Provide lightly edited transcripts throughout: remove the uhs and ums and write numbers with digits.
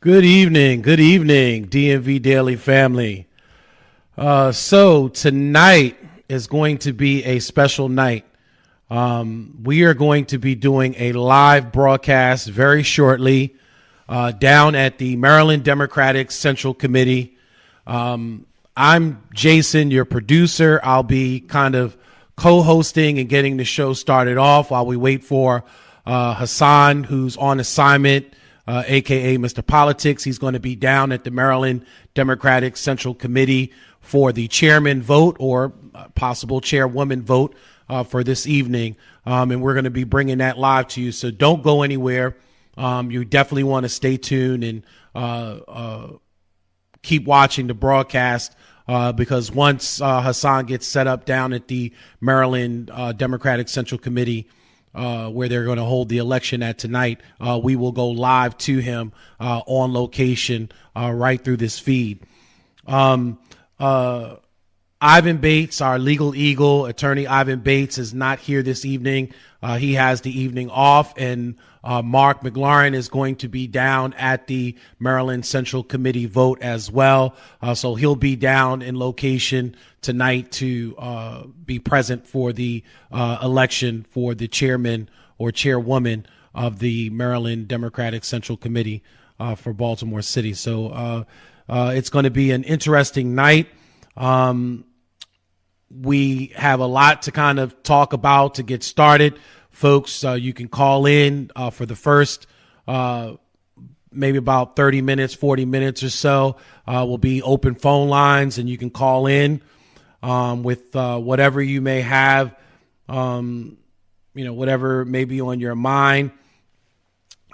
Good evening, DMV Daily family. So tonight is going to be a special night. We are going to be doing a live broadcast very shortly down at the Maryland Democratic Central Committee. I'm Jason, your producer. I'll be kind of co-hosting and getting the show started off while we wait for Hassan, who's on assignment, a.k.a. Mr. Politics. He's going to be down at the Maryland Democratic Central Committee for the chairman vote or possible chairwoman vote for this evening. And we're going to be bringing that live to you. So don't go anywhere. You definitely want to stay tuned and keep watching the broadcast because once Hassan gets set up down at the Maryland Democratic Central Committee, where they're going to hold the election at tonight, we will go live to him on location right through this feed. Ivan Bates, our legal eagle, attorney Ivan Bates, is not here this evening. He has the evening off, and Mark McLaurin is going to be down at the Maryland Central Committee vote as well. So he'll be down in location tonight to be present for the election for the chairman or chairwoman of the Maryland Democratic Central Committee for Baltimore City. So it's going to be an interesting night. We have a lot to kind of talk about to get started. Folks, you can call in for the first maybe about 30 minutes, 40 minutes or so. Will be open phone lines, and you can call in with whatever you may have, whatever may be on your mind.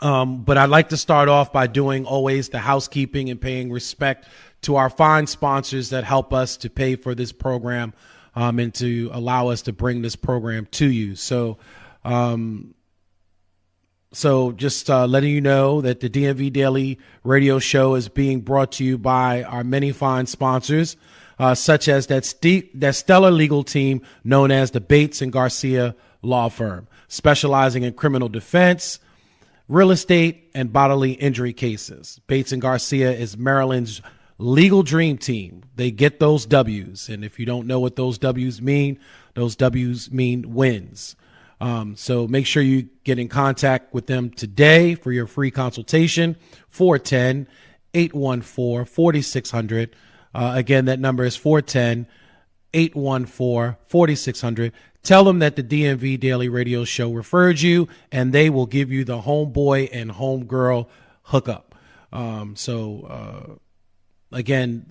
But I'd like to start off by doing always the housekeeping and paying respect to our fine sponsors that help us to pay for this program and to allow us to bring this program to you. So just letting you know that the DMV Daily radio show is being brought to you by our many fine sponsors, such as that stellar legal team known as the Bates and Garcia Law Firm, specializing in criminal defense, real estate, and bodily injury cases. Bates and Garcia is Maryland's legal dream team. They get those W's. And if you don't know what those W's mean wins. So make sure you get in contact with them today for your free consultation, 410-814-4600. Again, that number is 410-814-4600. Tell them that the DMV Daily Radio Show referred you, and they will give you the homeboy and homegirl hookup. Again,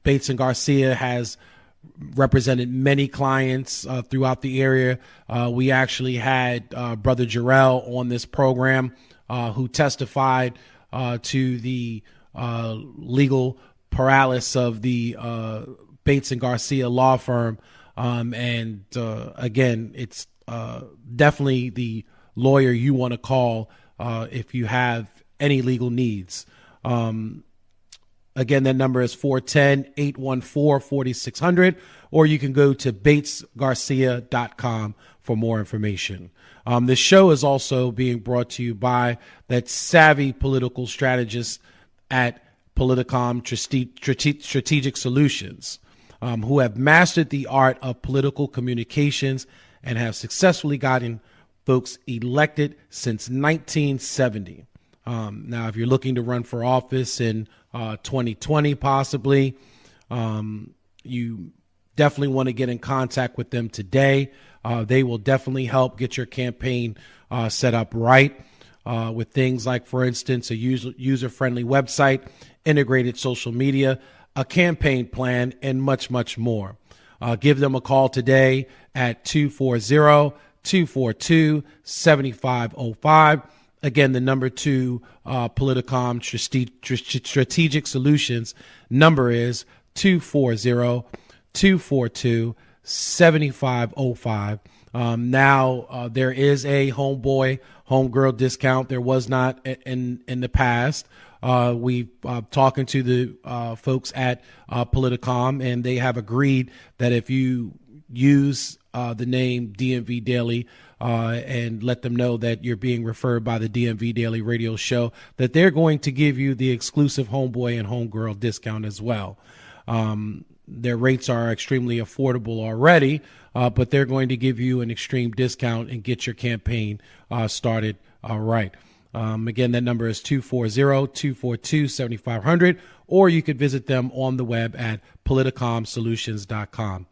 Bates and Garcia has represented many clients throughout the area. We actually had Brother Jarrell on this program who testified to the legal paralysis of the Bates and Garcia law firm. Again, it's definitely the lawyer you want to call if you have any legal needs. Again, that number is 410-814-4600, or you can go to batesgarcia.com for more information. This show is also being brought to you by that savvy political strategist at Politicom Strategic Solutions, who have mastered the art of political communications and have successfully gotten folks elected since 1970. Now, if you're looking to run for office in 2020, possibly, you definitely want to get in contact with them today. They will definitely help get your campaign set up right with things like, for instance, a user-friendly website, integrated social media, a campaign plan, and much, much more. Give them a call today at 240-242-7505. Again, the number to Politicom Strategic Solutions number is 240-242-7505. Now there is a homeboy, homegirl discount. There was not in the past. We talking to the folks at Politicom, and they have agreed that if you use the name DMV Daily and let them know that you're being referred by the DMV Daily radio show, that they're going to give you the exclusive homeboy and homegirl discount as well. Their rates are extremely affordable already, but they're going to give you an extreme discount and get your campaign started right. Again, that number is 240-242-7500, or you could visit them on the web at politicomsolutions.com.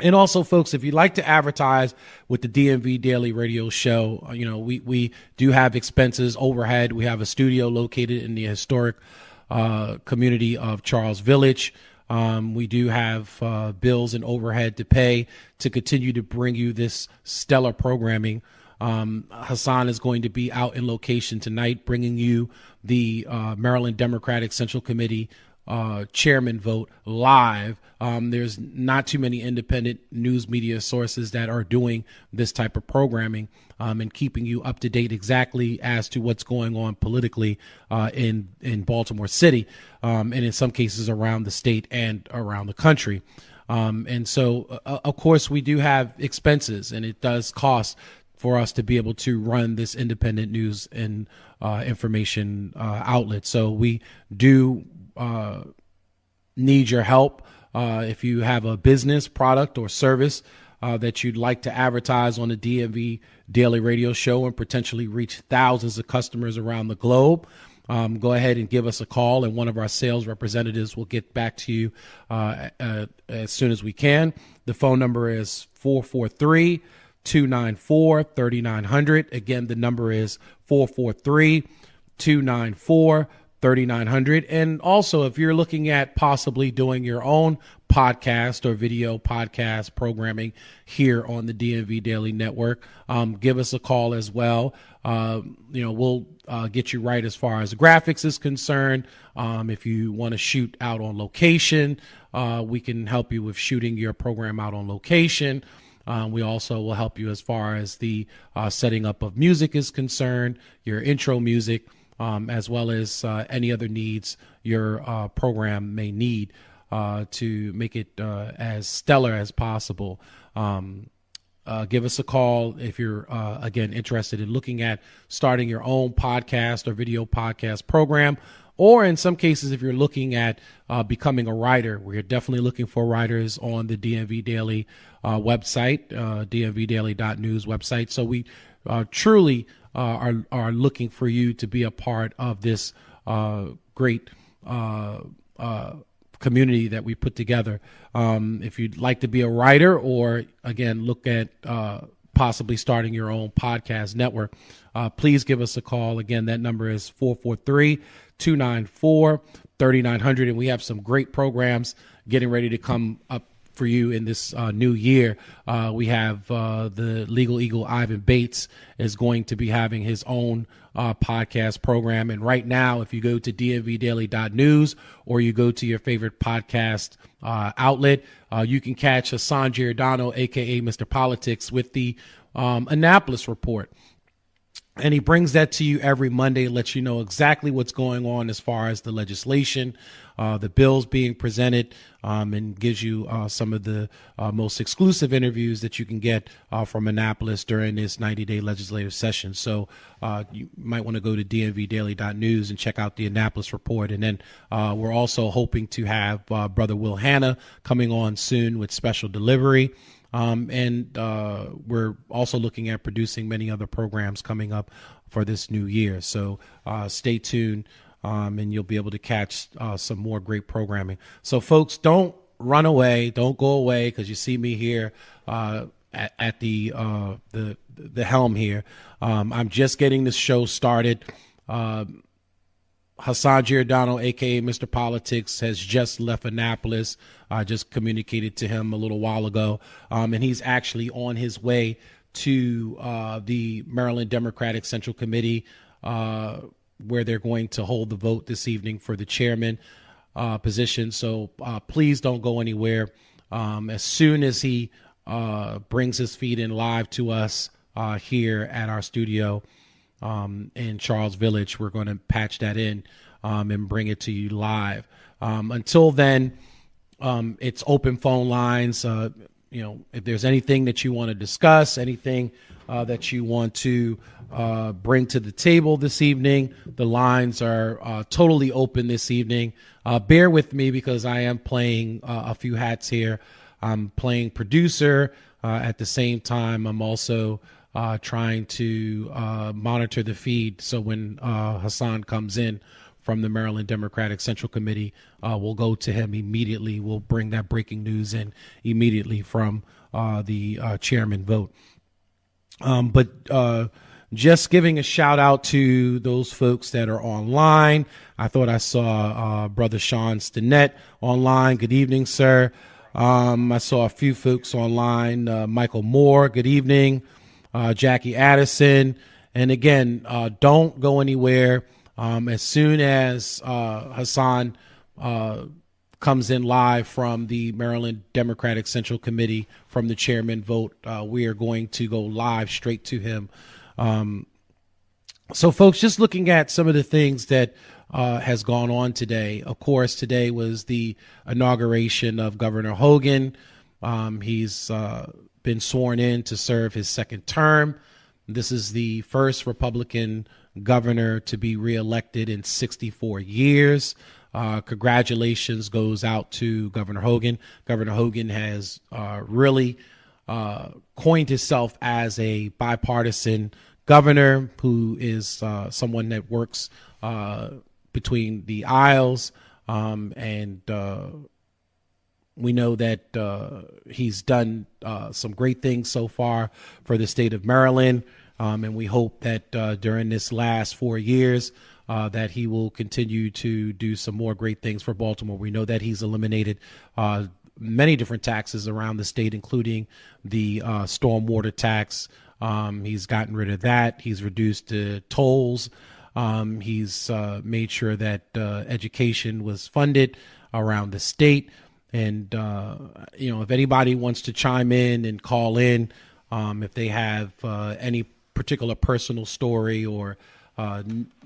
And also, folks, if you'd like to advertise with the DMV Daily Radio Show, we do have expenses, overhead. We have a studio located in the historic community of Charles Village. We do have bills and overhead to pay to continue to bring you this stellar programming. Hassan is going to be out in location tonight, bringing you the Maryland Democratic Central Committee chairman vote live. There's not too many independent news media sources that are doing this type of programming and keeping you up to date exactly as to what's going on politically in Baltimore City, and in some cases around the state and around the country. And so, of course, we do have expenses, and it does cost for us to be able to run this independent news and information outlet. So we do need your help. If you have a business, product, or service that you'd like to advertise on the DMV Daily Radio Show and potentially reach thousands of customers around the globe, go ahead and give us a call, and one of our sales representatives will get back to you as soon as we can. The phone number is 443-294-3900. Again, the number is 443-294-3900. And also, if you're looking at possibly doing your own podcast or video podcast programming here on the DMV Daily Network, give us a call as well. We'll get you right as far as graphics is concerned. If you want to shoot out on location, we can help you with shooting your program out on location. We also will help you as far as the setting up of music is concerned, your intro music, as well as any other needs your program may need to make it as stellar as possible. Give us a call if you're, again, interested in looking at starting your own podcast or video podcast program. Or in some cases, if you're looking at becoming a writer, we're definitely looking for writers on the DMV Daily website, dmvdaily.news website. So we truly are looking for you to be a part of this great community that we put together. If you'd like to be a writer, or again, look at possibly starting your own podcast network, please give us a call. Again, that number is 443-294-3900. And we have some great programs getting ready to come up for you in this new year. We have the Legal Eagle Ivan Bates is going to be having his own podcast program. And right now, if you go to dmvdaily.news or you go to your favorite podcast outlet, you can catch Hassan Giordano, a.k.a. Mr. Politics, with the Annapolis Report. And he brings that to you every Monday, lets you know exactly what's going on as far as the legislation, the bills being presented, and gives you some of the most exclusive interviews that you can get from Annapolis during this 90-day legislative session. So you might want to go to dmvdaily.news and check out the Annapolis Report. And then we're also hoping to have Brother Will Hanna coming on soon with Special Delivery. And we're also looking at producing many other programs coming up for this new year. So stay tuned, and you'll be able to catch some more great programming. So, folks, don't run away. Don't go away, because you see me here at the helm here. I'm just getting this show started. Hassan Giordano, a.k.a. Mr. Politics, has just left Annapolis. I just communicated to him a little while ago, and he's actually on his way to the Maryland Democratic Central Committee, where they're going to hold the vote this evening for the chairman position. So please don't go anywhere. As soon as he brings his feed in live to us here at our studio in Charles Village, we're going to patch that in and bring it to you live. Until then, it's open phone lines. if there's anything that you want to discuss, anything that you want to bring to the table this evening, the lines are totally open this evening. Bear with me because I am playing a few hats here. I'm playing producer. At the same time, I'm also trying to monitor the feed. So when Hassan comes in from the Maryland Democratic Central Committee, we'll go to him immediately. We'll bring that breaking news in immediately from the chairman vote. But just giving a shout out to those folks that are online. I thought I saw Brother Sean Stinnett online. Good evening, sir. I saw a few folks online. Michael Moore, good evening. Jackie Addison. And again, don't go anywhere. As soon as Hassan comes in live from the Maryland Democratic Central Committee from the chairman vote, we are going to go live straight to him. So, folks, just looking at some of the things that has gone on today. Of course, today was the inauguration of Governor Hogan. He's been sworn in to serve his second term. This is the first Republican governor to be reelected in 64 years. Congratulations goes out to Governor Hogan. Governor Hogan has really coined himself as a bipartisan governor who is someone that works between the aisles, and we know that he's done some great things so far for the state of Maryland, and we hope that during this last 4 years that he will continue to do some more great things for Baltimore. We know that he's eliminated many different taxes around the state, including the stormwater tax. He's gotten rid of that. He's reduced tolls. He's made sure that education was funded around the state. And, if anybody wants to chime in and call in, if they have any particular personal story or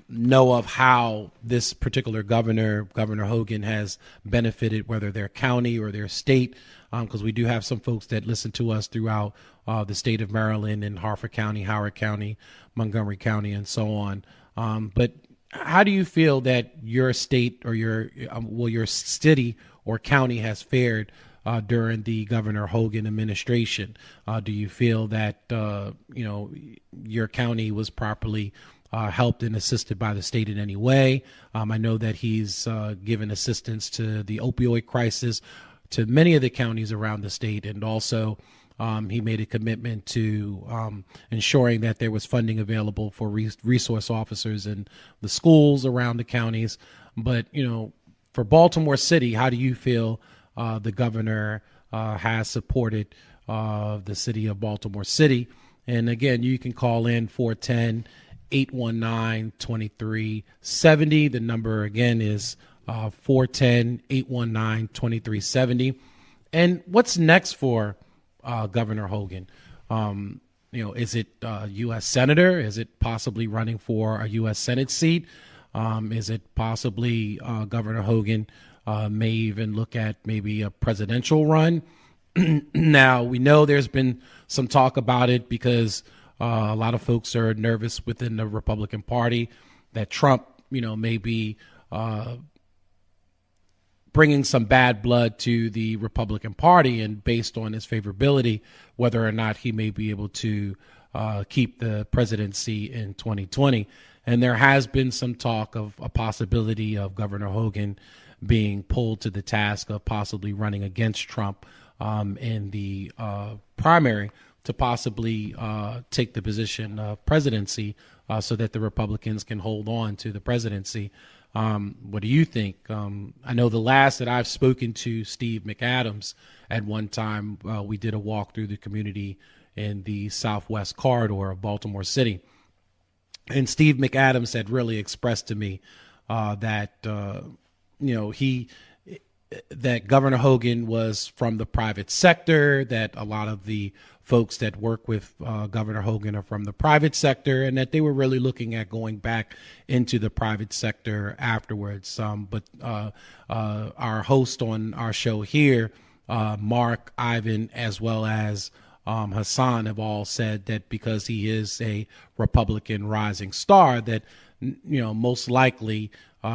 know of how this particular Governor Hogan, has benefited, whether their county or their state, because we do have some folks that listen to us throughout the state of Maryland and Harford County, Howard County, Montgomery County, and so on. But how do you feel that your state or your city or county has fared during the Governor Hogan administration? Do you feel that your county was properly helped and assisted by the state in any way? I know that he's given assistance to the opioid crisis to many of the counties around the state, and also he made a commitment to ensuring that there was funding available for resource officers in the schools around the counties. But, for Baltimore City, how do you feel the governor has supported the city of Baltimore City? And again, you can call in 410-819-2370. The number again is 410-819-2370. And what's next for Governor Hogan? Is it U.S. Senator? Is it possibly running for a U.S. Senate seat? Is it possibly Governor Hogan may even look at maybe a presidential run? Now, we know there's been some talk about it because a lot of folks are nervous within the Republican Party that Trump, may be bringing some bad blood to the Republican Party, and based on his favorability, whether or not he may be able to keep the presidency in 2020. And there has been some talk of a possibility of Governor Hogan being pulled to the task of possibly running against Trump in the primary to possibly take the position of presidency so that the Republicans can hold on to the presidency. What do you think? I know the last that I've spoken to Steve McAdams at one time, we did a walk through the community in the southwest corridor of Baltimore City. And Steve McAdams had really expressed to me that that Governor Hogan was from the private sector, that a lot of the folks that work with Governor Hogan are from the private sector, and that they were really looking at going back into the private sector afterwards. But our host on our show here, Mark, Ivan, as well as Hassan have all said that because he is a Republican rising star, that most likely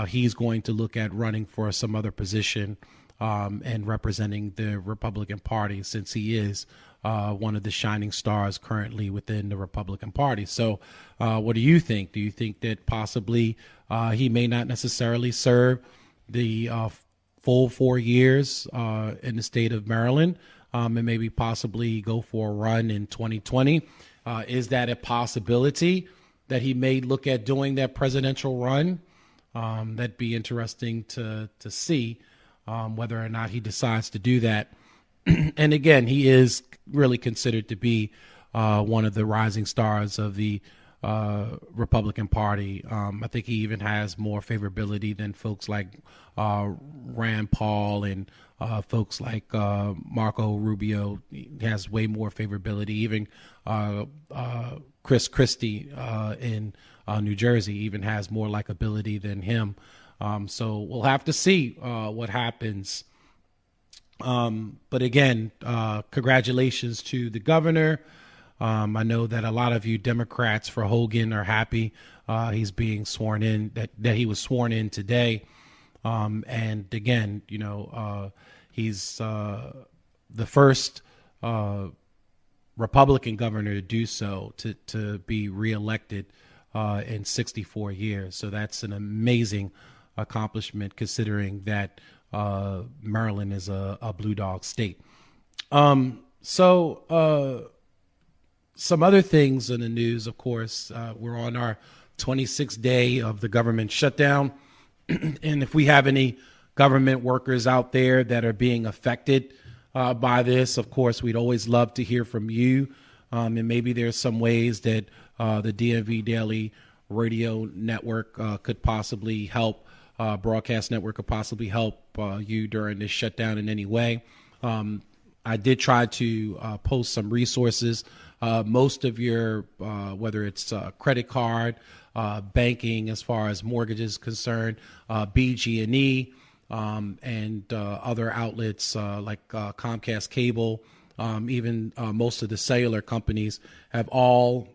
he's going to look at running for some other position and representing the Republican Party, since he is one of the shining stars currently within the Republican Party. So what do you think? Do you think that possibly he may not necessarily serve the full 4 years in the state of Maryland, and maybe possibly go for a run in 2020? Is that a possibility that he may look at doing that presidential run? That'd be interesting to see whether or not he decides to do that. And again, he is really considered to be one of the rising stars of the Republican Party. I think he even has more favorability than folks like Rand Paul and folks like Marco Rubio. He has way more favorability. Even Chris Christie in New Jersey even has more likability than him. So we'll have to see what happens. But again, congratulations to the governor. I know that a lot of you Democrats for Hogan are happy he's being sworn in, that he was sworn in today. And again, he's the first Republican governor to do so, to be reelected in 64 years. So that's an amazing accomplishment, considering that Maryland is a blue dog state. Some other things in the news, of course, we're on our 26th day of the government shutdown. And if we have any government workers out there that are being affected by this, of course, we'd always love to hear from you. And maybe there's some ways that the DMV Daily radio network could possibly help, broadcast network could possibly help you during this shutdown in any way. I did try to post some resources. Most of your, whether it's credit card, banking, as far as mortgages concerned, BG&E, and other outlets like Comcast Cable, even most of the cellular companies have all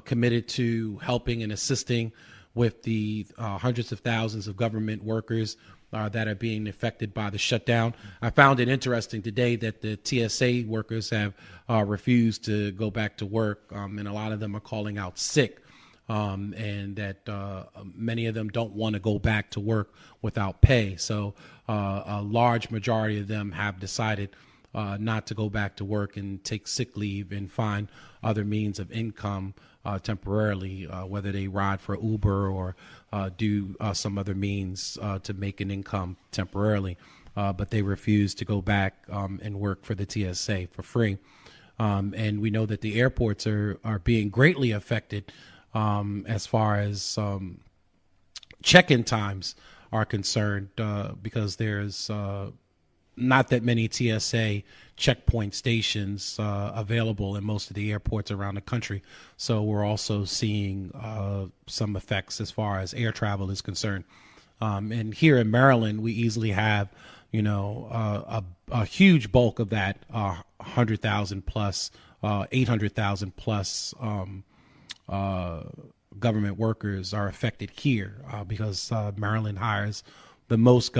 committed to helping and assisting with the hundreds of thousands of government workers that are being affected by the shutdown. I found it interesting today that the TSA workers have refused to go back to work, and a lot of them are calling out sick, and that many of them don't want to go back to work without pay. So a large majority of them have decided not to go back to work and take sick leave and find other means of income temporarily, whether they ride for Uber or do some other means to make an income temporarily. But they refuse to go back and work for the TSA for free. And we know that the airports are being greatly affected as far as check-in times are concerned, because there's not that many TSA checkpoint stations available in most of the airports around the country. So we're also seeing some effects as far as air travel is concerned. And here in Maryland, we easily have, a huge bulk of that 100,000 plus, 800,000 plus government workers are affected here because Maryland hires the most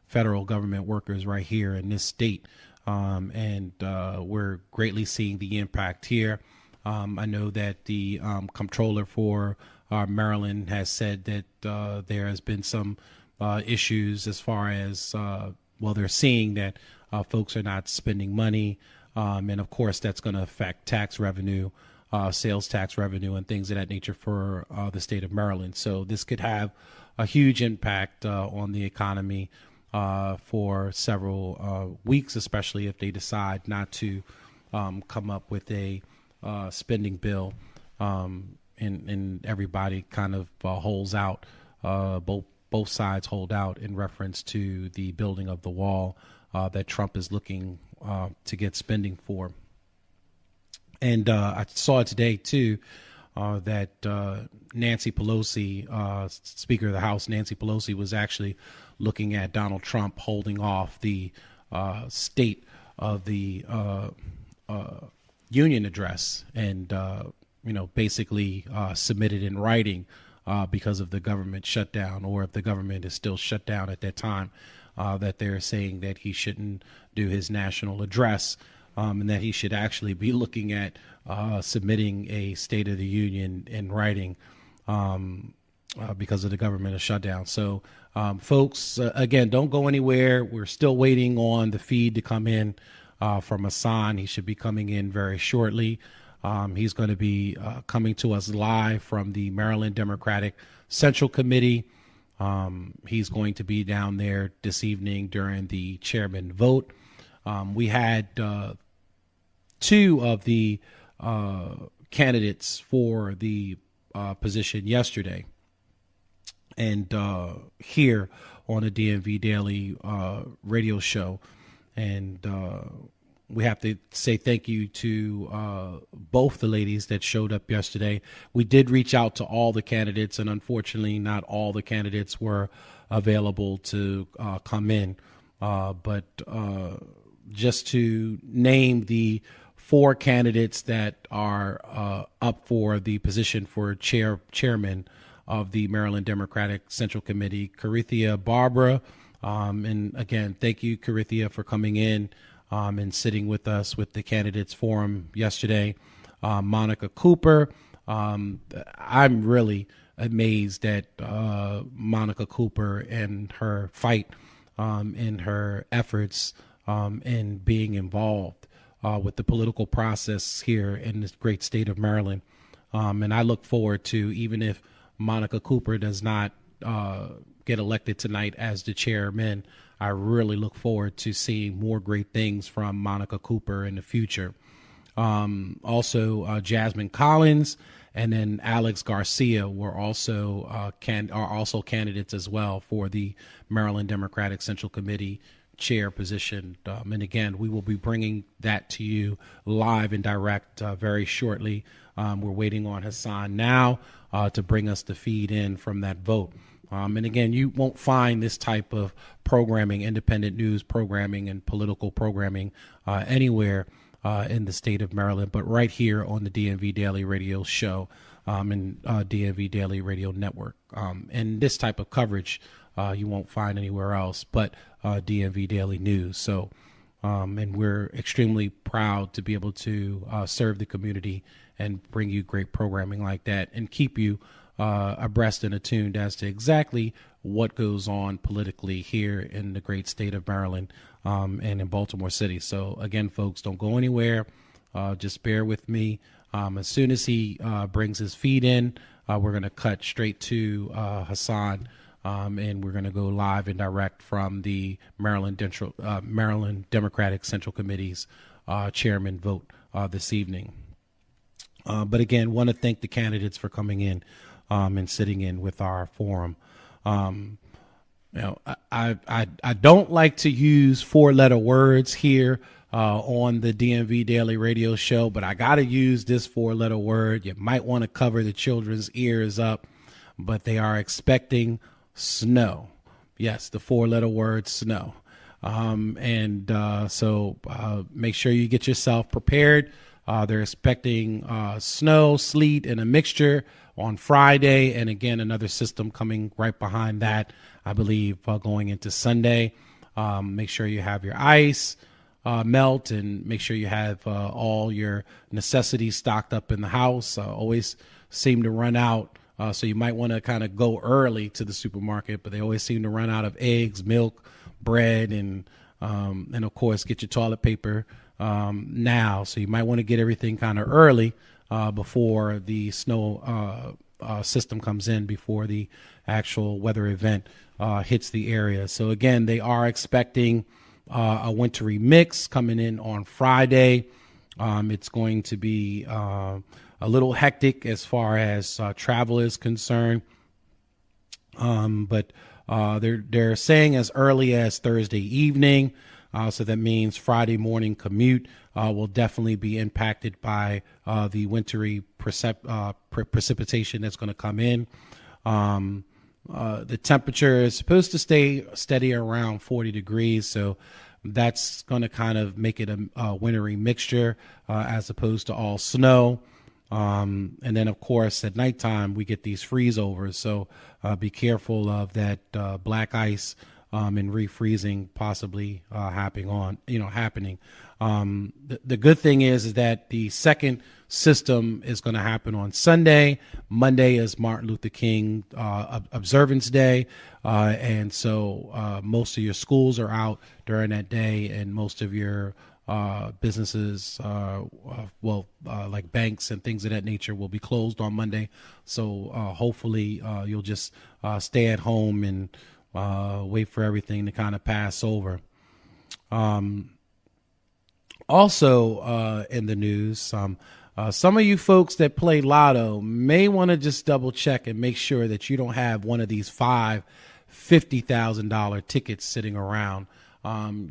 federal government workers right here in this state. And we're greatly seeing the impact here. I know that the comptroller for Maryland has said that there has been some issues as far as, they're seeing that folks are not spending money. And of course, that's going to affect tax revenue, sales tax revenue, and things of that nature for the state of Maryland. So this could have a huge impact on the economy for several weeks, especially if they decide not to come up with a spending bill, and everybody kind of holds out, both sides hold out in reference to the building of the wall that Trump is looking to get spending for. And I saw today, too, that Nancy Pelosi, Speaker of the House, Nancy Pelosi, was actually looking at Donald Trump holding off the state union address and basically submitted in writing because of the government shutdown, or if the government is still shut down at that time, that they're saying that he shouldn't do his national address, and that he should actually be looking at submitting a State of the Union in writing because of the government shutdown. So, folks, again, don't go anywhere. We're still waiting on the feed to come in from Hassan. He should be coming in very shortly. He's going to be coming to us live from the Maryland Democratic Central Committee. He's going to be down there this evening during the chairman vote. We had two of the candidates for the position yesterday, and here on the DMV Daily radio show. And we have to say thank you to both the ladies that showed up yesterday. We did reach out to all the candidates, and unfortunately not all the candidates were available to come in. But just to name the four candidates that are up for the position for chairman of the Maryland Democratic Central Committee: Carithia Barbara. And again, thank you, Carithia, for coming in and sitting with us with the candidates forum yesterday. Monica Cooper. I'm really amazed at Monica Cooper and her fight and her efforts in being involved with the political process here in this great state of Maryland. And I look forward to, even if Monica Cooper does not get elected tonight as the chairman, I really look forward to seeing more great things from Monica Cooper in the future. Also, Jasmine Collins and then Alex Garcia were also are also candidates as well for the Maryland Democratic Central Committee chair position. And again, we will be bringing that to you live and direct very shortly. We're waiting on Hassan now to bring us the feed in from that vote. And again, you won't find this type of programming, independent news programming and political programming anywhere in the state of Maryland, but right here on the DMV Daily Radio Show and DMV Daily Radio Network. And this type of coverage you won't find anywhere else but DMV Daily News. So, and we're extremely proud to be able to serve the community and bring you great programming like that and keep you abreast and attuned as to exactly what goes on politically here in the great state of Maryland and in Baltimore City. So again, folks, don't go anywhere. Just bear with me. As soon as he brings his feed in, we're going to cut straight to Hassan, and we're going to go live and direct from the Maryland Democratic Central Committee's chairman vote this evening. But again, want to thank the candidates for coming in and sitting in with our forum. I don't like to use 4-letter words here on the DMV Daily Radio Show, but I got to use this 4-letter word. You might want to cover the children's ears up, but they are expecting snow. Yes, the 4-letter word snow. So make sure you get yourself prepared. They're expecting snow, sleet, and a mixture on Friday, and again, another system coming right behind that, I believe, going into Sunday. Make sure you have your ice melt, and make sure you have all your necessities stocked up in the house. Always seem to run out, so you might want to kind of go early to the supermarket, but they always seem to run out of eggs, milk, bread, and of course, get your toilet paper now. So you might want to get everything kind of early before the snow system comes in, before the actual weather event hits the area. So again, they are expecting a wintry mix coming in on Friday. It's going to be a little hectic as far as travel is concerned. But they're saying as early as Thursday evening. So that means Friday morning commute will definitely be impacted by the wintry precipitation that's going to come in. The temperature is supposed to stay steady around 40 degrees. So That's going to kind of make it a wintry mixture as opposed to all snow. And then, of course, at nighttime, we get these freeze overs. So be careful of that black ice and refreezing possibly happening. The good thing is that the second system is going to happen on Sunday. Monday is Martin Luther King Observance Day. And so most of your schools are out during that day, and most of your businesses, like banks and things of that nature, will be closed on Monday. So hopefully you'll just stay at home and wait for everything to kind of pass over. Also in the news, some of you folks that play lotto may want to just double check and make sure that you don't have one of these five $50,000 tickets sitting around.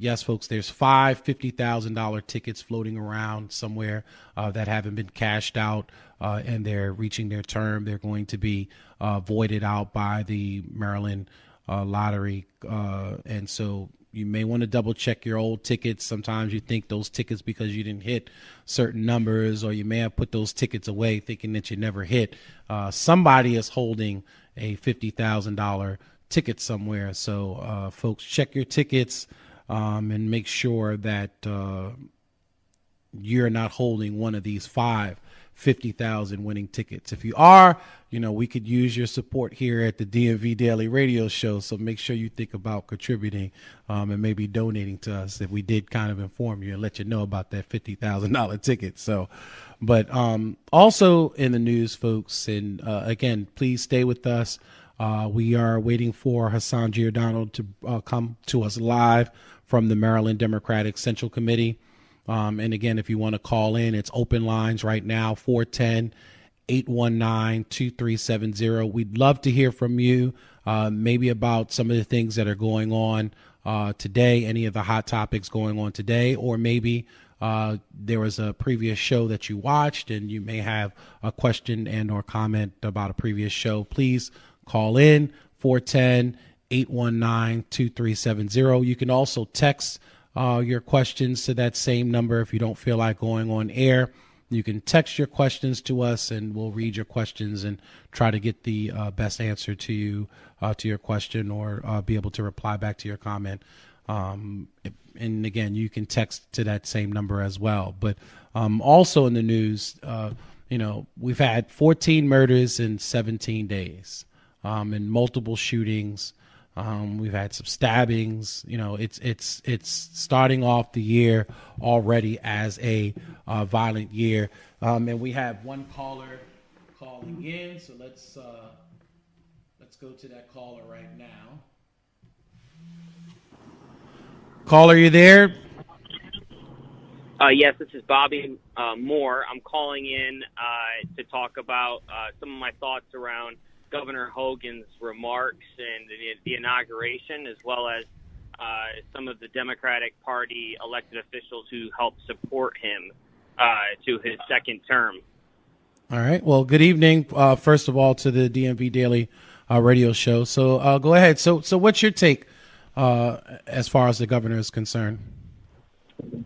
Yes, folks, there's five $50,000 tickets floating around somewhere that haven't been cashed out, and they're reaching their term. They're going to be voided out by the Maryland lottery. And so you may want to double check your old tickets. Sometimes you think those tickets because you didn't hit certain numbers, or you may have put those tickets away thinking that you never hit. Somebody is holding a $50,000 ticket somewhere. So folks, check your tickets and make sure that you're not holding one of these five 50,000 winning tickets. If you are, we could use your support here at the DMV Daily Radio Show. So make sure you think about contributing and maybe donating to us if we did kind of inform you and let you know about that $50,000 ticket. So, but also in the news, folks, and again, please stay with us. We are waiting for Hassan Giordano to come to us live from the Maryland Democratic Central Committee. And again, if you want to call in, it's open lines right now, 410-819-2370. We'd love to hear from you, maybe about some of the things that are going on today, any of the hot topics going on today, or maybe there was a previous show that you watched and you may have a question and or comment about a previous show. Please call in 410-819-2370. You can also text your questions to that same number. If you don't feel like going on air, you can text your questions to us and we'll read your questions and try to get the best answer to you, to your question, or be able to reply back to your comment. And again, you can text to that same number as well. But also in the news, we've had 14 murders in 17 days and multiple shootings. We've had some stabbings. It's starting off the year already as a violent year. And we have one caller calling in, so let's go to that caller right now. Caller, you there? Yes, this is Bobby Moore. I'm calling in to talk about some of my thoughts around Governor Hogan's remarks and the inauguration, as well as some of the Democratic Party elected officials who helped support him to his second term. All right. Well, good evening, first of all, to the DMV Daily Radio Show. So go ahead. So what's your take as far as the governor is concerned?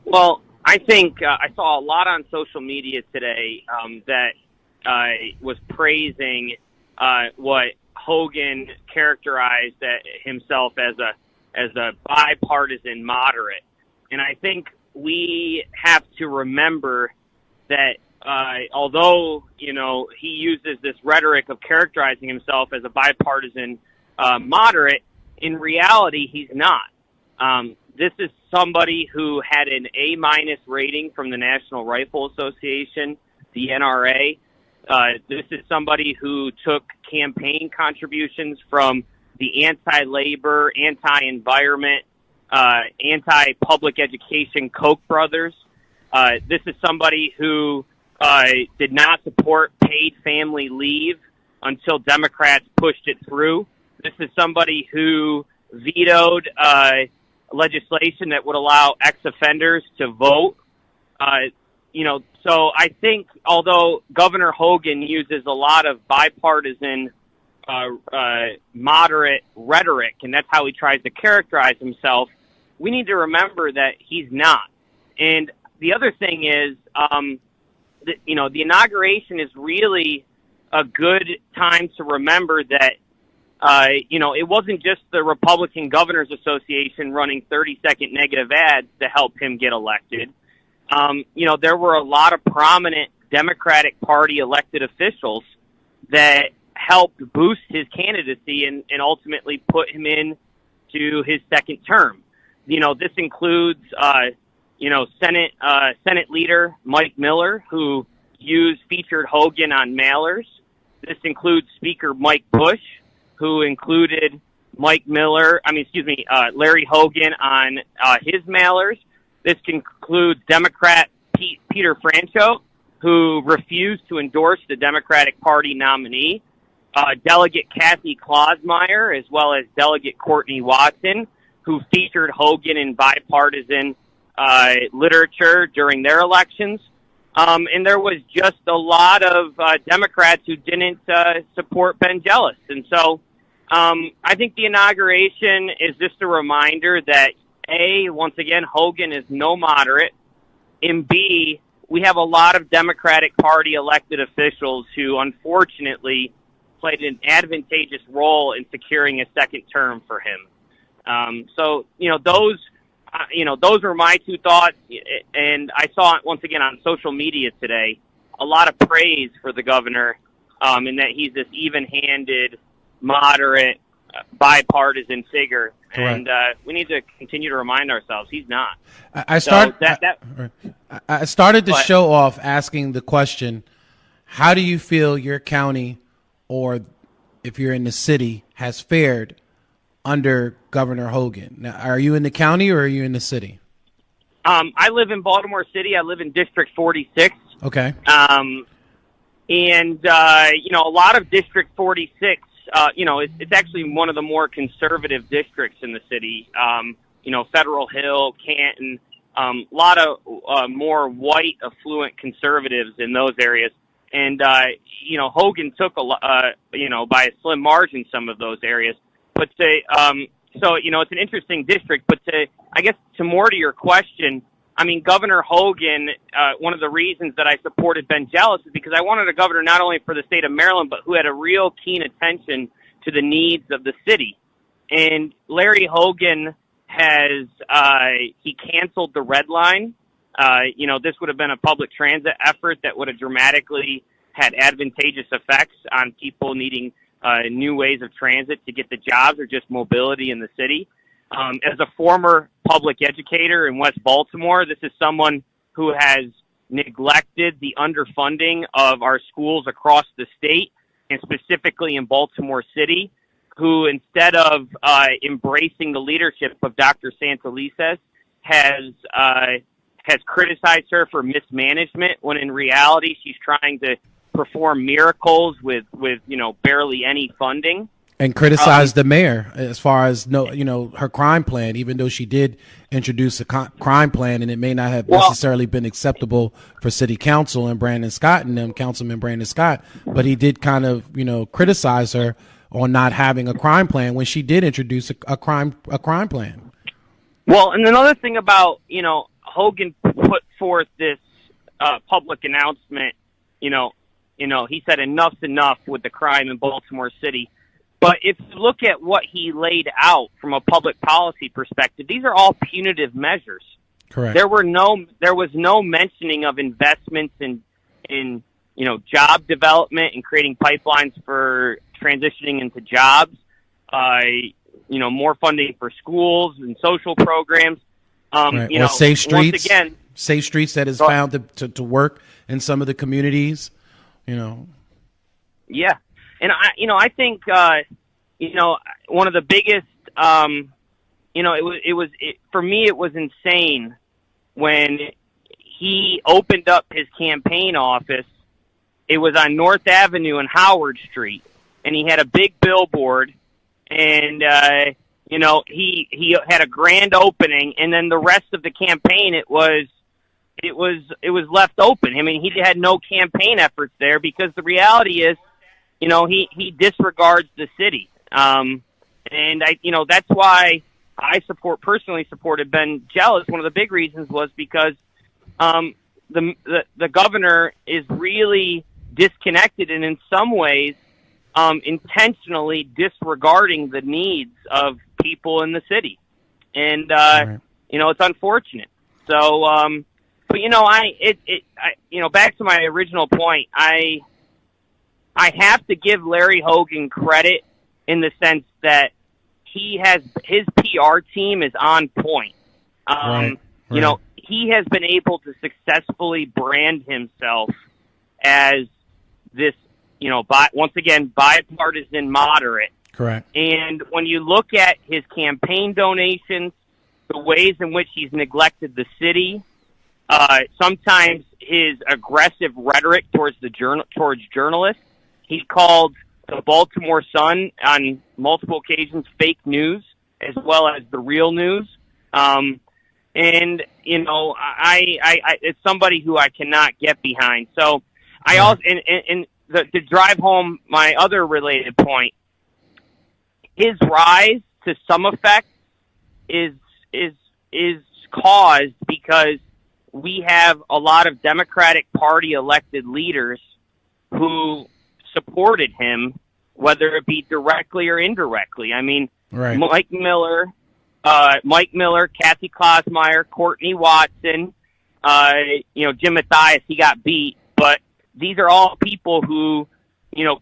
Well, I think I saw a lot on social media today that was praising what Hogan characterized himself as a bipartisan moderate. And I think we have to remember that although, he uses this rhetoric of characterizing himself as a bipartisan moderate, in reality, he's not. This is somebody who had an A- rating from the National Rifle Association, the NRA. This is somebody who took campaign contributions from the anti-labor, anti-environment, anti-public education Koch brothers. This is somebody who did not support paid family leave until Democrats pushed it through. This is somebody who vetoed legislation that would allow ex-offenders to vote. So I think although Governor Hogan uses a lot of bipartisan moderate rhetoric, and that's how he tries to characterize himself, we need to remember that he's not. And the other thing is, the inauguration is really a good time to remember that, it wasn't just the Republican Governors Association running 30-second negative ads to help him get elected. There were a lot of prominent Democratic Party elected officials that helped boost his candidacy and ultimately put him in to his second term. This includes, Senate Leader Mike Miller, who featured Hogan on mailers. This includes Speaker Mike Bush, who included Larry Hogan on his mailers. This concludes Democrat Peter Franchot, who refused to endorse the Democratic Party nominee. Delegate Kathy Clausmeyer, as well as Delegate Courtney Watson, who featured Hogan in bipartisan literature during their elections. And there was just a lot of Democrats who didn't support Ben Jealous. And so I think the inauguration is just a reminder that, A, once again, Hogan is no moderate, and B, we have a lot of Democratic Party elected officials who unfortunately played an advantageous role in securing a second term for him. Those were my two thoughts, and I saw it once again on social media today, a lot of praise for the governor, in that he's this even-handed, moderate, bipartisan figure. Correct. And we need to continue to remind ourselves he's not. I started the show off asking the question, how do you feel your county, or if you're in the city, has fared under Governor Hogan? Now, are you in the county or are you in the city? I live in Baltimore City. I live in District 46. Okay. A lot of District 46, it's actually one of the more conservative districts in the city. Federal Hill, Canton, a lot of more white, affluent conservatives in those areas. And, Hogan took by a slim margin some of those areas. But it's an interesting district. But to more to your question, Governor Hogan, one of the reasons that I supported Ben Jealous is because I wanted a governor not only for the state of Maryland, but who had a real keen attention to the needs of the city. And Larry Hogan he canceled the Red Line. This would have been a public transit effort that would have dramatically had advantageous effects on people needing new ways of transit to get the jobs or just mobility in the city. As a former public educator in West Baltimore, this is someone who has neglected the underfunding of our schools across the state, and specifically in Baltimore City, who instead of embracing the leadership of Dr. Santelises has criticized her for mismanagement, when in reality she's trying to perform miracles with barely any funding. And criticized the mayor as far as her crime plan, even though she did introduce a crime plan, and it may not have necessarily been acceptable for City Council and Brandon Scott and them, Councilman Brandon Scott, but he did kind of criticize her on not having a crime plan when she did introduce a crime plan. Well, and another thing about Hogan put forth this public announcement. He said enough's enough with the crime in Baltimore City. But if you look at what he laid out from a public policy perspective, these are all punitive measures. Correct. There was no mentioning of investments in job development and creating pipelines for transitioning into jobs. More funding for schools and social programs. Right. Or safe streets. Once again, safe streets that is found to work in some of the communities. Yeah. And I think one of the biggest for me it was insane when he opened up his campaign office. It was on North Avenue and Howard Street, and he had a big billboard, and he had a grand opening, and then the rest of the campaign it was left open. He had no campaign efforts there because the reality is, he disregards the city. And that's why, personally supported Ben Jealous, one of the big reasons was because the governor is really disconnected and in some ways intentionally disregarding the needs of people in the city. And, Right. it's unfortunate. So, but back to my original point, I have to give Larry Hogan credit in the sense that his PR team is on point. Right. He has been able to successfully brand himself as this, once again, bipartisan moderate. Correct. And when you look at his campaign donations, the ways in which he's neglected the city, sometimes his aggressive rhetoric towards journalists, he called the Baltimore Sun on multiple occasions fake news as well as the real news. It's somebody who I cannot get behind. So I also, to drive home my other related point, his rise to some effect is caused because we have a lot of Democratic Party elected leaders who supported him, whether it be directly or indirectly. I mean, Right. Mike Miller, Kathy Klosmeyer, Courtney Watson, Jim Mathias, he got beat, but these are all people who,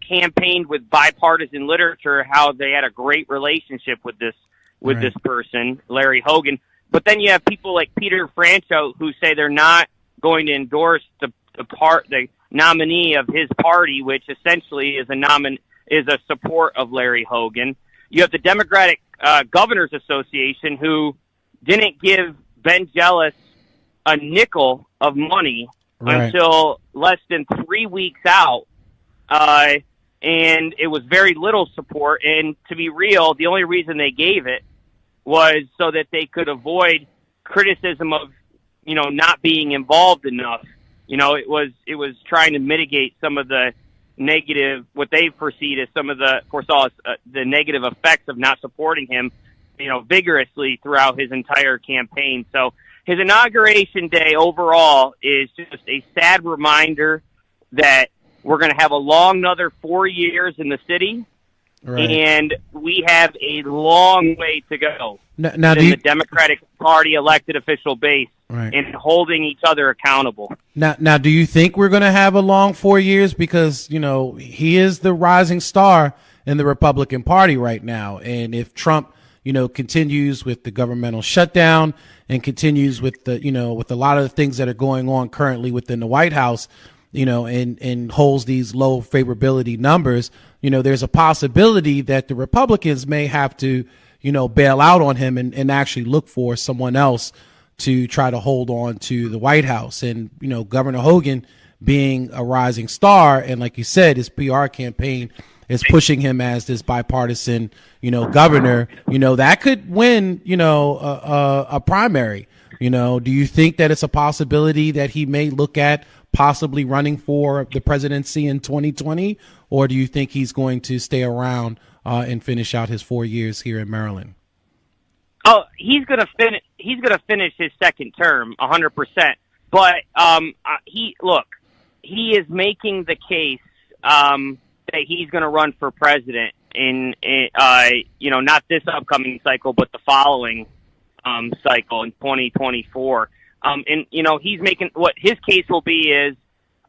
campaigned with bipartisan literature, how they had a great relationship with this person, Larry Hogan. But then you have people like Peter Franchot who say they're not going to endorse the nominee of his party, which essentially is a support of Larry Hogan. You have the Democratic Governors Association who didn't give Ben Jealous a nickel of money until less than 3 weeks out. And it was very little support. And to be real, the only reason they gave it was so that they could avoid criticism of, not being involved enough. It was trying to mitigate some of the negative, what they foresaw as the negative effects of not supporting him, vigorously throughout his entire campaign. So his inauguration day overall is just a sad reminder that we're going to have another 4 years in the city, and we have a long way to go in the Democratic Party elected official base and holding each other accountable. Now, do you think we're going to have a long 4 years? Because, he is the rising star in the Republican Party right now. And if Trump, continues with the governmental shutdown and continues with with a lot of the things that are going on currently within the White House, and holds these low favorability numbers, there's a possibility that the Republicans may have to, bail out on him and actually look for someone else to try to hold on to the White House. And, Governor Hogan being a rising star, and like you said, his PR campaign is pushing him as this bipartisan, governor, that could win, a primary. Do you think that it's a possibility that he may look at possibly running for the presidency in 2020, or do you think he's going to stay around and finish out his 4 years here in Maryland? Oh, he's going to finish. He's going to finish his second term 100%. But he is making the case that he's going to run for president in not this upcoming cycle, but the following cycle in 2024. And he's making, what his case will be is,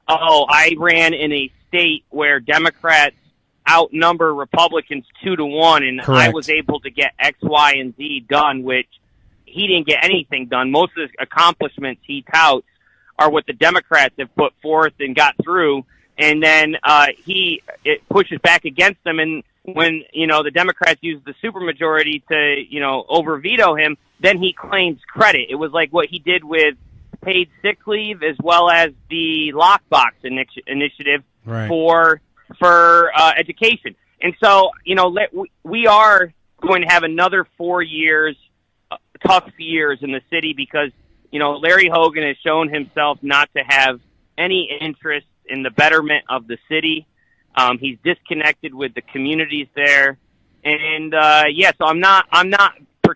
I ran in a state where Democrats outnumber Republicans 2-1, and Correct. I was able to get X, Y, and Z done, which he didn't get anything done. Most of the accomplishments he touts are what the Democrats have put forth and got through, and then it pushes back against them. And when the Democrats use the supermajority to over veto him, then he claims credit. It was like what he did with paid sick leave as well as the lockbox initiative for education. And so we are going to have another 4 years, tough years in the city because Larry Hogan has shown himself not to have any interest in the betterment of the city. He's disconnected with the communities there, and so I'm not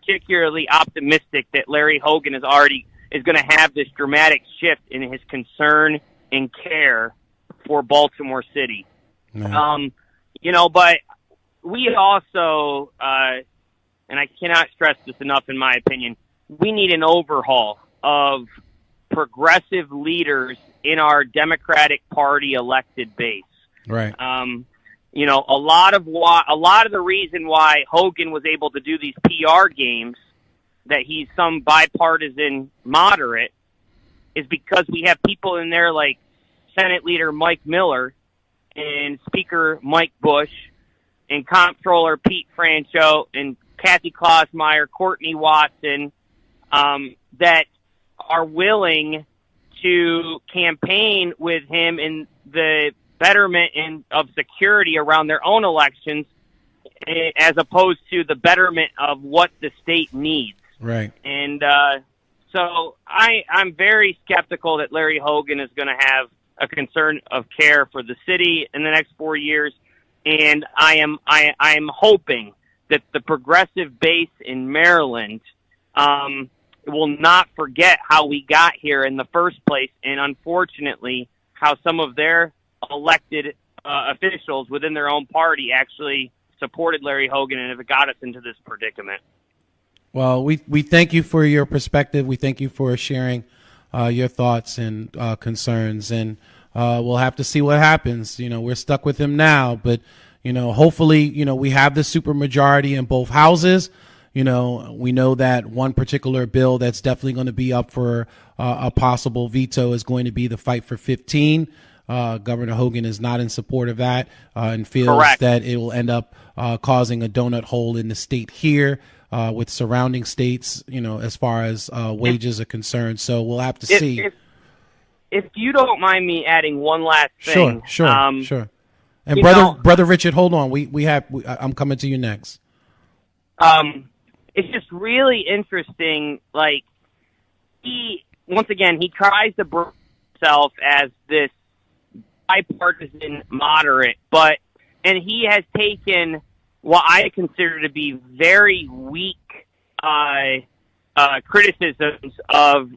particularly optimistic that Larry Hogan is going to have this dramatic shift in his concern and care for Baltimore City. But we also, and I cannot stress this enough in my opinion, we need an overhaul of progressive leaders in our Democratic Party elected base. Right. A lot of the reason why Hogan was able to do these PR games, that he's some bipartisan moderate, is because we have people in there like Senate Leader Mike Miller and Speaker Mike Bush and Comptroller Pete Francho and Kathy Klausmeyer, Courtney Watson, that are willing to campaign with him in the betterment of security around their own elections, as opposed to the betterment of what the state needs. Right. And so I'm very skeptical that Larry Hogan is going to have a concern of care for the city in the next 4 years. And I am hoping that the progressive base in Maryland will not forget how we got here in the first place, and unfortunately how some of their elected officials within their own party actually supported Larry Hogan and have got us into this predicament. Well, we thank you for your perspective. We thank you for sharing your thoughts and concerns, and we'll have to see what happens. We're stuck with him now, but hopefully, we have the supermajority in both houses. We know that one particular bill that's definitely going to be up for a possible veto is going to be the Fight for 15. Governor Hogan is not in support of that and feels Correct. that it will end up causing a donut hole in the state here with surrounding states, as far as wages are concerned. So we'll have to see. If you don't mind me adding one last thing. Sure. And brother Richard, hold on. I'm coming to you next. It's just really interesting. Like, he tries to bring himself as this bipartisan moderate, and he has taken what I consider to be very weak criticisms of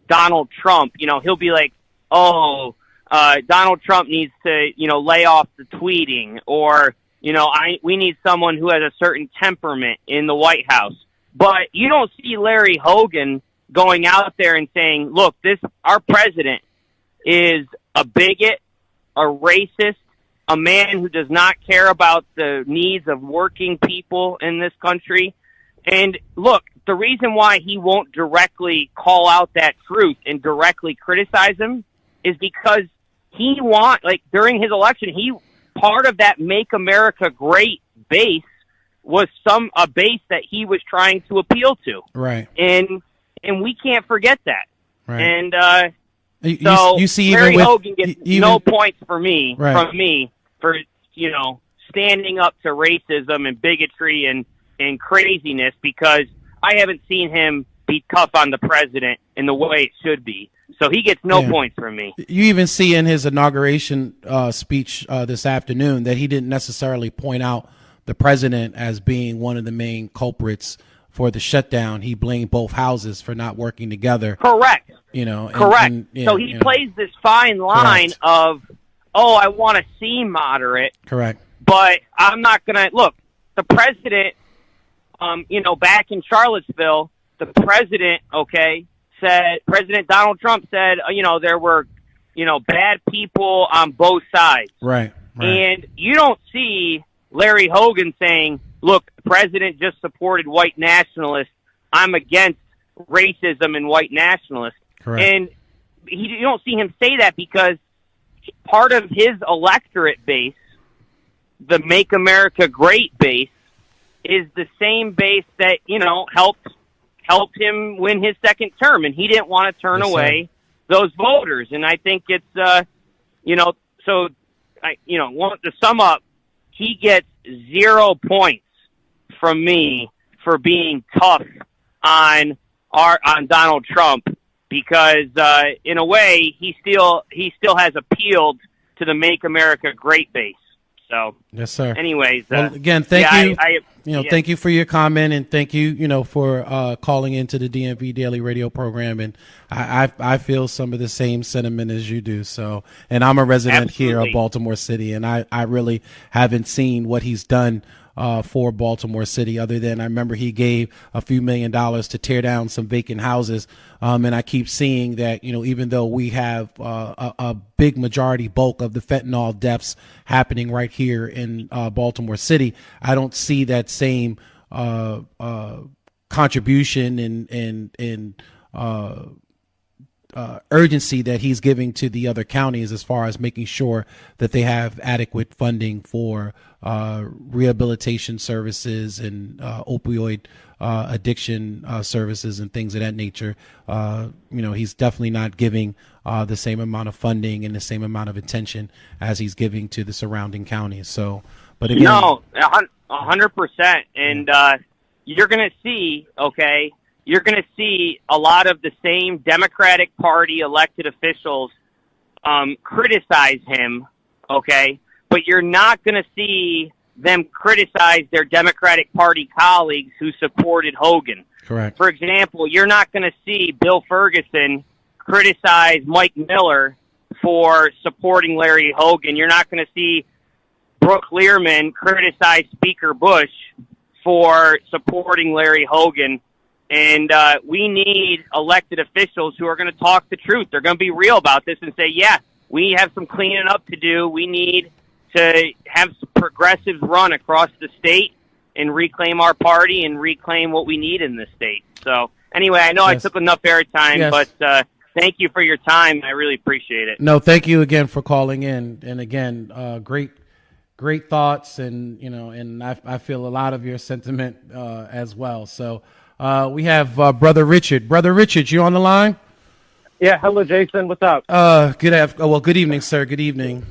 Donald Trump. He'll be like, Donald Trump needs to, lay off the tweeting, or, we need someone who has a certain temperament in the White House. But you don't see Larry Hogan going out there and saying, look, our president is a bigot, a racist, a man who does not care about the needs of working people in this country. And look, the reason why he won't directly call out that truth and directly criticize him is because during his election, part of that Make America Great base was a base that he was trying to appeal to. Right. And we can't forget that. Right. And you see, Larry Hogan gets no points from me for standing up to racism and bigotry and craziness, because I haven't seen him be tough on the president in the way it should be. So he gets no points from me. You even see in his inauguration speech this afternoon that he didn't necessarily point out the president as being one of the main culprits for the shutdown. He blamed both houses for not working together. Correct. Correct. So he plays this fine line of, I want to seem moderate. Correct. But I'm not going to look. The president, back in Charlottesville, the president, President Donald Trump said, there were, bad people on both sides. Right. And you don't see Larry Hogan saying, look, the president just supported white nationalists. I'm against racism and white nationalists. Correct. And you don't see him say that because part of his electorate base, the Make America Great base, is the same base that, helped him win his second term, and he didn't want to turn away those voters. And I think it's, to sum up, he gets 0 points from me for being tough on Donald Trump, because in a way he still has appealed to the Make America Great base. So yes, sir. Anyways, again, thank you. Thank you for your comment, and thank you, for calling into the DMV Daily Radio program. And I feel some of the same sentiment as you do. So, and I'm a resident here of Baltimore City, and I really haven't seen what he's done for Baltimore City, other than I remember he gave a few $1 million to tear down some vacant houses. And I keep seeing that, even though we have a big majority bulk of the fentanyl deaths happening right here in Baltimore City, I don't see that same contribution and urgency that he's giving to the other counties as far as making sure that they have adequate funding for rehabilitation services and opioid addiction services and things of that nature. He's definitely not giving the same amount of funding and the same amount of attention as he's giving to the surrounding counties. So, but again, no, 100%. And you're going to see, you're going to see a lot of the same Democratic Party elected officials criticize him, but you're not going to see them criticize their Democratic Party colleagues who supported Hogan. Correct. For example, you're not going to see Bill Ferguson criticize Mike Miller for supporting Larry Hogan. You're not going to see Brooke Learman criticize Speaker Bush for supporting Larry Hogan. And we need elected officials who are going to talk the truth. They're going to be real about this and say, yeah, we have some cleaning up to do. We need to have some progressives run across the state and reclaim our party and reclaim what we need in this state. So anyway, I know I took enough airtime, but thank you for your time. I really appreciate it. No, thank you again for calling in. And again, great thoughts. And, and I feel a lot of your sentiment as well. So we have Brother Richard. Brother Richard, you on the line? Yeah. Hello, Jason. What's up? Good evening, sir. Good evening.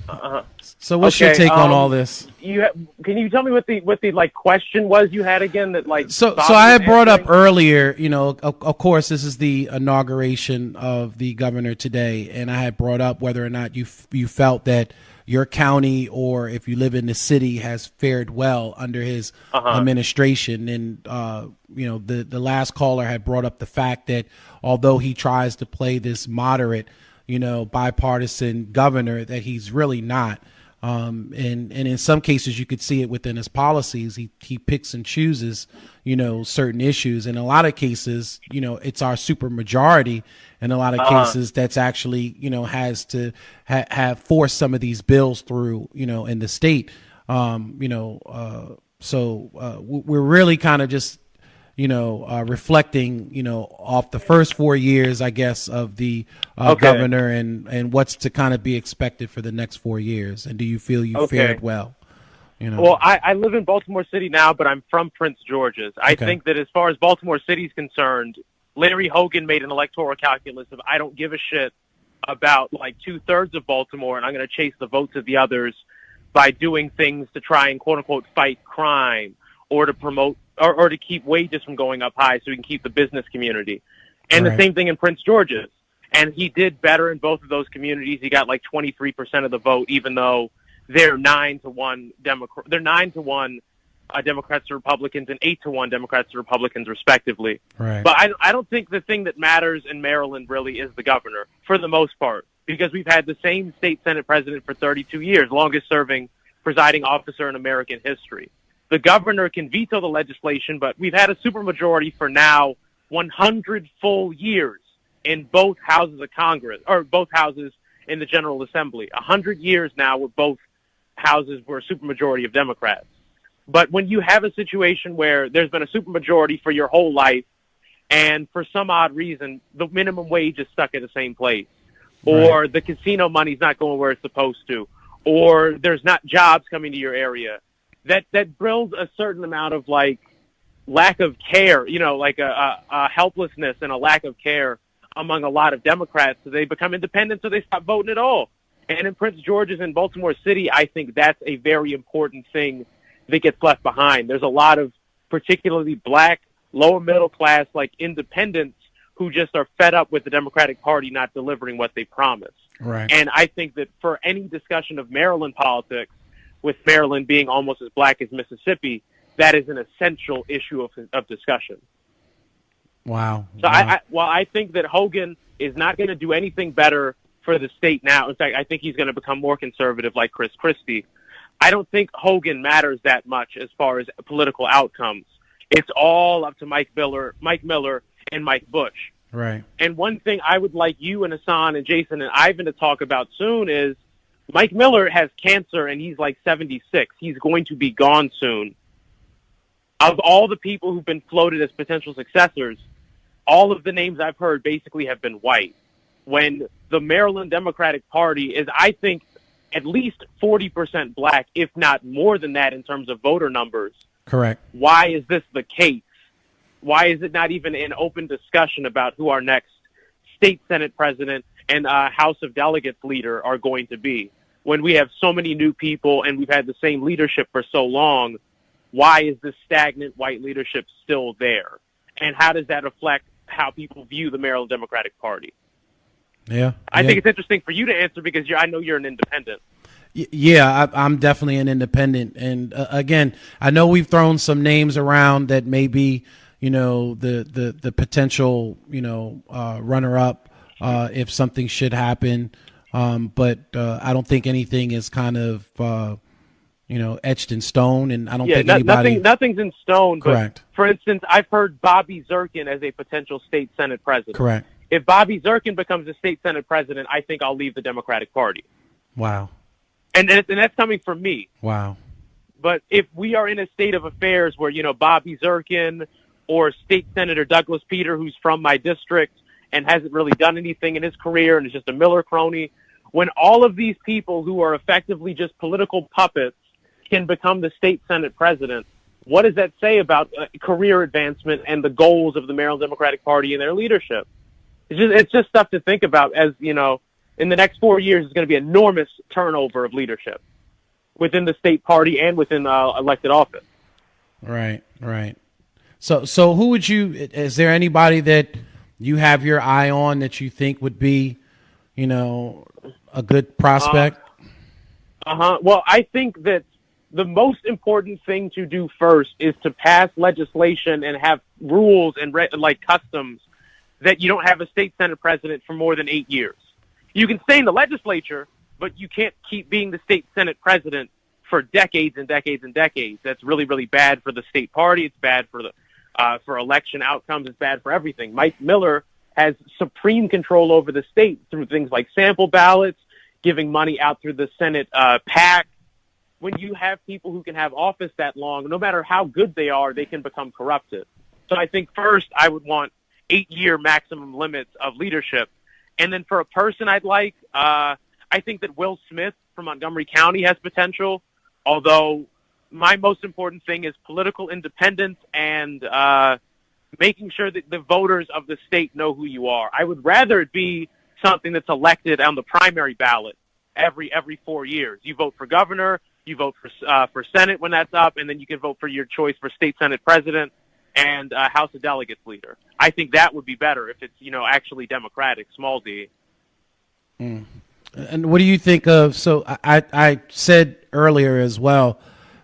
So what's your take on all this? Can you tell me what the question was you had again that So I had brought up earlier, of course this is the inauguration of the governor today, and I had brought up whether or not you felt that your county, or if you live in the city, has fared well under his administration. And the last caller had brought up the fact that although he tries to play this moderate, bipartisan governor, that he's really not. And in some cases you could see it within his policies. He picks and chooses, certain issues. In a lot of cases, it's our super majority. In a lot of cases, that's actually, has to have forced some of these bills through, in the state. So we're really kind of just, reflecting, off the first 4 years, I guess, of the governor and what's to kind of be expected for the next 4 years. And do you feel you fared well? Well, I live in Baltimore City now, but I'm from Prince George's. I think that as far as Baltimore City is concerned, Larry Hogan made an electoral calculus of I don't give a shit about 2/3 of Baltimore, and I'm going to chase the votes of the others by doing things to try and quote unquote fight crime or to promote or to keep wages from going up high so we can keep the business community. And the same thing in Prince George's. And he did better in both of those communities. He got 23% of the vote, even though they're 9-1 Democrat. They're 9-1 Democrats to Republicans and 8-1 Democrats to Republicans, respectively. Right. But I don't think the thing that matters in Maryland really is the governor, for the most part, because we've had the same state Senate president for 32 years, longest serving presiding officer in American history. The governor can veto the legislation, but we've had a supermajority for now 100 full years in both houses of Congress, or both houses in the General Assembly. 100 years now where both houses were a supermajority of Democrats. But when you have a situation where there's been a supermajority for your whole life, and for some odd reason, the minimum wage is stuck at the same place, or the casino money's not going where it's supposed to, or there's not jobs coming to your area, that builds a certain amount of lack of care, a helplessness and a lack of care among a lot of Democrats. So they become independent, so they stop voting at all. And in Prince George's and Baltimore City, I think that's a very important thing that gets left behind. There's a lot of particularly black, lower middle class, independents who just are fed up with the Democratic Party not delivering what they promised. Right. And I think that for any discussion of Maryland politics, with Maryland being almost as black as Mississippi, that is an essential issue of discussion. Wow. So wow. I think that Hogan is not going to do anything better for the state now. In fact, I think he's going to become more conservative like Chris Christie. I don't think Hogan matters that much as far as political outcomes. It's all up to Mike Miller, and Mike Bush. Right. And one thing I would like you and Hassan and Jason and Ivan to talk about soon is Mike Miller has cancer and he's like 76. He's going to be gone soon. Of all the people who've been floated as potential successors, all of the names I've heard basically have been white. When the Maryland Democratic Party is, I think, at least 40% black, if not more than that in terms of voter numbers. Correct. Why is this the case? Why is it not even an open discussion about who our next state Senate president and House of Delegates leader are going to be? When we have so many new people and we've had the same leadership for so long, why is this stagnant white leadership still there? And how does that reflect how people view the Maryland Democratic Party? Yeah. I think it's interesting for you to answer because I know you're an independent. Yeah, I'm definitely an independent. And again, I know we've thrown some names around that may be, the potential, runner up if something should happen. But I don't think anything is kind of, etched in stone. And I don't think anybody. Nothing's in stone. Correct. But for instance, I've heard Bobby Zirkin as a potential state Senate president. Correct. If Bobby Zirkin becomes a state Senate president, I think I'll leave the Democratic Party. Wow. And that's coming from me. Wow. But if we are in a state of affairs where, Bobby Zirkin or State Senator Douglas Peter, who's from my district and hasn't really done anything in his career and is just a Miller crony, when all of these people who are effectively just political puppets can become the state Senate president, what does that say about career advancement and the goals of the Maryland Democratic Party and their leadership? It's just stuff to think about as, in the next 4 years, there's going to be enormous turnover of leadership within the state party and within elected office. Right. So who would is there anybody that you have your eye on that you think would be, a good prospect? Well, I think that the most important thing to do first is to pass legislation and have rules and customs that you don't have a state Senate president for more than 8 years. You can stay in the legislature, but you can't keep being the state Senate president for decades and decades and decades. That's really, really bad for the state party. It's bad for for election outcomes. It's bad for everything. Mike Miller has supreme control over the state through things like sample ballots, giving money out through the Senate PAC. When you have people who can have office that long, no matter how good they are, they can become corrupted. So I think first I would want 8-year maximum limits of leadership. And then for a person I'd like, I think that Will Smith from Montgomery County has potential, although my most important thing is political independence and making sure that the voters of the state know who you are. I would rather it be something that's elected on the primary ballot every 4 years. You vote for governor, you vote for Senate when that's up, and then you can vote for your choice for state Senate president and House of Delegates leader. I think that would be better if it's, actually democratic, small d. Mm. And what do you think of, so I said earlier as well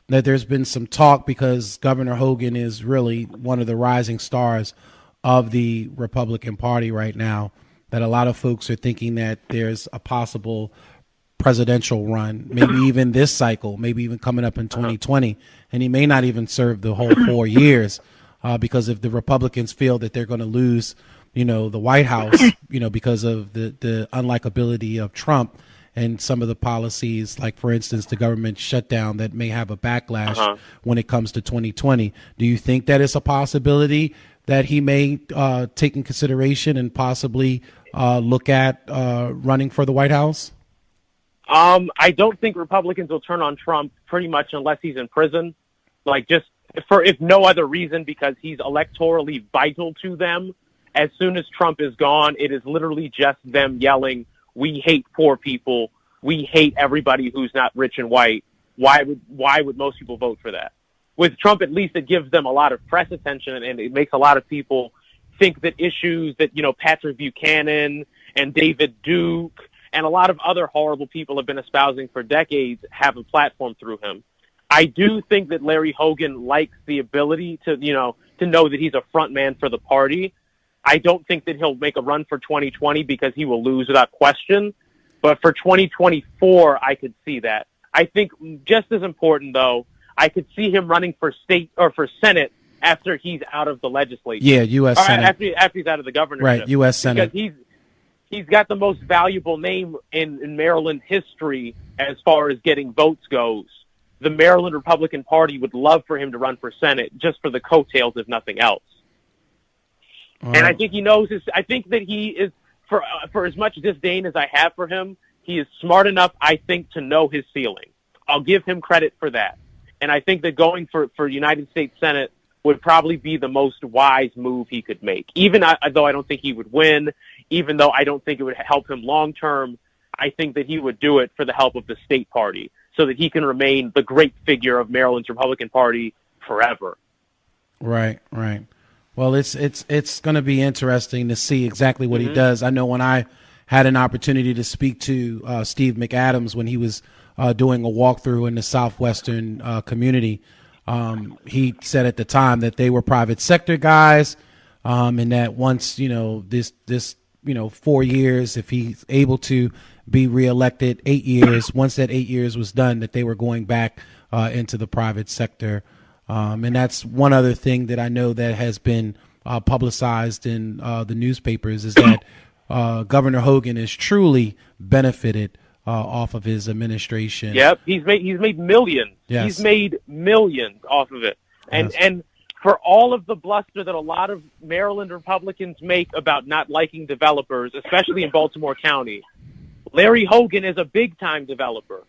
that there's been some talk because Governor Hogan is really one of the rising stars of the Republican Party right now, that a lot of folks are thinking that there's a possible presidential run, maybe even this cycle, maybe even coming up in 2020, and he may not even serve the whole 4 years. Because if the Republicans feel that they're going to lose, the White House, because of the unlikability of Trump and some of the policies, like, for instance, the government shutdown that may have a backlash when it comes to 2020. Do you think that it's a possibility that he may take in consideration and possibly look at running for the White House? I don't think Republicans will turn on Trump pretty much unless he's in prison, if no other reason, because he's electorally vital to them. As soon as Trump is gone, it is literally just them yelling, "We hate poor people. We hate everybody who's not rich and white." Why would most people vote for that? With Trump, at least it gives them a lot of press attention, and it makes a lot of people think that issues that, Patrick Buchanan and David Duke and a lot of other horrible people have been espousing for decades have a platform through him. I do think that Larry Hogan likes the ability to know that he's a front man for the party. I don't think that he'll make a run for 2020 because he will lose without question. But for 2024, I could see that. I think just as important, though, I could see him running for state or for Senate after he's out of the legislature. Yeah, U.S. Senate. After he's out of the governorship. Right, U.S. Senate. Because he's got the most valuable name in Maryland history as far as getting votes goes. The Maryland Republican Party would love for him to run for Senate just for the coattails, if nothing else. And I think he knows I think that he is, for as much disdain as I have for him, he is smart enough, I think, to know his ceiling. I'll give him credit for that. And I think that going for United States Senate would probably be the most wise move he could make. Even though I don't think he would win, even though I don't think it would help him long term, I think that he would do it for the help of the state party so that he can remain the great figure of Maryland's Republican Party forever. Right. Well, it's going to be interesting to see exactly what he does. I know when I had an opportunity to speak to Steve McAdams when he was doing a walkthrough in the southwestern community, he said at the time that they were private sector guys, and that once this 4 years, if he's able to be reelected, 8 years, once that 8 years was done, that they were going back into the private sector. And that's one other thing that I know that has been publicized in the newspapers is that Governor Hogan has truly benefited off of his administration. Yep, he's made millions. Yes. He's made millions off of it. And for all of the bluster that a lot of Maryland Republicans make about not liking developers, especially in Baltimore County, Larry Hogan is a big-time developer.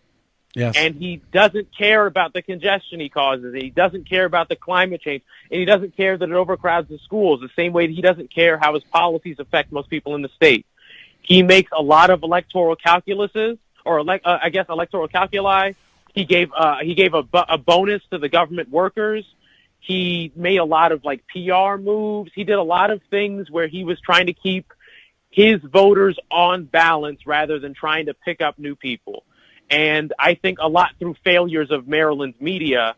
Yes. And he doesn't care about the congestion he causes. He doesn't care about the climate change. And he doesn't care that it overcrowds the schools the same way that he doesn't care how his policies affect most people in the state. He makes a lot of electoral calculuses, or electoral calculi. He gave a bonus to the government workers. He made a lot of PR moves. He did a lot of things where he was trying to keep his voters on balance rather than trying to pick up new people. And I think a lot through failures of Maryland's media,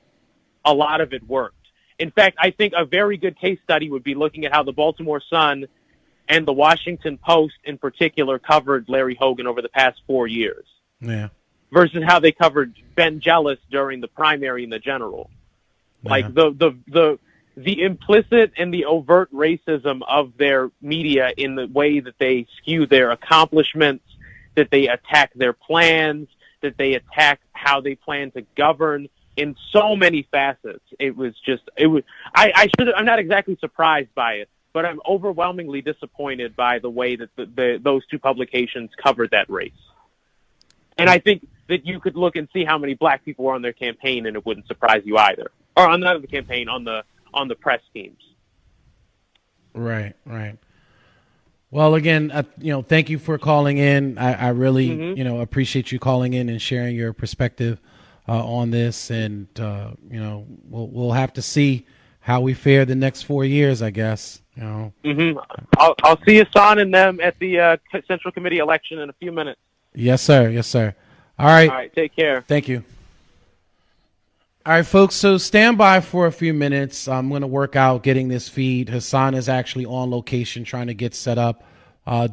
a lot of it worked. In fact, I think a very good case study would be looking at how the Baltimore Sun and the Washington Post in particular covered Larry Hogan over the past 4 years. Yeah. Versus how they covered Ben Jealous during the primary and the general. Yeah. The implicit and the overt racism of their media in the way that they skew their accomplishments, that they attack their plans, that they attack how they plan to govern in so many facets. I'm not exactly surprised by it, but I'm overwhelmingly disappointed by the way that those two publications covered that race. And I think that you could look and see how many black people were on their campaign, and it wouldn't surprise you either. Or on not the campaign, on the press teams. Right. Well, again, thank you for calling in. I really, appreciate you calling in and sharing your perspective on this. And we'll have to see how we fare the next 4 years, I guess. I'll see Hassan and them at the Central Committee election in a few minutes. Yes, sir. All right. Take care. Thank you. All right, folks, so stand by for a few minutes. I'm going to work out getting this feed. Hassan is actually on location trying to get set up.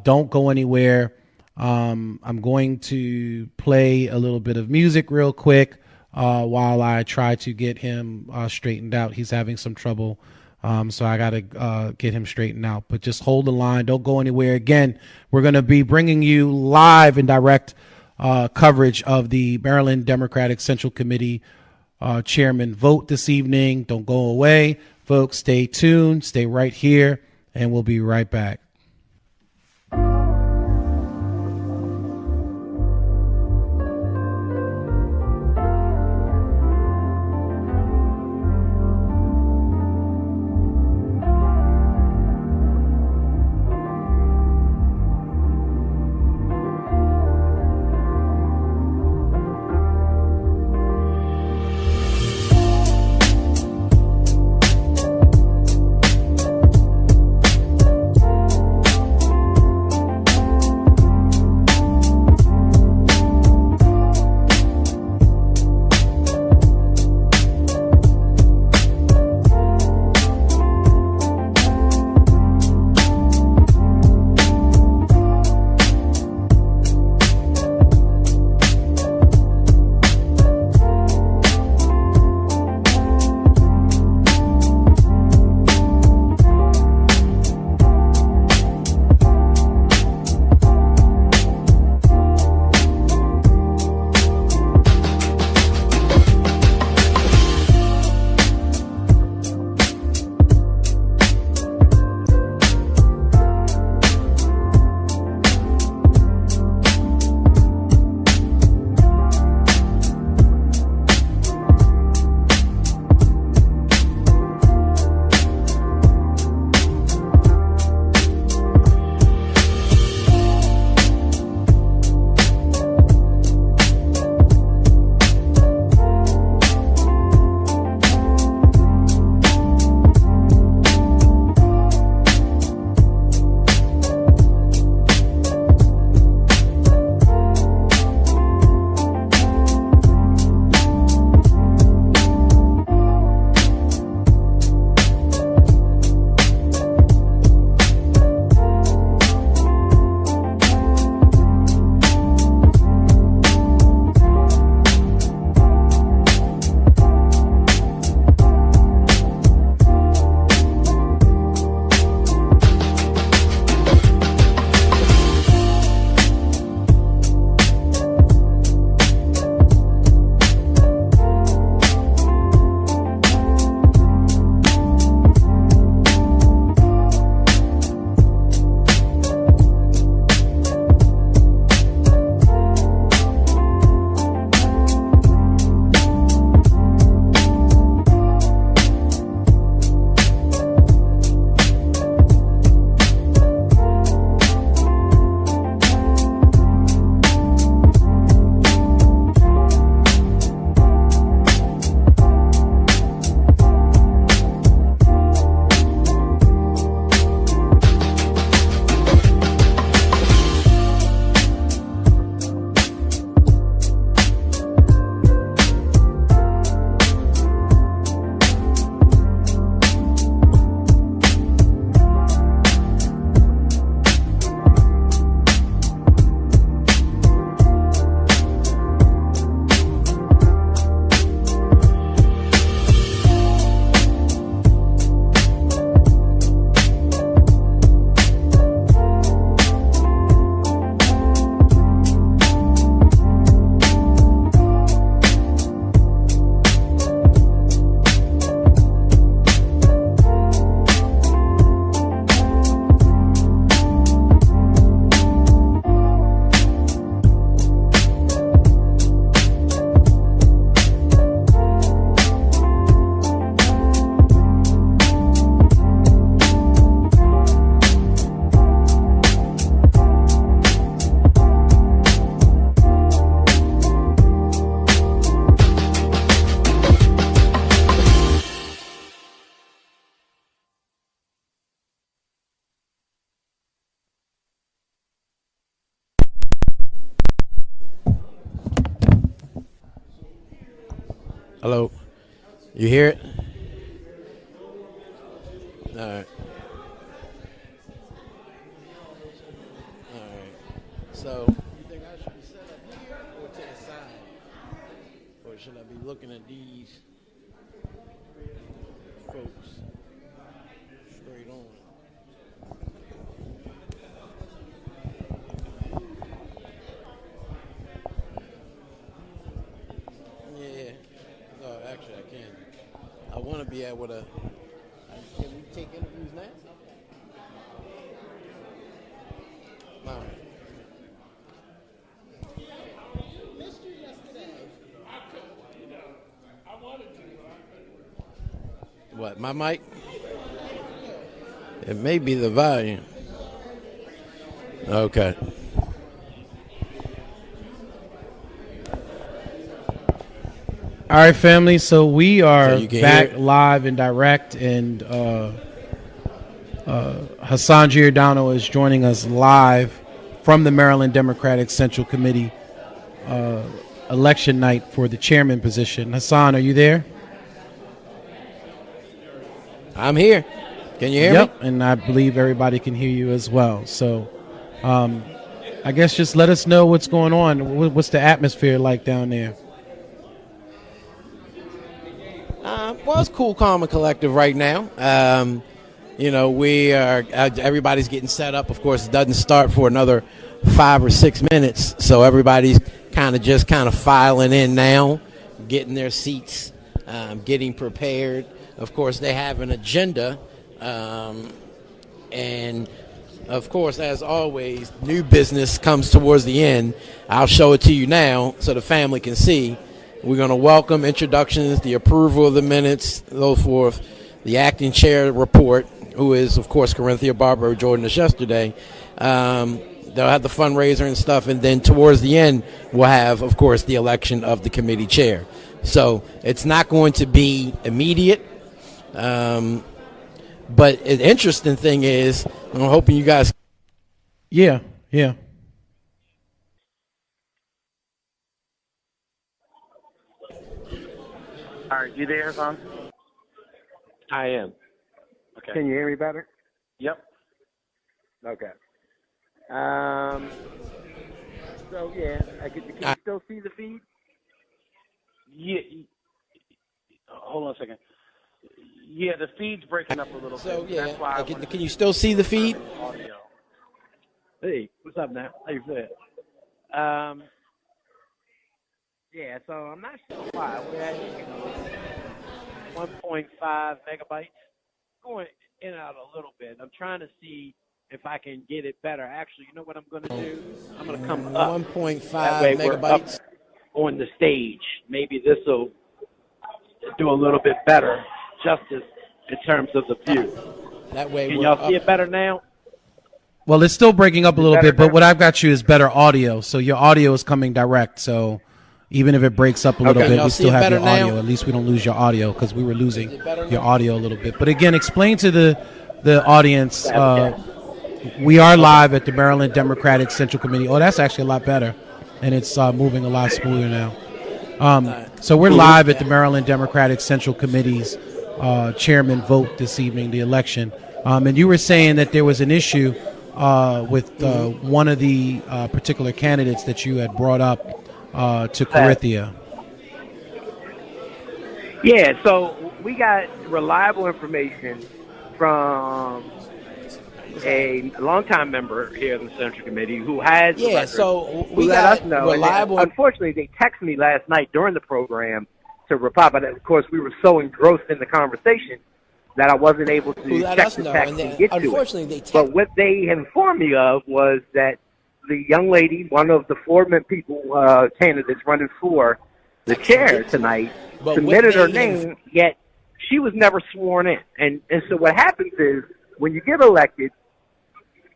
Don't go anywhere. I'm going to play a little bit of music real quick while I try to get him straightened out. He's having some trouble, so I got to get him straightened out. But just hold the line. Don't go anywhere. Again, we're going to be bringing you live and direct coverage of the Maryland Democratic Central Committee chairman vote this evening. Don't go away, folks. Stay tuned. Stay right here, and we'll be right back. Hello. You hear it? All right. All right. So, you think I should be set up here or to the side? Or should I be looking at these folks straight on? Yeah. No, actually, I can. I want to be able to. Can we take interviews now? All right. Missed you yesterday. I wanted to. What, my mic? It may be the volume. Okay. All right, family. So we are So back live and direct, and Hassan Giordano is joining us live from the Maryland Democratic Central Committee election night for the chairman position. Hassan, are you there? I'm here. Can you hear me? And I believe everybody can hear you as well. So I guess just let us know what's going on. What's the atmosphere like down there? Well, it's cool, calm, and collective right now. We are. Everybody's getting set up. Of course, it doesn't start for another 5 or 6 minutes, so everybody's kind of filing in now, getting their seats, getting prepared. Of course, they have an agenda, and of course, as always, new business comes towards the end. I'll show it to you now so the family can see. We're going to welcome introductions, the approval of the minutes, so forth, the acting chair report, who is, of course, Corinthia Barber, who joined us yesterday. They'll have the fundraiser and stuff, and then towards the end, we'll have, of course, the election of the committee chair. So it's not going to be immediate, but the interesting thing is, I'm hoping you guys... Yeah. All right, you there, Hassan? I am. Okay. Can you hear me better? Yep. Okay. So yeah, can you still see the feed? Yeah. Hold on a second. Yeah, the feed's breaking up a little bit. So yeah, that's why can you still see the feed? Audio. Hey, what's up now? How you feeling? Yeah, so I'm not sure why. We're at 1.5 megabytes. Going in and out a little bit. I'm trying to see if I can get it better. Actually, you know what I'm going to do? I'm going to come up. 1.5 Up megabytes. on the stage. Maybe this will do a little bit better justice in terms of the view. That way, can y'all see it better now? Well, it's still breaking up a little bit, but what I've got you is better audio. So your audio is coming direct. So even if it breaks up a little bit, we still have your audio. At least we don't lose your audio, because we were losing your audio a little bit. But again, explain to the audience, we are live at the Maryland Democratic Central Committee. Oh, that's actually a lot better, and it's moving a lot smoother now. So we're live at the Maryland Democratic Central Committee's chairman vote this evening, the election. And you were saying that there was an issue with one of the particular candidates that you had brought up to Corinthia. Yeah, so we got reliable information from a longtime member here in the Central Committee who has the record, so we let got us know. reliable. And unfortunately, they texted me last night during the program to reply, but of course we were so engrossed in the conversation that I wasn't able to check the text and get to it. But what they informed me of was that the young lady, one of the four candidates running for the chair tonight, submitted her name, yet she was never sworn in. And so what happens is, when you get elected,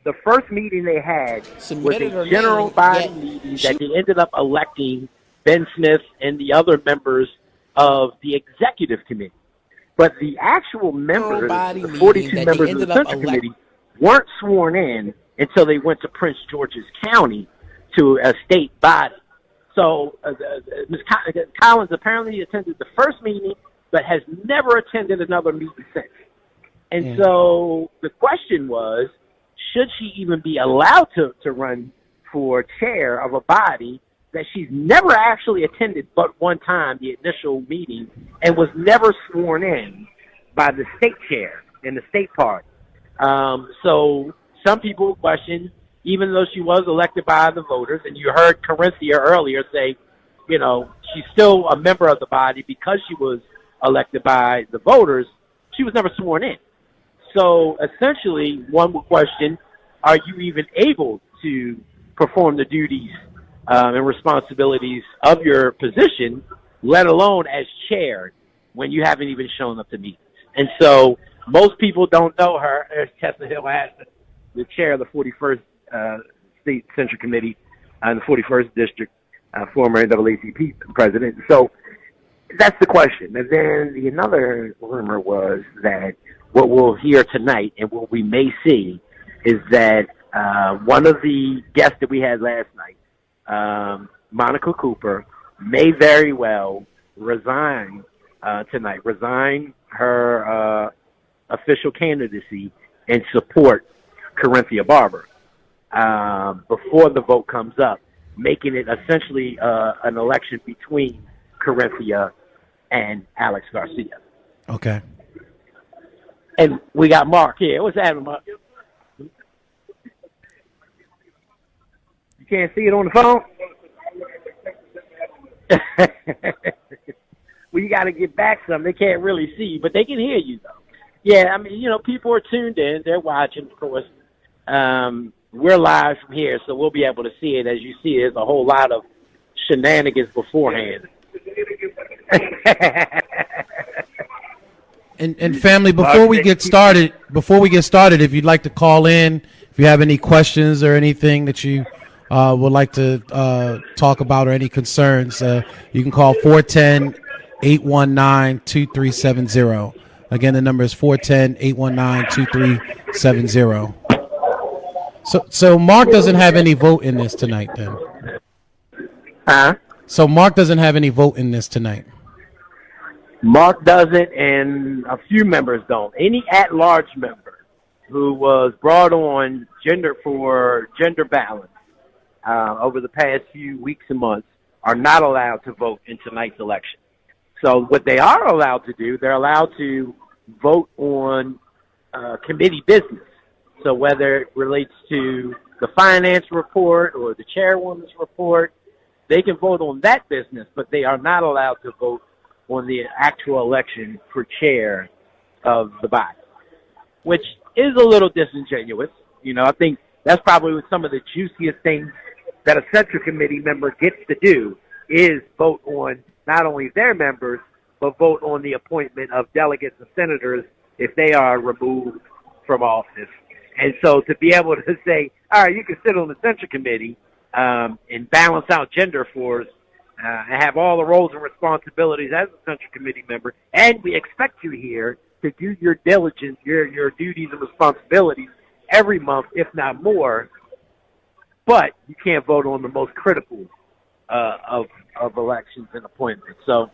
the first meeting they had was a general body meeting that they ended up electing Ben Smith and the other members of the executive committee. But the actual members, the 42 members of the Central Committee, weren't sworn in until they went to Prince George's County to a state body. So Ms. Collins apparently attended the first meeting, but has never attended another meeting since. And so the question was, should she even be allowed to run for chair of a body that she's never actually attended but one time, the initial meeting, and was never sworn in by the state chair in the state party. So some people question, even though she was elected by the voters, and you heard Corinthia earlier say, you know, she's still a member of the body because she was elected by the voters, she was never sworn in. So essentially, one would question, are you even able to perform the duties and responsibilities of your position, let alone as chair, when you haven't even shown up to meetings? And so most people don't know her, as Chestnut Hill asked, the chair of the 41st State Central Committee and the 41st District, former NAACP president. So that's the question. And then another rumor was that what we'll hear tonight and what we may see is that one of the guests that we had last night, Monica Cooper, may very well resign tonight, resign her official candidacy and support Corinthia Barber before the vote comes up, making it essentially an election between Corinthia and Alex Garcia. Okay. And we got Mark here. What's happening, Mark? You can't see it on the phone? Well, you got to get back some. They can't really see you, but they can hear you, though. Yeah, I mean, you know, people are tuned in. They're watching, of course. We're live from here, so we'll be able to see it. As you see, there's a whole lot of shenanigans beforehand. And family, before we get started, if you'd like to call in, if you have any questions or anything that you would like to talk about or any concerns, you can call 410-819-2370. Again, the number is 410-819-2370. So Mark doesn't have any vote in this tonight, then? Huh? So Mark doesn't have any vote in this tonight? Mark doesn't, and a few members don't. Any at-large member who was brought on for gender balance over the past few weeks and months are not allowed to vote in tonight's election. So what they are allowed to do, they're allowed to vote on committee business. So whether it relates to the finance report or the chairwoman's report, they can vote on that business, but they are not allowed to vote on the actual election for chair of the body, which is a little disingenuous. You know, I think that's probably some of the juiciest things that a Central Committee member gets to do is vote on not only their members, but vote on the appointment of delegates and senators if they are removed from office. And so to be able to say, all right, you can sit on the Central Committee and balance out gender for us, and have all the roles and responsibilities as a Central Committee member, and we expect you here to do your diligence, your duties and responsibilities every month, if not more, but you can't vote on the most critical of elections and appointments. So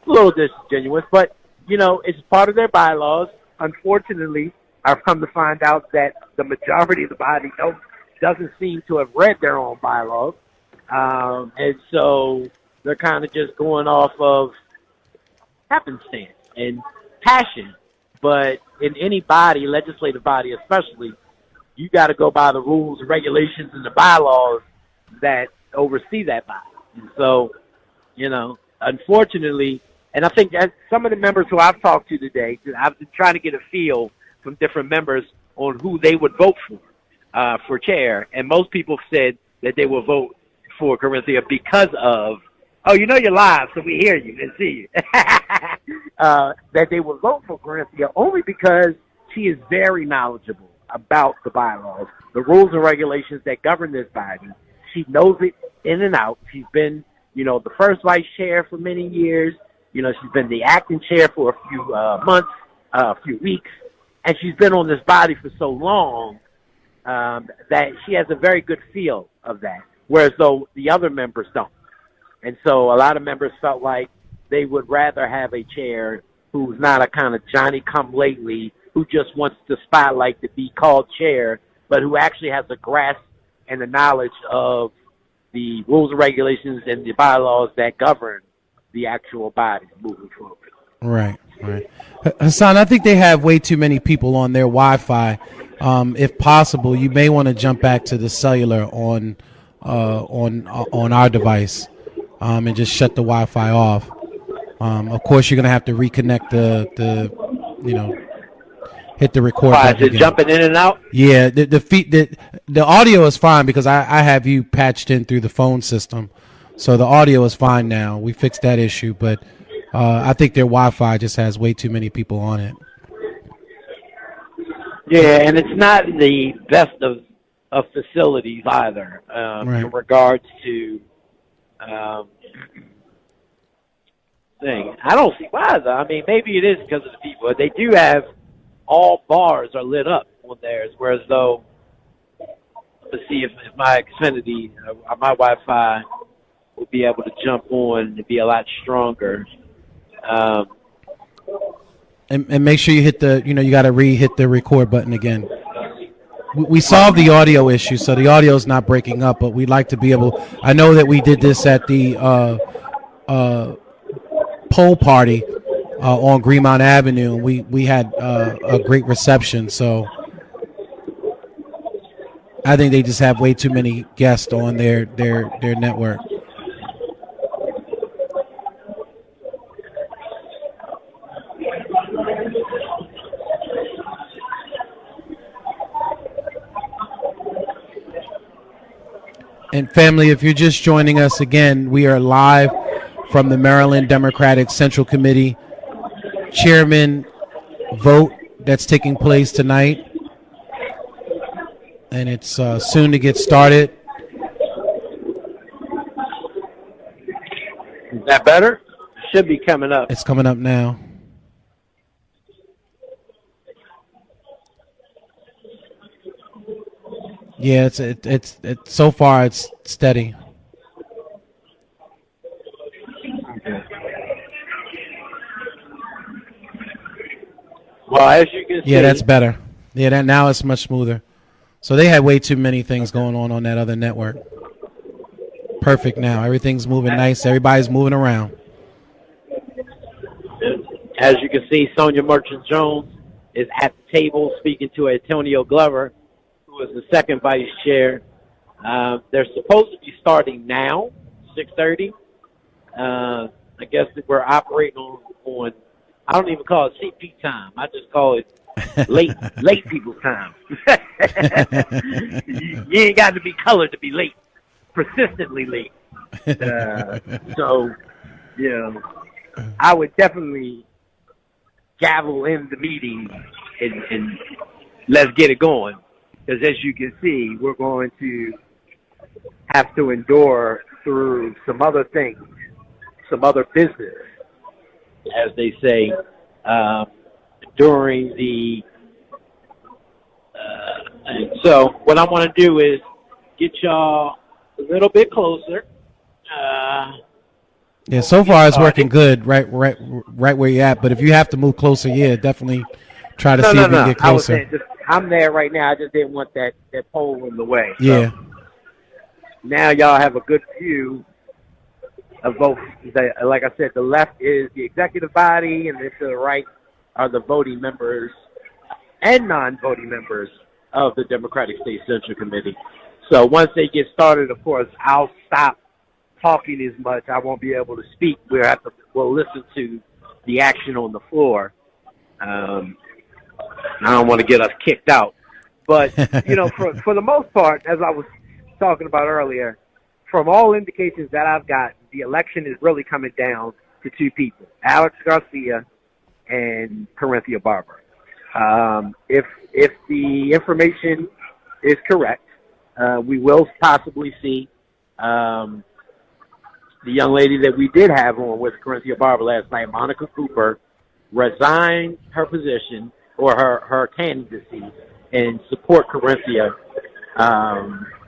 a little disingenuous, but, you know, it's part of their bylaws. Unfortunately, I've come to find out that the majority of the body doesn't seem to have read their own bylaws, and so they're kind of just going off of happenstance and passion. But in any body, legislative body especially, you got to go by the rules and regulations and the bylaws that oversee that body. And so, you know, unfortunately, and I think that some of the members who I've talked to today, I've been trying to get a feel from different members on who they would vote for chair. And most people said that they will vote for Corinthia because of, oh, you know you're live, so we hear you and see you. That they will vote for Corinthia only because she is very knowledgeable about the bylaws, the rules and regulations that govern this body. She knows it in and out. She's been, you know, the first vice chair for many years. You know, she's been the acting chair for a few months, a few weeks, and she's been on this body for so long that she has a very good feel of that, whereas though the other members don't. And so a lot of members felt like they would rather have a chair who's not a kind of Johnny-come-lately who just wants the spotlight to be called chair, but who actually has a grasp and the knowledge of the rules and regulations and the bylaws that govern the actual body moving forward. Right. Hassan, I think they have way too many people on their Wi-Fi. If possible, you may want to jump back to the cellular on our device and just shut the Wi-Fi off. Of course, you're going to have to reconnect hit the record button again. Jumping in and out? Yeah, the audio is fine because I have you patched in through the phone system. So the audio is fine now. We fixed that issue, but I think their Wi-Fi just has way too many people on it. Yeah, and it's not the best of facilities either in regards to thing. I don't see why, though. I mean, maybe it is because of the people. They do have all bars are lit up on theirs, whereas though, let's see if my Xfinity, my Wi-Fi will be able to jump on and be a lot stronger. And make sure you hit you got to re-hit the record button again. We solved the audio issue, so the audio is not breaking up, but we'd like to be able, I know that we did this at the poll party on Greenmount Avenue, and we had a great reception, so I think they just have way too many guests on their network. And family, if you're just joining us again, we are live from the Maryland Democratic Central Committee Chairman vote that's taking place tonight. And it's soon to get started. Is that better? Should be coming up. It's coming up now. Yeah, it's so far it's steady. Okay. Well, as you can see, yeah, that's better. Yeah, now it's much smoother. So they had way too many things going on that other network. Perfect now. Everything's moving nice. Everybody's moving around. As you can see, Sonia Merchant-Jones is at the table speaking to Antonio Glover, who is the second vice chair. They're supposed to be starting now, 6:30. I guess that we're operating on, I don't even call it CP time. I just call it late people's time. You ain't got to be colored to be late, persistently late. So, I would definitely gavel in the meeting and let's get it going. Because as you can see, we're going to have to endure through some other things, some other business, as they say, during the so what I want to do is get y'all a little bit closer. Yeah, so far it's working good, right where you're at. But if you have to move closer, yeah, definitely try to see if you can get closer. I'm there right now. I just didn't want that pole in the way. Yeah. So now y'all have a good view of both. Like I said, the left is the executive body, and then to the right are the voting members and non-voting members of the Democratic State Central Committee. So once they get started, of course, I'll stop talking as much. I won't be able to speak. We'll listen to the action on the floor. I don't want to get us kicked out. But, for the most part, as I was talking about earlier, from all indications that I've got, the election is really coming down to two people, Alex Garcia and Corinthia Barber. If the information is correct, we will possibly see the young lady that we did have on with Corinthia Barber last night, Monica Cooper, resign her position or her candidacy and support Corinthia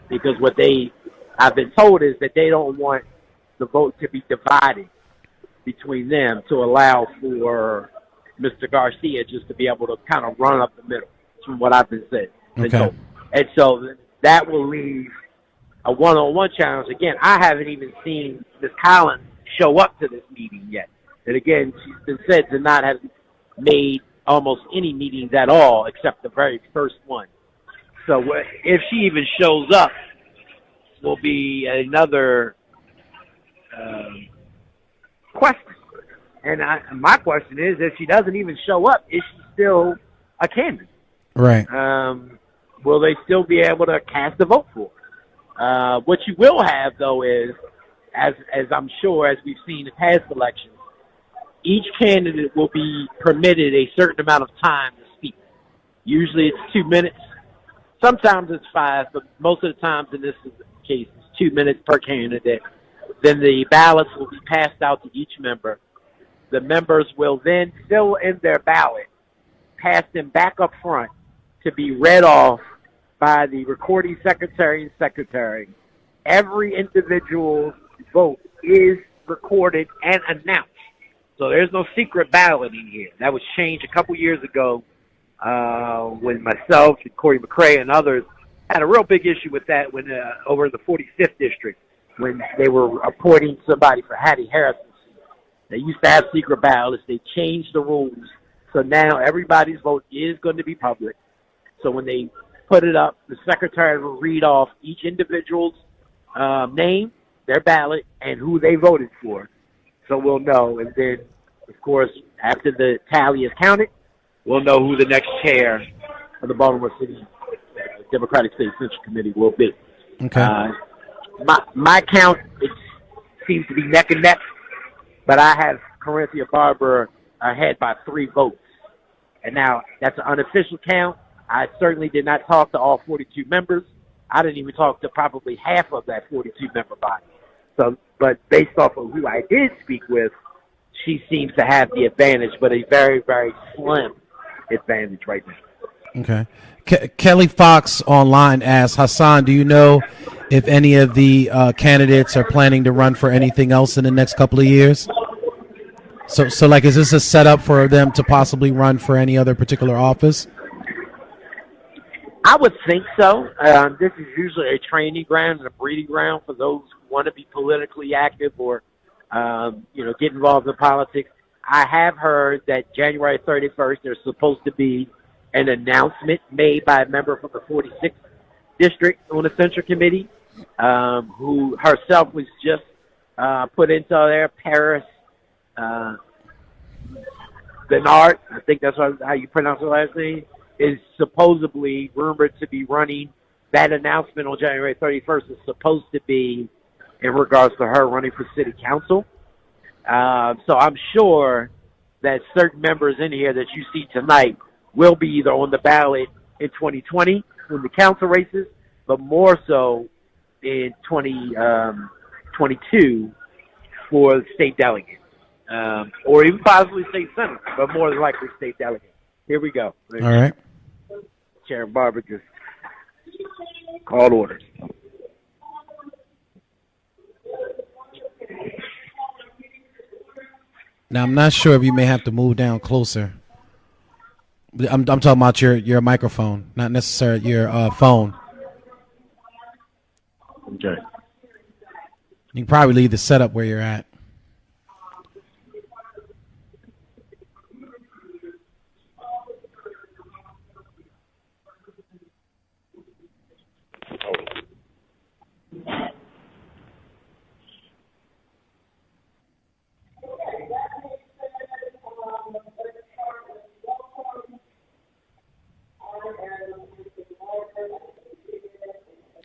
because what I've been told is that they don't want the the vote to be divided between them to allow for Mr. Garcia just to be able to kind of run up the middle, from what I've been said. Okay. And so that will leave a one-on-one challenge. Again, I haven't even seen Ms. Collins show up to this meeting yet. And again, she's been said to not have made almost any meetings at all except the very first one. So if she even shows up, will be another question. And my question is, if she doesn't even show up, is she still a candidate? Right. Will they still be able to cast a vote for her? What you will have, though, is, as I'm sure, as we've seen in past elections, each candidate will be permitted a certain amount of time to speak. Usually it's 2 minutes. Sometimes it's 5, but most of the times in this case, it's 2 minutes per candidate. Then the ballots will be passed out to each member. The members will then fill in their ballot, pass them back up front to be read off by the recording secretary and secretary. Every individual's vote is recorded and announced. So there's no secret balloting here. That was changed a couple years ago when myself and Corey McCrae and others had a real big issue with that when over in the 45th district when they were appointing somebody for Hattie Harris. They used to have secret ballots. They changed the rules. So now everybody's vote is going to be public. So when they put it up, the secretary will read off each individual's name, their ballot, and who they voted for. So we'll know. And then, of course, after the tally is counted, we'll know who the next chair of the Baltimore City Democratic State Central Committee will be. Okay. My count, it seems to be neck and neck, but I have Corinthia Barber ahead by 3 votes. And now that's an unofficial count. I certainly did not talk to all 42 members. I didn't even talk to probably half of that 42-member body. So, but based off of who I did speak with, she seems to have the advantage, but a very, very slim advantage right now. Okay. Kelly Fox online asks, Hassan, do you know if any of the candidates are planning to run for anything else in the next couple of years? So like, is this a setup for them to possibly run for any other particular office? I would think so. This is usually a training ground and a breeding ground for those who want to be politically active or, get involved in politics. I have heard that January 31st, there's supposed to be an announcement made by a member from the 46th district on the Central Committee, who herself was just put into there, Paris Bernard, I think that's how you pronounce her last name, is supposedly rumored to be running. That announcement on January 31st is supposed to be in regards to her running for city council. So I'm sure that certain members in here that you see tonight will be either on the ballot in 2020 in the council races, but more so in 2022 for the state delegate, or even possibly state senator, but more than likely state delegate. Here we go. All right. Chair Barber just called orders. Now, I'm not sure if you may have to move down closer. I'm talking about your microphone, not necessarily your phone. Okay. You can probably leave the setup where you're at.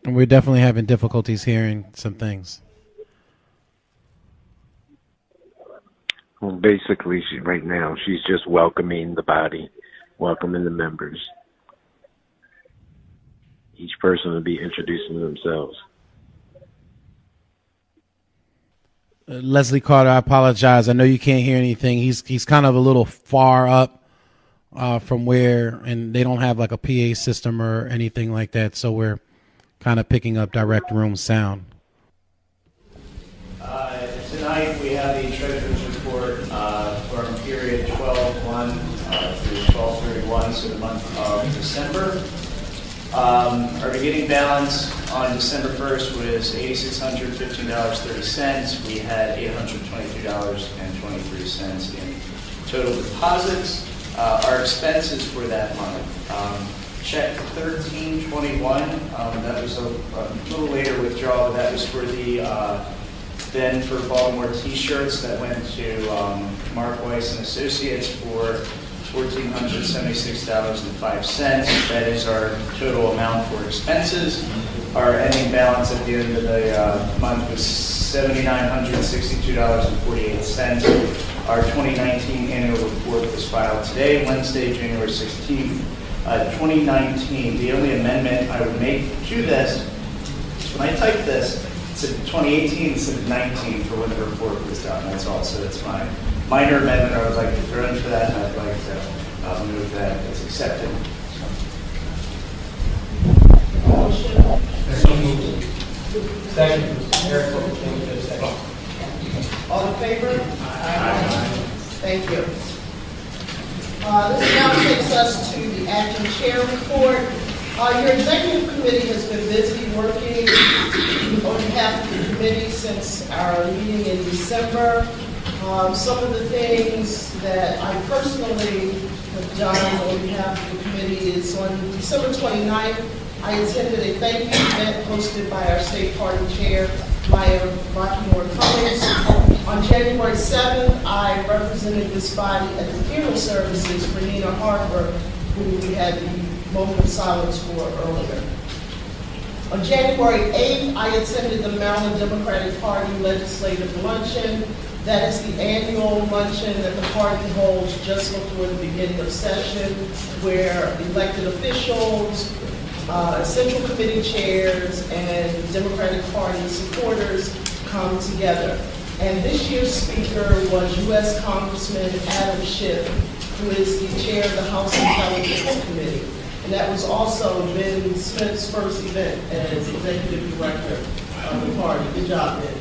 And we're definitely having difficulties hearing some things. Well, basically, right now, she's just welcoming the body, welcoming the members. Each person will be introducing themselves. Leslie Carter, I apologize. I know you can't hear anything. He's kind of a little far up from where, and they don't have like a PA system or anything like that, so we're kind of picking up direct room sound. have the treasurer's report from period 12/1 through 12/31, so the month of December. Our beginning balance on December 1st was $8,615.30. We had $822.23 in total deposits. Our expenses for that month, check 1321, that was a little later withdrawal, but that was for the then for Baltimore t-shirts that went to Mark Weiss and Associates for $1,476.05. That is our total amount for expenses. Our ending balance at the end of the month was $7,962.48. Our 2019 annual report was filed today, Wednesday, January 16th, 2019. The only amendment I would make to this is when I typed this, it said 2018 instead of 19 for when the report was done. That's all. So it's my minor amendment I would like to throw in for that, and I'd like to move that it's accepted. Second. Eric, second. All in favor? Aye. Thank you. This now takes us to the acting chair report. Your executive committee has been busy working on behalf of the committee since our meeting in December. Some of the things that I personally have done on behalf of the committee is on December 29th, I attended a thank you event hosted by our state party chair, Maya Baltimore. On January 7th, I represented this body at the funeral services for Nina Harper, who we had the moment of silence for earlier. On January 8th, I attended the Maryland Democratic Party Legislative Luncheon. That is the annual luncheon that the party holds just before the beginning of session, where elected officials, central committee chairs, and Democratic Party supporters come together. And this year's speaker was U.S. Congressman Adam Schiff, who is the chair of the House Intelligence Committee. And that was also Ben Smith's first event as executive director of the party. Good job, Ben.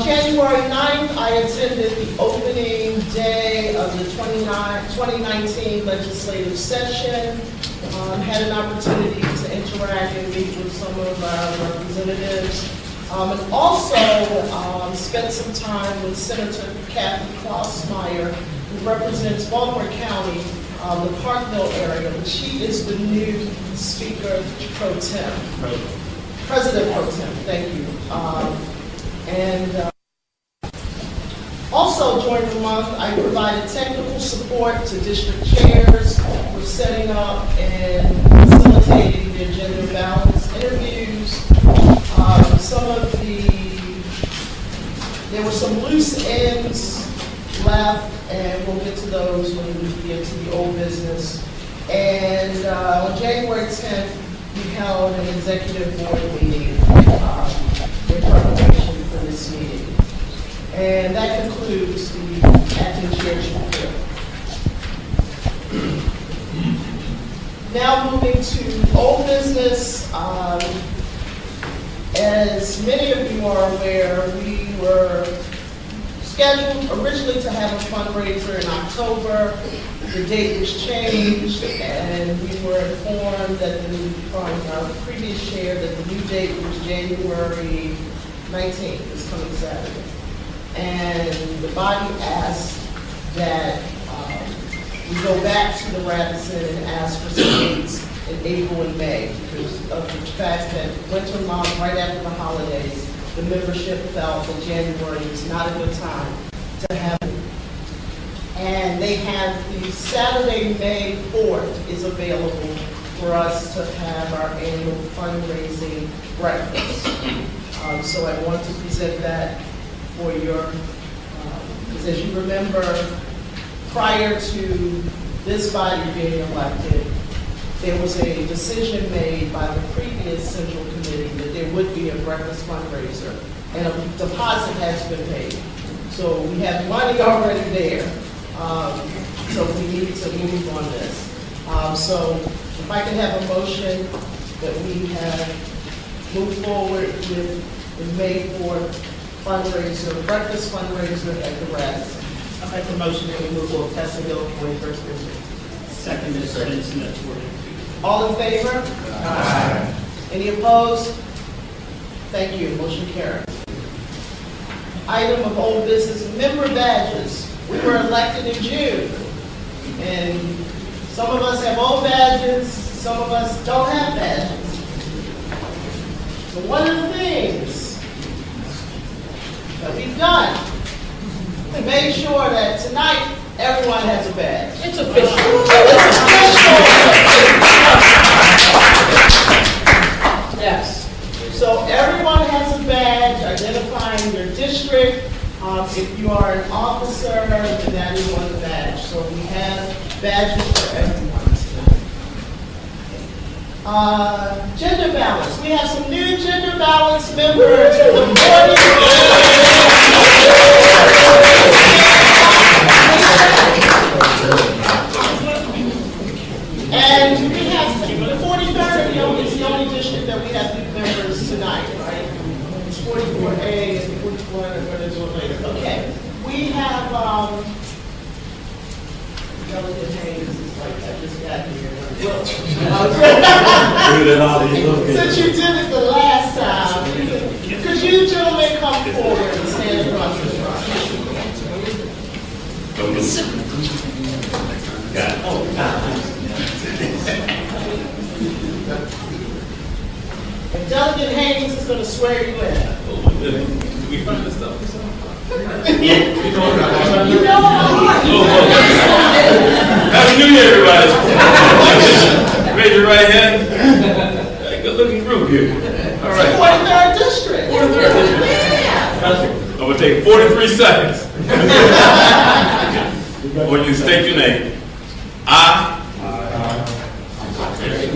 January 9th, I attended the opening day of the 2019 legislative session. Had an opportunity to interact and meet with some of our representatives. And also spent some time with Senator Kathy Klausmeyer, who represents Baltimore County, the Parkville area, but she is the new Speaker Pro Tem. President Pro Tem, thank you. Also during the month, I provided technical support to district chairs with setting up and facilitating their gender balance interviews. There were some loose ends left, and we'll get to those when we get to the old business. And on January 10th, we held an executive board meeting in preparation for this meeting. And that concludes the acting chair's report. Now moving to old business. As many of you are aware, we were scheduled originally to have a fundraiser in October. The date was changed, and we were informed that from our previous chair that the new date was January 19th, this coming Saturday. And the body asked that we go back to the Radisson and ask for some dates in April and May because of the fact that winter month, right after the holidays, the membership felt that January was not a good time to have it. And they have the Saturday, May 4th is available for us to have our annual fundraising breakfast. So I want to present that for your, because as you remember, prior to this body being elected, there was a decision made by the previous central committee that there would be a breakfast fundraiser, and a deposit has been paid. So we have money already there. So we need to move on this. So if I can have a motion that we have move forward with the May 4th fundraiser, breakfast fundraiser at the Rest. I make the motion that we move forward past the Hill 41st District. Second is All in favor? Aye. Any opposed? Thank you. Motion carries. Item of old business, member badges. We were elected in June, and some of us have old badges, some of us don't have badges. So one of the things that we've done, we made sure that tonight everyone has a badge. It's official. Yes. So everyone has a badge identifying your district. If you are an officer, then that is on the badge. So we have badges for everyone tonight. Gender balance. We have some new gender balance members. And we have the 43rd is the only district that we have new members tonight, right? It's 44A and 44, and we're going to do it later. Okay. We have Delegate Hayes is like, I just got here. Since you did it the last time, could you gentlemen come forward and stand across the front? And Delegate Hayes is going to swear you in. We find this stuff. You know Happy New Year, everybody. Raise your right hand. Good looking group here. All right. 43rd District. 43rd District. Yeah. I'm going to take 43 seconds. When you state your name. I say state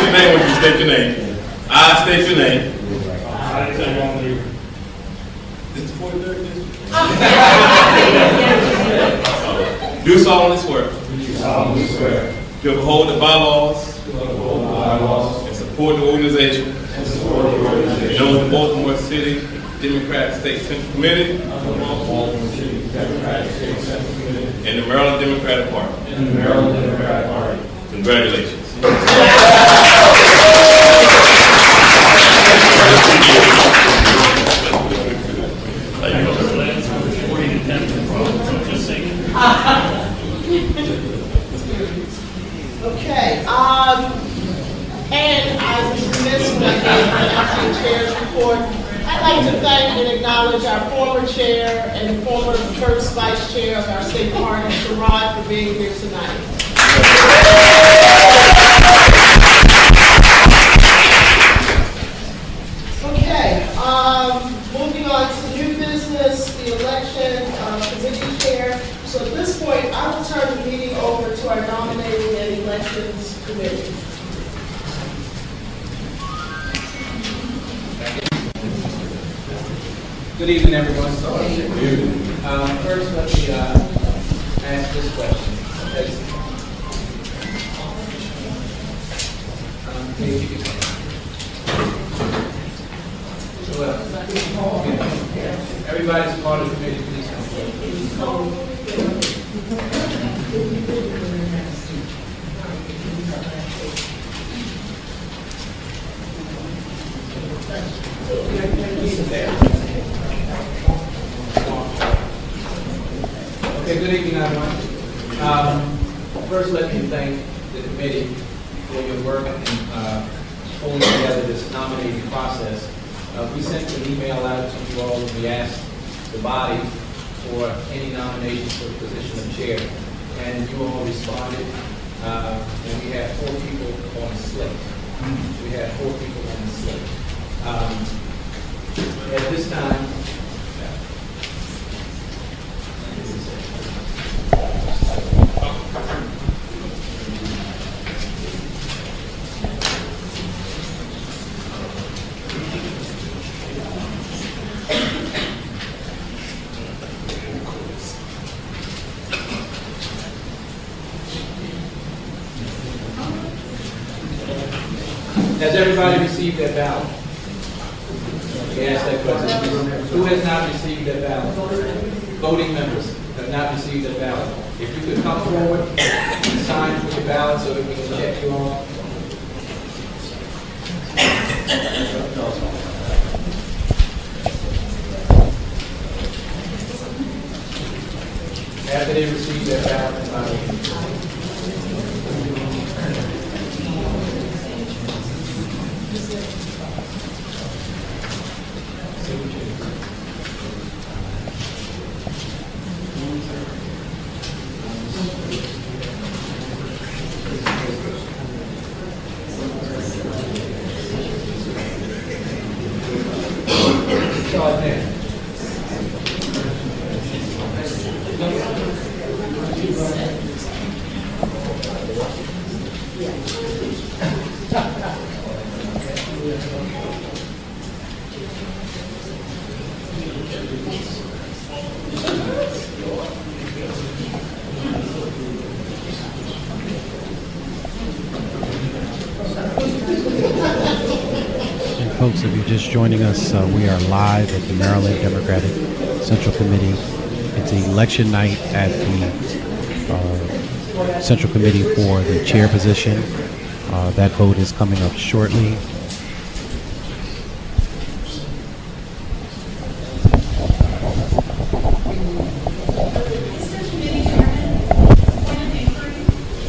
your name when you state your name. I state your name. This is the 43rd District. Do solemnly swear. To uphold the bylaws. And support the organization. You know the Baltimore City Democratic State Central Committee. And the Maryland Democratic Party. Congratulations. Okay. And I was remiss when I gave the acting chair's report. I'd like to thank and acknowledge our former chair and former first vice chair of our state party, Mr. Rod, for being here tonight. Okay, moving on to new business, the election committee chair. So at this point, I will turn the meeting over to our nominating and elections committee. Good evening, everyone. First, let me ask this question. Everybody's part of the committee, please come forward. Okay, good evening, everyone. First, let me thank the committee for your work in pulling together this nominating process. We sent an email out to you all and we asked the body for any nominations for the position of chair, and you all responded, and we had 4 people on the slate. At this time, Has everybody received their ballot? We asked that question. Who has not received their ballot? Voting members have not received their ballot. If you could come forward and sign for your ballot so that we can check you off. After they receive their ballot, Folks, if you're just joining us, we are live at the Maryland Democratic Central Committee. It's election night at the Central Committee for the chair position. That vote is coming up shortly.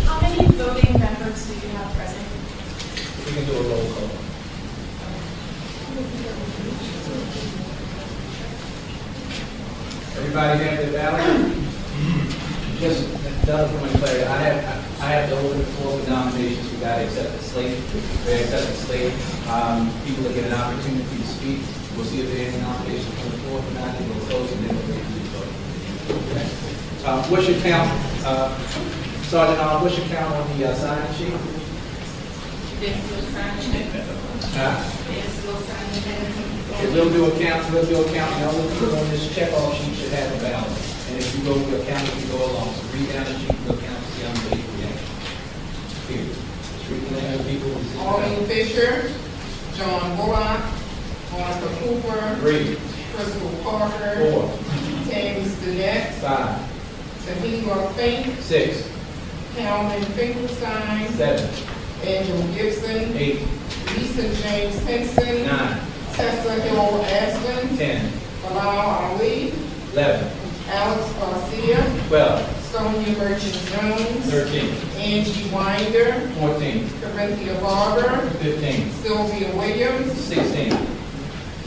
How many voting members do you have present? we can do a roll call. Everybody have their ballot? Just another point of clarity. I have to open the floor for nominations. We got to accept the slate. We accept the slate. People that get an opportunity to speak. We'll see if there are any nominations on the floor. If not, then we'll close and then we'll get to the vote. Okay. What's your count, Sergeant Arnold? What's your count on the sign-in sheet? We'll do a count. We'll do a count. And all the people on this check-off sheet should have a ballot. And if you go with your count, if you go along, so read down the sheet, we'll count to see how many people we have. Here. Just read the name of the people. Arlene Fisher, John Bullock, Monica Cooper, 3. Crystal Parker, 4. Tammy Stinnett, 5. Tahima Fink, 6. Calvin Finkelstein, 7. Andrew Gibson, 8. Lisa James Henson, 9. Tessa Hill Aston, 10. Bilal Ali, 11. Alex Garcia, 12. Sonia Merchant Jones, 13. Angie Winder, 14. Corinthia Barber, 15. Sylvia Williams, 16.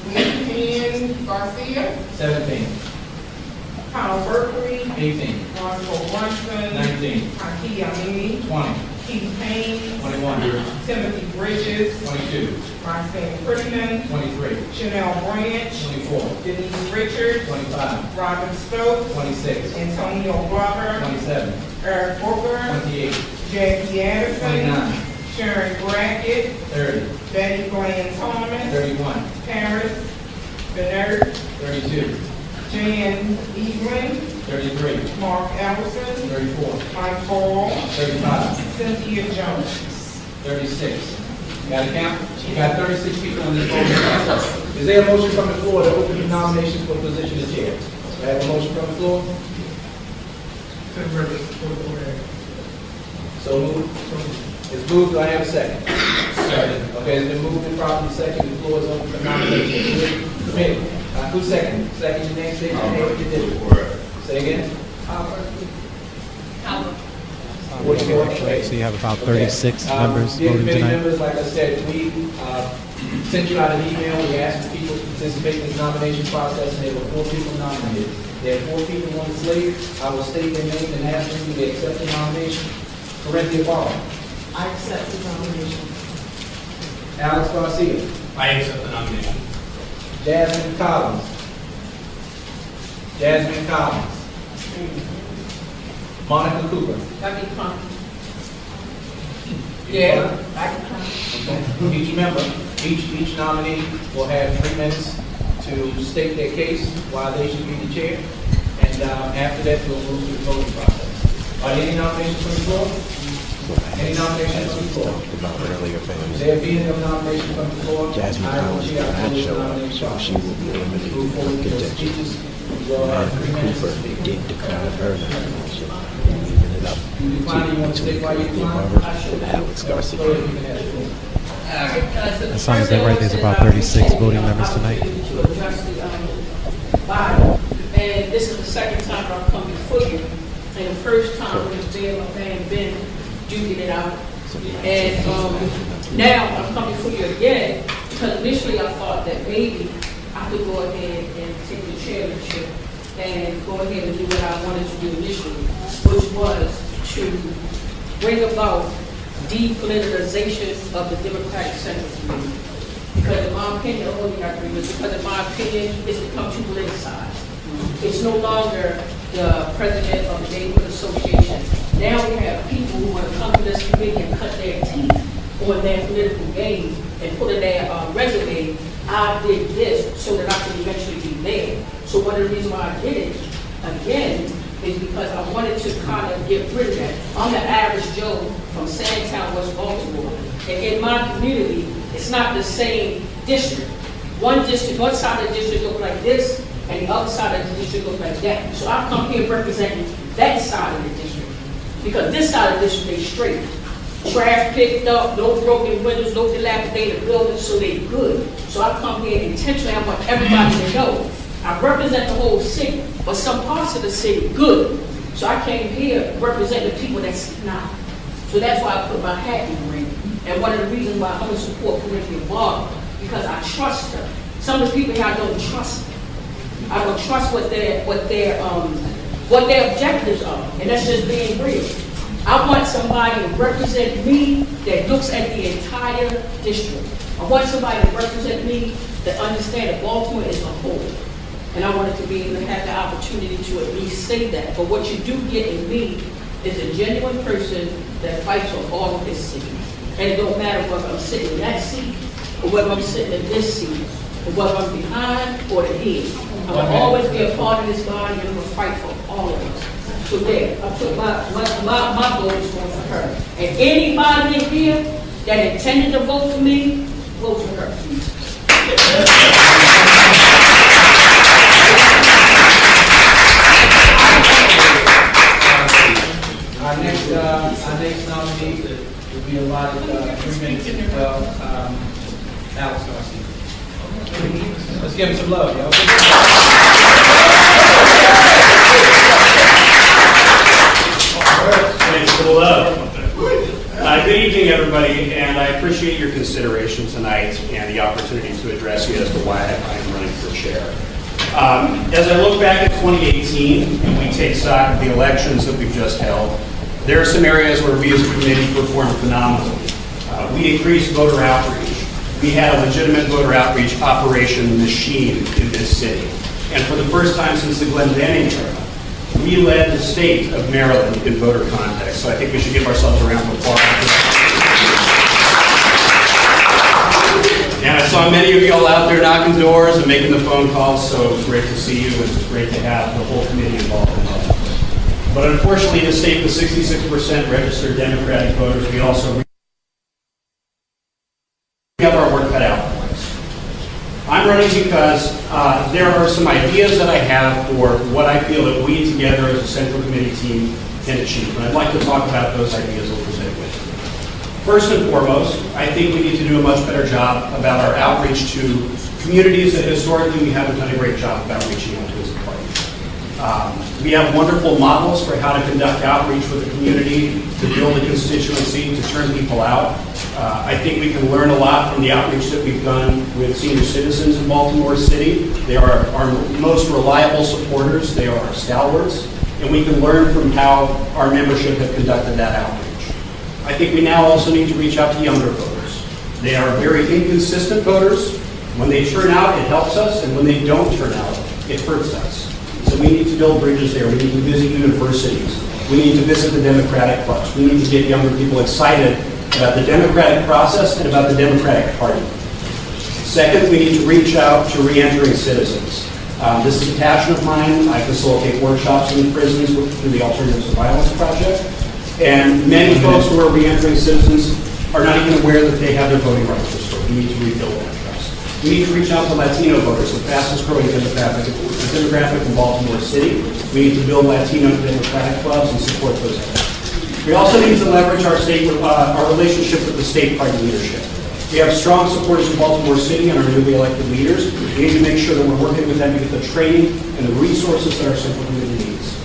Leanne Garcia, 17. Kyle Berkeley, 18. Roscoe Brunson, 19. Haki Amini, 20. Keith Payne, 21. Timothy Bridges, 22. Roxanne Prettyman, 23. Chanel Branch, 24. Denise Richards, 25. Robin Stokes, 26. Antonio Glover, 27. Eric Booker, 28. Jackie Addison, 29. Sharon Brackett, 30. Betty Glenn Thomas, 31. Paris Bernard, 32. Jan Evelyn, 33. Mark Ellison, 34. Mike Paul, 35. Cynthia Jones. 36. You got a count? You got 36 people in this voting process. Is there a motion from the floor to open the nomination for the position of chair? Do I have a motion from the floor? So moved. It's moved. Do I have a second? Second. Okay, it's been moved and properly second. The floor is open for nomination. Committee. Who's second? Second, your name, state your name, what you did. Say again. So you have about 36 members voting committee tonight? members, like I said, we sent you out an email. We asked people to participate in this nomination process, and there were 4 people nominated. There are 4 people on the slate. I will state their name and ask them to accept the nomination. Corinthia Barber. I accept the nomination. Alex Garcia. I accept the nomination. Jasmine Collins. Jasmine Collins. Monica Cooper. That'd be fun. Yeah. Okay. Each member, each nominee will have 3 minutes to state their case why they should be the chair. And after that, we'll move to the voting process. Are there any nominations from the floor? Any nominations from the floor? There being no nomination from the floor, Jasmine I will Collins chair did not close show up, nomination so process. she will be eliminated Move from forward with those contention. speeches. We'll, Madam 3 minutes. Cooper did decline her nomination, leaving it up You decline, you want to stay while you decline? Alex Garcia. Go ahead, you can have the floor. That sounds that right. There's about 36 voting members tonight. To address the body. And this is the second time I've come before you. And the first time when the man Ben duked it out. And now I'm coming before you again because initially I thought that maybe I could go ahead and take the chairmanship and go ahead and do what I wanted to do initially, which was to bring about depoliticization of the Democratic Central Committee. Because in my opinion, because in my opinion, it's become too politicized. It's no longer the president of the neighborhood association. Now we have people who want to come to this committee and cut their teeth on their political game and put in their resume, I did this so that I could eventually be there. So one of the reasons why I did it, again, is because I wanted to kind of get rid of that. I'm the average Joe from Sandtown, West Baltimore. And in my community, it's not the same district. One side of the district looks like this, and the other side of the district looks like that. So I come here representing that side of the district. Because this side of the district, they straight. Trash picked up, no broken windows, no dilapidated buildings, so they good. So I come here intentionally, I want everybody to know. I represent the whole city, but some parts of the city good. So I came here to represent the people that's not. So that's why I put my hat in the ring. And one of the reasons why I'm going to support Corinthia Barber, because I trust her. Some of the people here I don't trust. I don't trust what their objectives are, and that's just being real. I want somebody to represent me that looks at the entire district. I want somebody to represent me that understands that Baltimore is a whole. And I wanted to be able to have the opportunity to at least say that. But what you do get in me is a genuine person that fights for all of his city. And it don't matter whether I'm sitting in that seat, or whether I'm sitting in this seat, or whether I'm behind or the head. I will always be a part of this body and I'm going to fight for all of us. So there, I put my vote is going for her. And anybody in here that intended to vote for me, vote for her. Our next nominee will be allotted 3 minutes as well. Alex Garcia. Let's give him some love, y'all. Thanks for the love. Good evening, everybody, and I appreciate your consideration tonight and the opportunity to address you as to why I'm running for chair. As I look back at 2018 and we take stock of the elections that we've just held, there are some areas where we as a committee performed phenomenally. We increased voter outreach. We had a legitimate voter outreach operation machine in this city. And for the first time since the Glenn Banning era, we led the state of Maryland in voter context. So I think we should give ourselves a round of applause. And I saw many of you all out there knocking doors and making the phone calls, so it was great to see you, and it was great to have the whole committee involved in that. But unfortunately, in a state with 66% registered Democratic voters, we also have our work cut out for us. I'm running because there are some ideas that I have for what I feel that we together as a Central Committee team can achieve. And I'd like to talk about those ideas a little bit with you. First and foremost, I think we need to do a much better job about our outreach to communities that historically we haven't done a great job about reaching out to as a party. We have wonderful models for how to conduct outreach with the community, to build a constituency, to turn people out. I think we can learn a lot from the outreach that we've done with senior citizens in Baltimore City. They are our most reliable supporters. They are our stalwarts. And we can learn from how our membership have conducted that outreach. I think we now also need to reach out to younger voters. They are very inconsistent voters. When they turn out, it helps us. And when they don't turn out, it hurts us. So we need to build bridges there. We need to visit universities. We need to visit the Democratic clubs. We need to get younger people excited about the democratic process and about the Democratic Party. Second, we need to reach out to re-entering citizens. This is a passion of mine. I facilitate workshops in the prisons through the Alternatives to Violence Project. And many folks who are re-entering citizens are not even aware that they have their voting rights restored. We need to rebuild that trust. We need to reach out to Latino voters, the fastest growing demographic in Baltimore City. We need to build Latino democratic clubs and support those efforts. We also need to leverage our relationship with the state party leadership. We have strong supporters in Baltimore City and our newly elected leaders. We need to make sure that we're working with them to get the training and the resources that our Central Committee needs.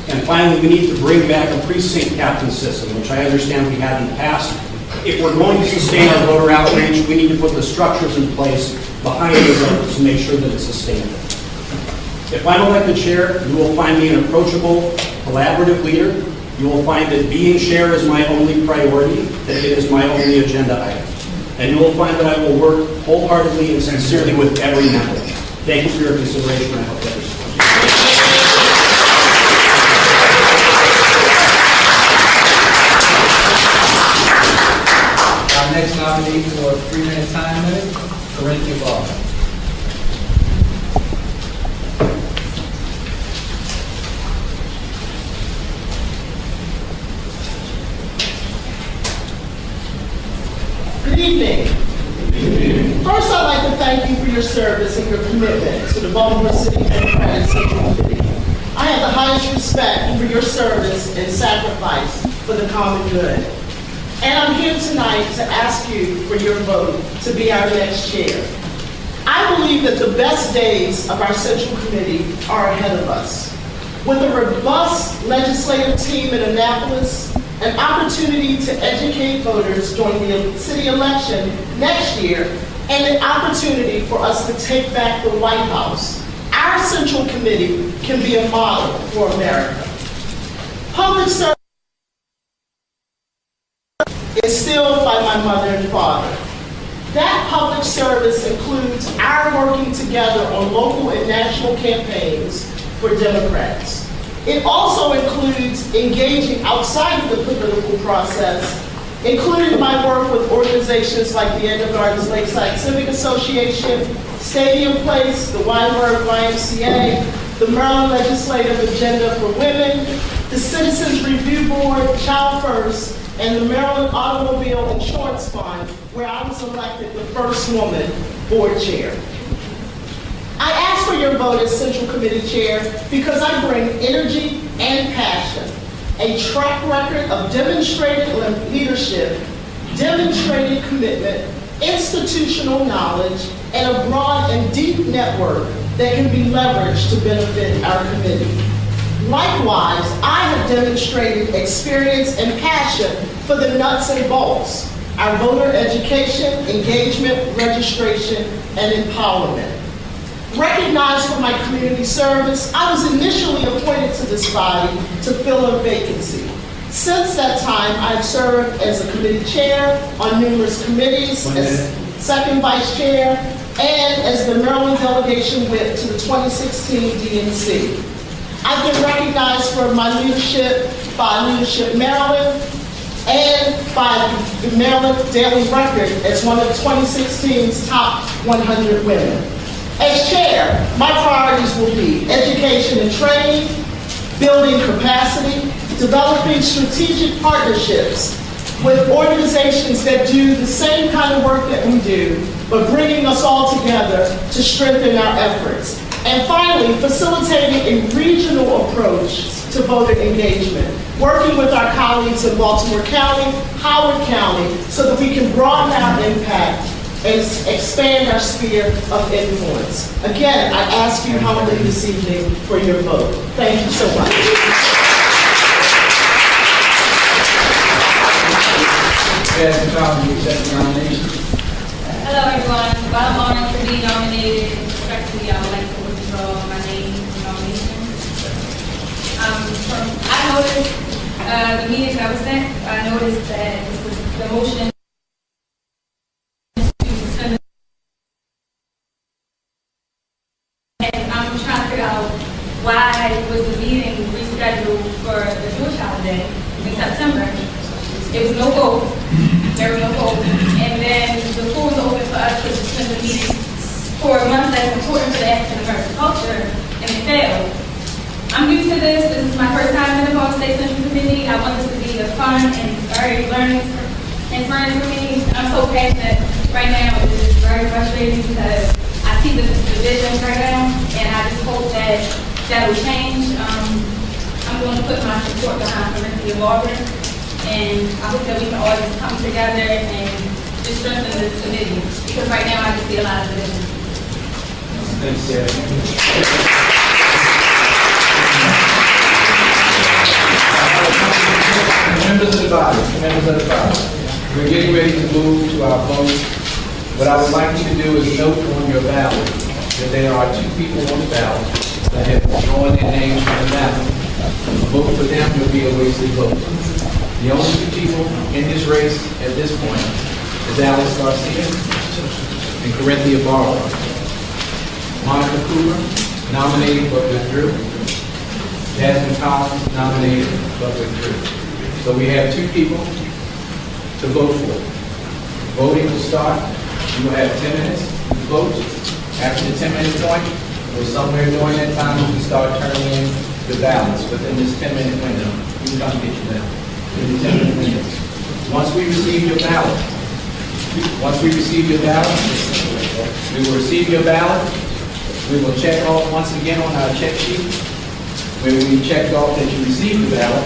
And finally, we need to bring back a precinct captain system, which I understand we had in the past. If we're going to sustain our voter outreach, we need to put the structures in place behind the voters to make sure that it's sustainable. If I'm elected chair, you will find me an approachable, collaborative leader. You will find that being chair is my only priority, that it is my only agenda item. And you will find that I will work wholeheartedly and sincerely with every member. Thank you for your consideration. I hope that is Our next nominee for a 3-minute time limit, Corinthia Ball. Good evening. First, I'd like to thank you for your service and your commitment to the Baltimore City Democratic Central Committee. I have the highest respect for your service and sacrifice for the common good. And I'm here tonight to ask you for your vote to be our next chair. I believe that the best days of our Central Committee are ahead of us. With a robust legislative team in Annapolis, an opportunity to educate voters during the city election next year, and an opportunity for us to take back the White House, our Central Committee can be a model for America. Public service instilled by my mother and father. That public service includes our working together on local and national campaigns for Democrats. It also includes engaging outside of the political process, including my work with organizations like the Edna Gardens Lakeside Civic Association, Stadium Place, the Weinberg YMCA, the Maryland Legislative Agenda for Women, the Citizens Review Board, Child First, and the Maryland Automobile Insurance Fund, where I was elected the first woman board chair. I ask for your vote as Central Committee Chair because I bring energy and passion, a track record of demonstrated leadership, demonstrated commitment, institutional knowledge, and a broad and deep network that can be leveraged to benefit our committee. Likewise, I have demonstrated experience and passion for the nuts and bolts, our voter education, engagement, registration, and empowerment. Recognized for my community service, I was initially appointed to this body to fill a vacancy. Since that time, I've served as a committee chair on numerous committees, as second vice chair, and as the Maryland delegation whip to the 2016 DNC. I've been recognized for my leadership by Leadership Maryland and by the Maryland Daily Record as one of 2016's top 100 women. As chair, my priorities will be education and training, building capacity, developing strategic partnerships with organizations that do the same kind of work that we do, but bringing us all together to strengthen our efforts. And finally, facilitating a regional approach to voter engagement, working with our colleagues in Baltimore County, Howard County, so that we can broaden our impact and expand our sphere of influence. Again, I ask you humbly this evening for your vote. Thank you so much. Hello everyone. While I'm honored to be nominated, respectfully I would like to withdraw my name from nomination. I noticed the meeting that was sent, I noticed that this was the motion to suspend. And I'm trying to figure out why was the meeting rescheduled for the Jewish holiday in September. There was no vote. There was no vote. And then the floor was open for us to suspend the meeting for a month that's important for the African American culture, and it failed. I'm new to this. This is my first time in the Baltimore State Central Committee. I want this to be a fun and very learning experience for me. I'm so passionate right now. It's just very frustrating because I see the divisions right now, and I just hope that that will change. I'm going to put my support behind Corinthia Barber, and I hope that we can all just come together and just strengthen this committee, because right now I just see a lot of division. Thanks, Sarah. Members of the body, we're getting ready to move to our vote. What I would like you to do is note on your ballot that there are 2 people on the ballot that have drawn their names from the ballot. A vote for them will be a wasted vote. The only 2 people in this race at this point is Alex Garcia and Corinthia Barber. Monica Cooper, nominated but withdrew. Jasmine Collins, nominated but withdrew. So we have 2 people to vote for. Voting will start. You will have 10 minutes to vote. After the 10-minute point, or somewhere during that time, we can start turning in the ballots within this 10-minute window. You can come get your ballot in the 10-minute window. Once we receive your ballot, we will receive your ballot. We will check off once again on our check sheet where we checked off that you received the ballot.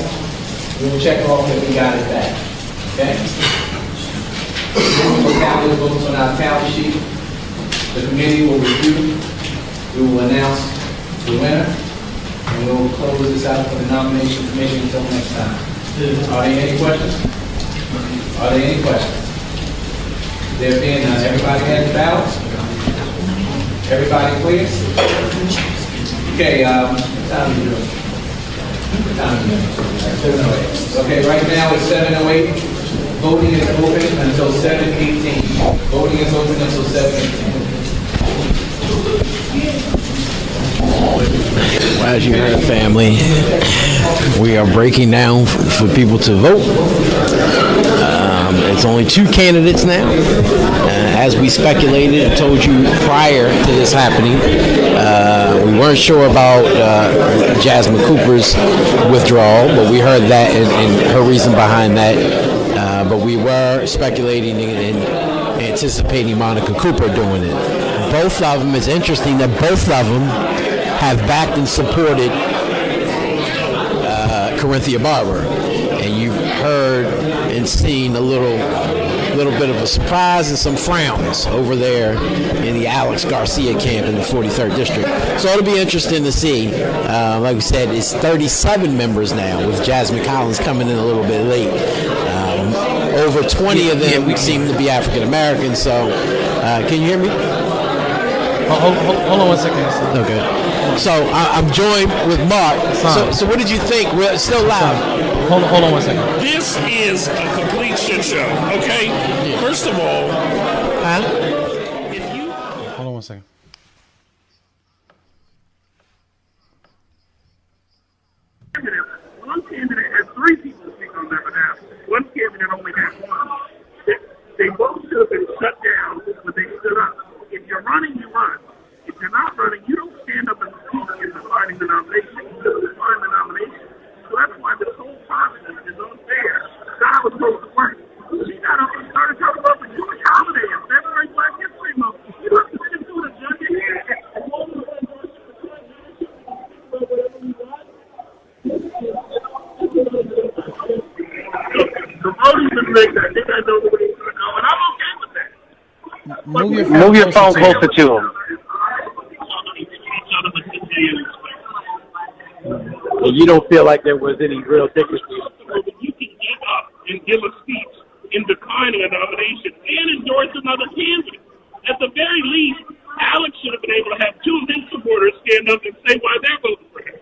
We will check off that we got it back. Okay? We will tally the votes on our tally sheet. The committee will review. We will announce the winner, and we will close this out for the nomination committee until next time. Are there any questions? There being none, everybody has ballots? Everybody clear? Okay, what time are you doing? Okay, right now it's 7:08. Voting is open until 7:18. Voting is open until 7:18. Well, as you heard, family, we are breaking down for people to vote. It's only 2 candidates now. As we speculated and told you prior to this happening, we weren't sure about Jasmine Cooper's withdrawal, but we heard that and her reason behind that. But we were speculating and anticipating Monica Cooper doing it. Both of them, it's interesting that both of them have backed and supported Corinthia Barber. And you've heard and seen a little bit of a surprise and some frowns over there in the Alex Garcia camp in the 43rd district. So it'll be interesting to see. Like we said, it's 37 members now, with Jasmine Collins coming in a little bit late. Over 20 of them seem to be African American. So can you hear me? Hold on one second. Okay. So I'm joined with Mark. So what did you think? We're still loud. Hold on one second. This is a complete shit show, okay? Yeah. First of all, hold on one second. One candidate has 3 people speak on their behalf. One candidate only has 1. They both should have been shut down when they stood up. If you're running, you run. If you're not running, you don't stand up and speak in defining the nomination. You don't define the nomination. So that's why this whole process is unfair. That was supposed to work. She got up and started talking about the Jewish holiday and February Black History Month. You have to sit through the judge here. The voting's been rigged. I think I know the way it's going to go, and I'm okay with that. Move your phone closer to him. You don't feel like there was any real difference? You can get up and give a speech in declining a nomination and endorse another candidate. At the very least, Alex should have been able to have 2 of his supporters stand up and say why they're voting for him.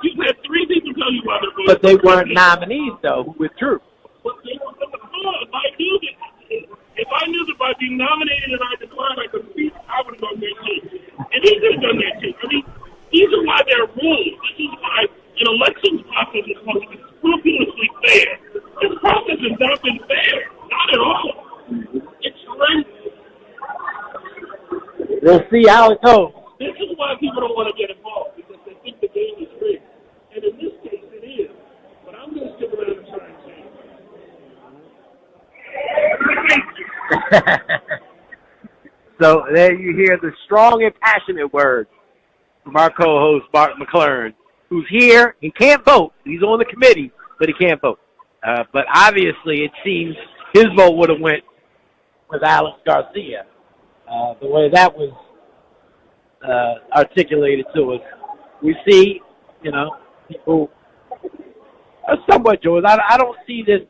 You've had 3 people tell you why they're voting for him. But they weren't nominees, though, who withdrew. If I knew that by being nominated and I declined I could speak, I would have done that too. And he could have done that too. I mean, these are why they're rules. This is why an elections process is supposed to be scrupulously fair. This process has not been fair. Not at all. It's horrendous. We'll see how it goes. This is why people don't want to get involved, because they think the game is rigged. And in this case, it is. But I'm going to stick around and try and change. So there you hear the strong and passionate words from our co-host, Mark McLaren, who's here. He can't vote. He's on the committee, but he can't vote. But obviously it seems his vote would have went with Alex Garcia. The way that was articulated to us. We see, people are somewhat joyous. I don't see this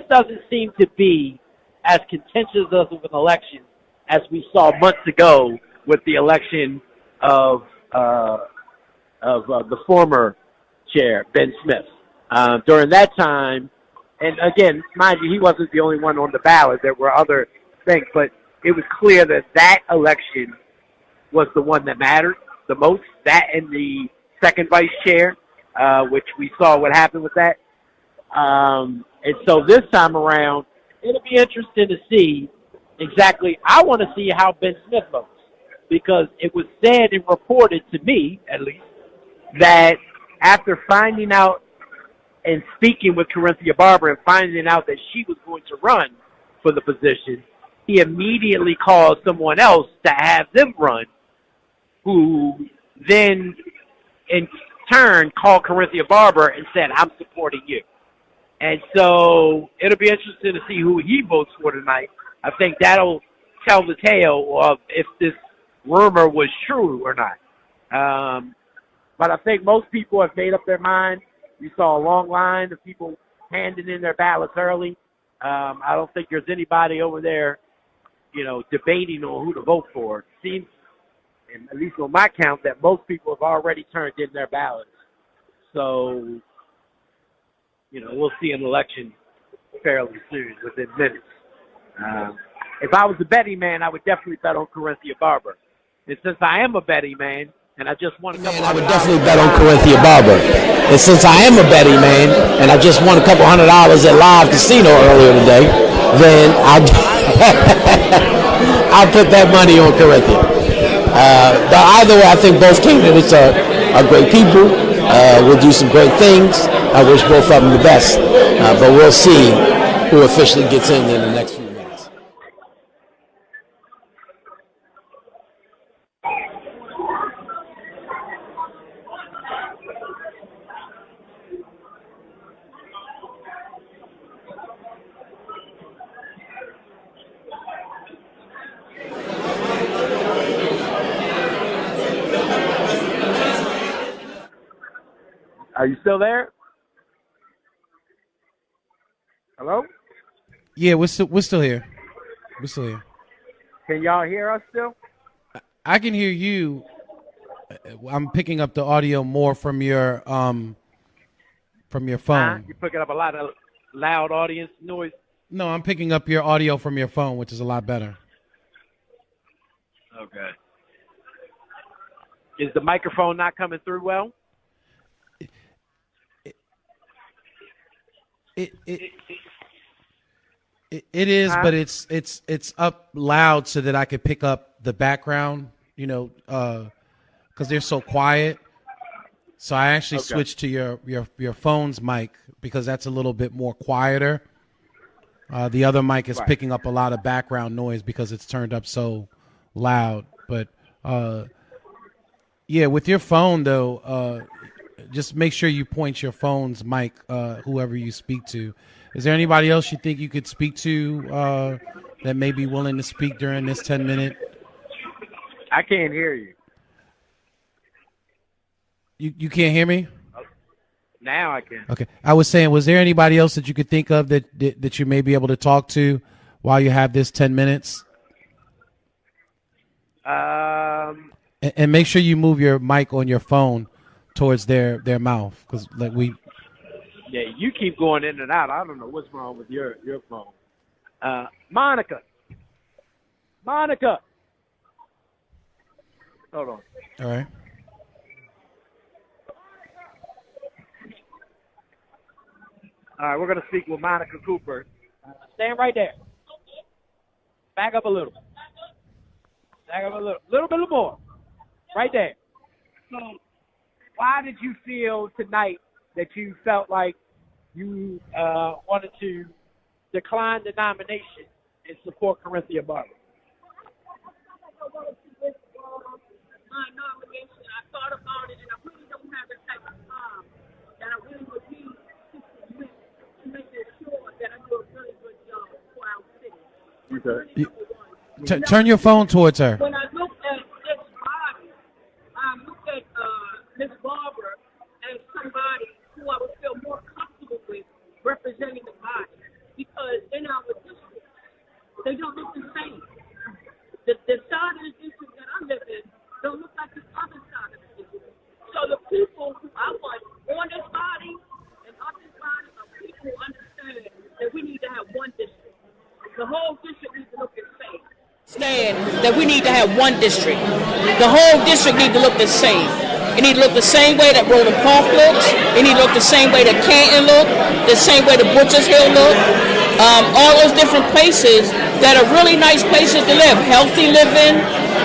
doesn't seem to be as contentious of an election as we saw months ago with the election of the former chair, Ben Smith. During that time, and again, mind you, he wasn't the only one on the ballot. There were other things, but it was clear that election was the one that mattered the most, that and the second vice chair, which we saw what happened with that. And so this time around, it'll be interesting to see exactly. I want to see how Ben Smith votes, because it was said and reported to me, at least, that after finding out and speaking with Corinthia Barber and finding out that she was going to run for the position, he immediately called someone else to have them run, who then in turn called Corinthia Barber and said, I'm supporting you. And so it'll be interesting to see who he votes for tonight. I think that'll tell the tale of if this rumor was true or not. But I think most people have made up their mind. You saw a long line of people handing in their ballots early. I don't think there's anybody over there, debating on who to vote for. It seems, and at least on my count, that most people have already turned in their ballots. So, we'll see an election fairly soon, within minutes. If I was a betting man, I would definitely bet on Corinthia Barber. And since I am a betting man, and I just won a couple I would definitely bet on Corinthia Barber. And since I am a betting man, and I just won a couple $100 at Live Casino earlier today, then I'll put that money on Corinthia. But either way, I think both candidates are great people. Will do some great things. I wish both of them the best. But we'll see who officially gets in the next few minutes. Are you still there? Hello? Yeah, we're still here. We're still here. Can y'all hear us still? I can hear you. I'm picking up the audio more from your phone. You're picking up a lot of loud audience noise. No, I'm picking up your audio from your phone, which is a lot better. Okay. Is the microphone not coming through well? It is, but it's up loud so that I could pick up the background, because they're so quiet. So I actually switched to your phone's mic because that's a little bit more quieter. The other mic is picking up a lot of background noise because it's turned up so loud. But yeah, with your phone though, just make sure you point your phone's mic, whoever you speak to. Is there anybody else you think you could speak to that may be willing to speak during this 10-minute? I can't hear you. You can't hear me? Now I can. Okay. I was saying, was there anybody else that you could think of that you may be able to talk to while you have this 10 minutes? And make sure you move your mic on your phone towards their mouth, because Yeah, you keep going in and out. I don't know what's wrong with your phone. Monica. Hold on. All right. All right, we're going to speak with Monica Cooper. Stand right there. Back up a little. Little bit more. Right there. So, why did you feel tonight that you felt like you wanted to decline the nomination and support Corinthia Barber. My nomination, I thought about it, and I really don't have the type of time that I really would need to make sure that I do a really good job for our city. Okay. Turn your phone towards her. When I look at this body, I look at Ms. Barber as somebody who I would feel more comfortable with representing the body, because in our district, they don't look the same. The side of the district that I live in don't look like the other side of the district. So the people who I want on this body and on this body are people who understand that we need to have one district. The whole district needs to look the same. Stand that we need to have one district. The whole district need to look the same. It need to look the same way that Roland Park looks. It need to look the same way that Canton look. The same way that Butchers Hill look. All those different places that are really nice places to live. Healthy living,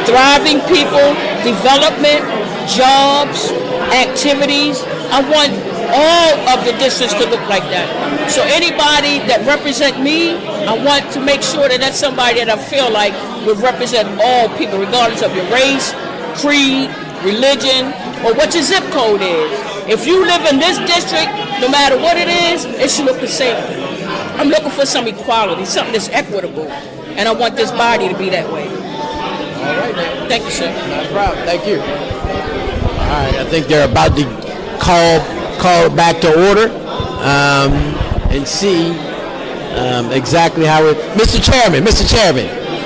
thriving people, development, jobs, activities. I want all of the districts to look like that. So anybody that represent me, I want to make sure that that's somebody that I feel like would represent all people, regardless of your race, creed, religion, or what your zip code is. If you live in this district, no matter what it is, it should look the same. I'm looking for some equality, something that's equitable, and I want this body to be that way. All right, man. Thank you, sir. No problem. Thank you. All right, I think they're about to call it back to order and see exactly how it. Mr. Chairman,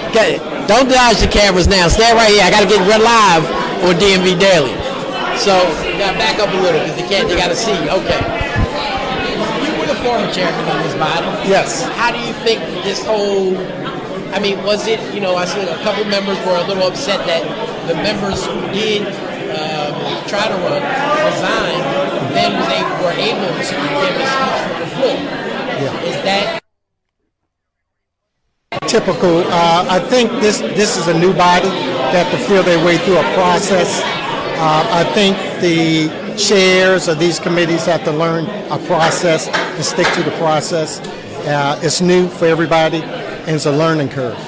okay, don't dodge the cameras now. Stand right here. I got to get live on DMV Daily. So you got to back up a little because they got to see. Okay. You were the former chairman of this body. Yes. How do you think this whole? I mean, was it? I said a couple members were a little upset that the members who did try to run, resign, then were able to give a speech from the floor. Yeah. Is that typical? I think this is a new body that have to feel their way through a process. I think the chairs of these committees have to learn a process and stick to the process. It's new for everybody, and it's a learning curve.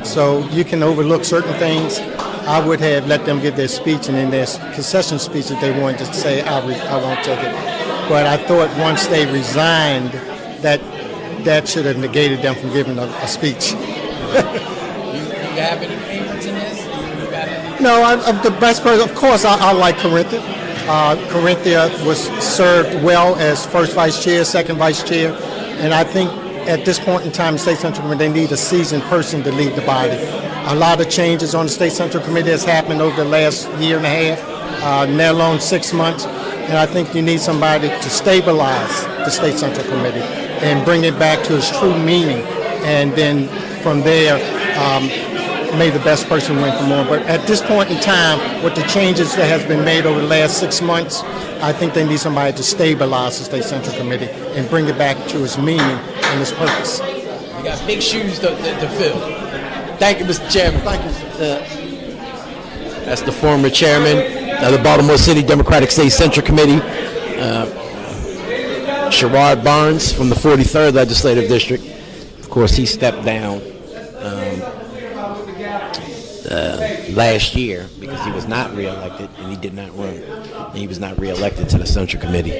So you can overlook certain things. I would have let them give their speech, and in their concession speech, if they wanted to say, I won't take it. But I thought once they resigned, that should have negated them from giving a speech. you have any favorites in this? No, I'm the best person. Of course, I like Corinthia. Corinthia was served well as first vice chair, second vice chair, and I think at this point in time, the State Central Committee, they need a seasoned person to lead the body. A lot of changes on the State Central Committee has happened over the last year and a half, let alone 6 months, and I think you need somebody to stabilize the State Central Committee and bring it back to its true meaning, and then from there, may the best person win for more. But at this point in time, with the changes that has been made over the last 6 months, I think they need somebody to stabilize the State Central Committee and bring it back to its meaning and its purpose. You got big shoes to fill. Thank you, Mr. Chairman. Thank you. That's the former chairman of the Baltimore City Democratic State Central Committee, Sherrod Barnes from the 43rd Legislative District. Of course, he stepped down last year because he was not reelected and he did not run. And he was not reelected to the Central Committee.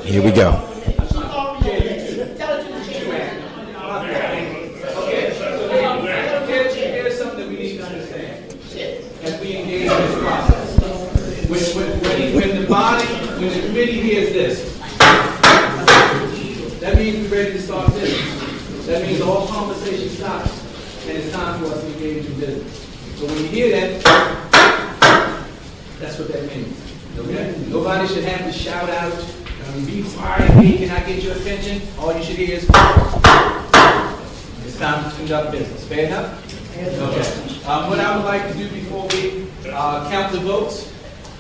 Here we go. Here's something that we need to understand as we engage in this process. When the committee hears this, that means we're ready to start business. That means all conversation stops, and it's time for us to engage in business. So when you hear that, that's what that means. Okay? Nobody should have to shout out, be quiet, hey, can I get your attention? All you should hear is, it's time to conduct business. Fair enough? Okay. What I would like to do before we count the votes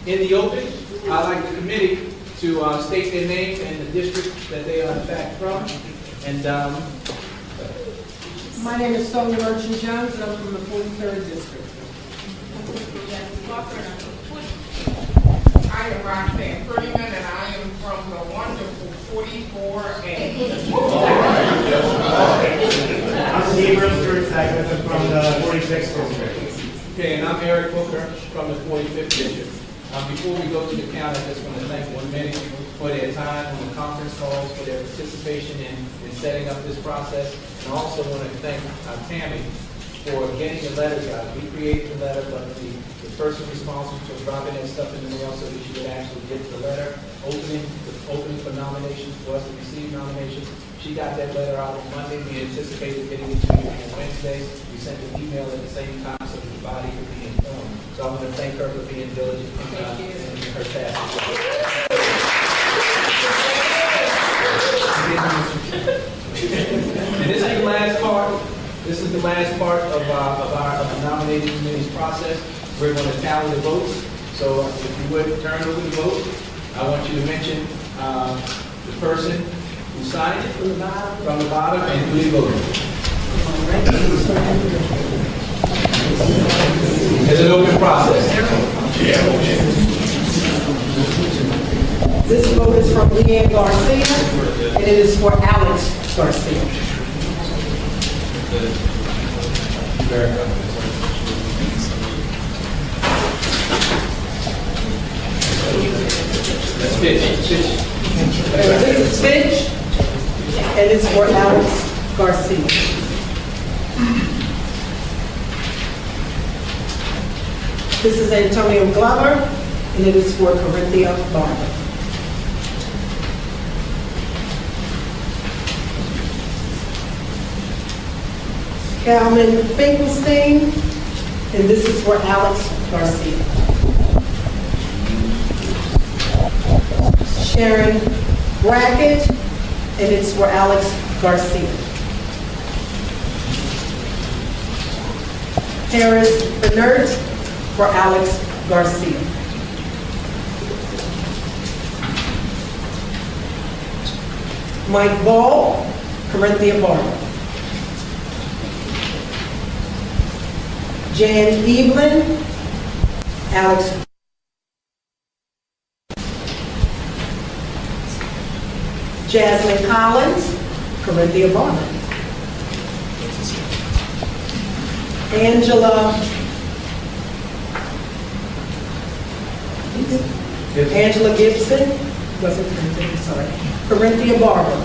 in the open, I'd like the committee to state their name and the district that they are in fact from. And my name is Sonia Merchant Jones, and I'm from the 43rd District. I am Roxanne Freeman, and I am from the wonderful 44A. Gabriel Stewart-Sackler from the 46th District. Okay, and I'm Eric Booker from the 45th District. Before we go to the count, I just want to thank the committee for their time on the conference calls, for their participation in setting up this process. And I also want to thank Tammy for getting the letters out. We created the letter, but the person responsible for dropping that stuff in the mail so that you could actually get the letter, opening for nominations, for us to receive nominations. She got that letter out on Monday. We anticipated getting it to you on Wednesday. We sent an email at the same time so that the body could be informed. So I want to thank her for being diligent in her task. And this is the last part. This is the last part of the nominating committee's process. We're going to tally the votes. So if you would turn over the vote, I want you to mention the person who signed it from the bottom and who they voted. It's an open process. This vote is from Leanne Garcia, and it is for Alex Garcia. That's Fitch. This is Fitch, and it's for Alex Garcia. This is Antonio Glover, and it is for Corinthia Barber. Calvin Finkelstein, and this is for Alex Garcia. Sharon Brackett, and it's for Alex Garcia. Harris Bernert for Alex Garcia. Mike Ball, Corinthia Barber. Jan Evelyn, Alex Jasmine Collins, Corinthia Barber. Angela Gibson, wasn't Corinthia, sorry, Corinthia Barber.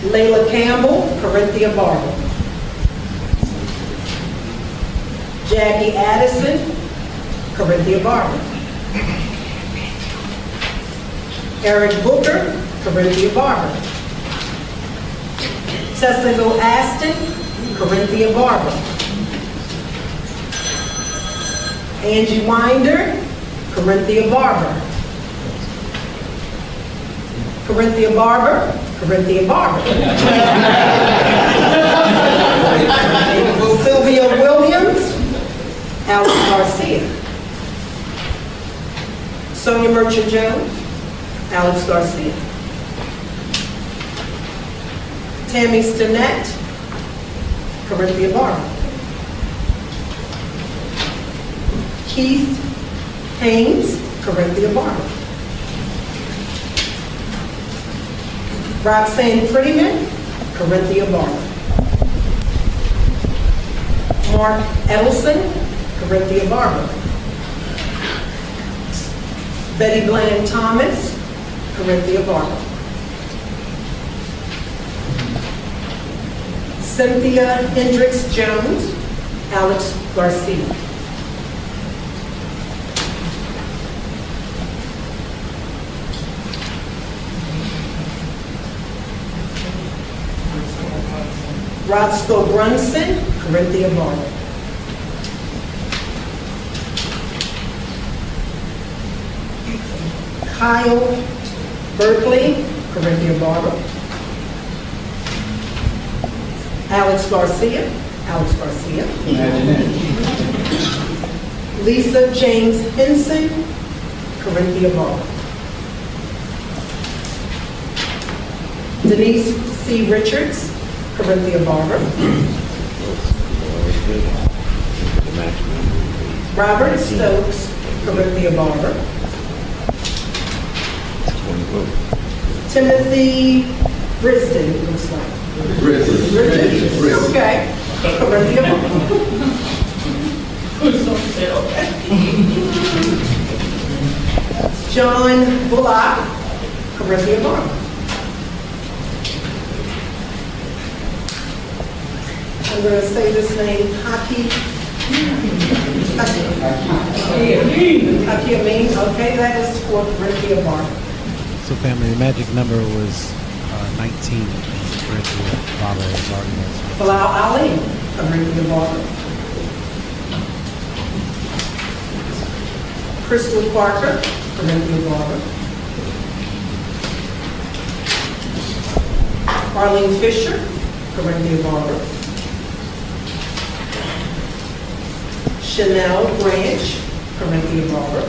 Layla Campbell, Corinthia Barber. Jackie Addison, Corinthia Barber. Eric Booker, Corinthia Barber. Cecil Aston, Corinthia Barber. Angie Winder, Corinthia Barber. Corinthia Barber, Corinthia Barber. Sylvia Williams, Alex Garcia. Sonia Merchant Jones, Alex Garcia. Tammy Stinnett, Corinthia Barber. Keith Haynes, Corinthia Barber. Roxanne Prettyman, Corinthia Barber. Mark Edelson, Corinthia Barber. Betty Bland Thomas, Corinthia Barber. Cynthia Hendricks Jones, Alex Garcia. Roscoe Brunson, Corinthia Barber. Kyle Berkeley, Corinthia Barber. Alex Garcia, Alex Garcia. Lisa James Henson, Corinthia Barber. Denise C. Richards, Corinthia Barber. Robert Stokes, Corinthia Barber. Timothy Brisden, it looks like. Brisden. Okay. Corinthia Barber. John Bullock, Corinthia Barber. I'm going to say this name, Haki Amin. Okay, that is for Corinthia Barber. So family, the magic number was 19. Corinthia Barber has already answered. Bilal Ali, Corinthia Barber. Crystal Parker, Corinthia Barber. Arlene Fisher, Corinthia Barber. Chanel Branch, Corinthia Barber.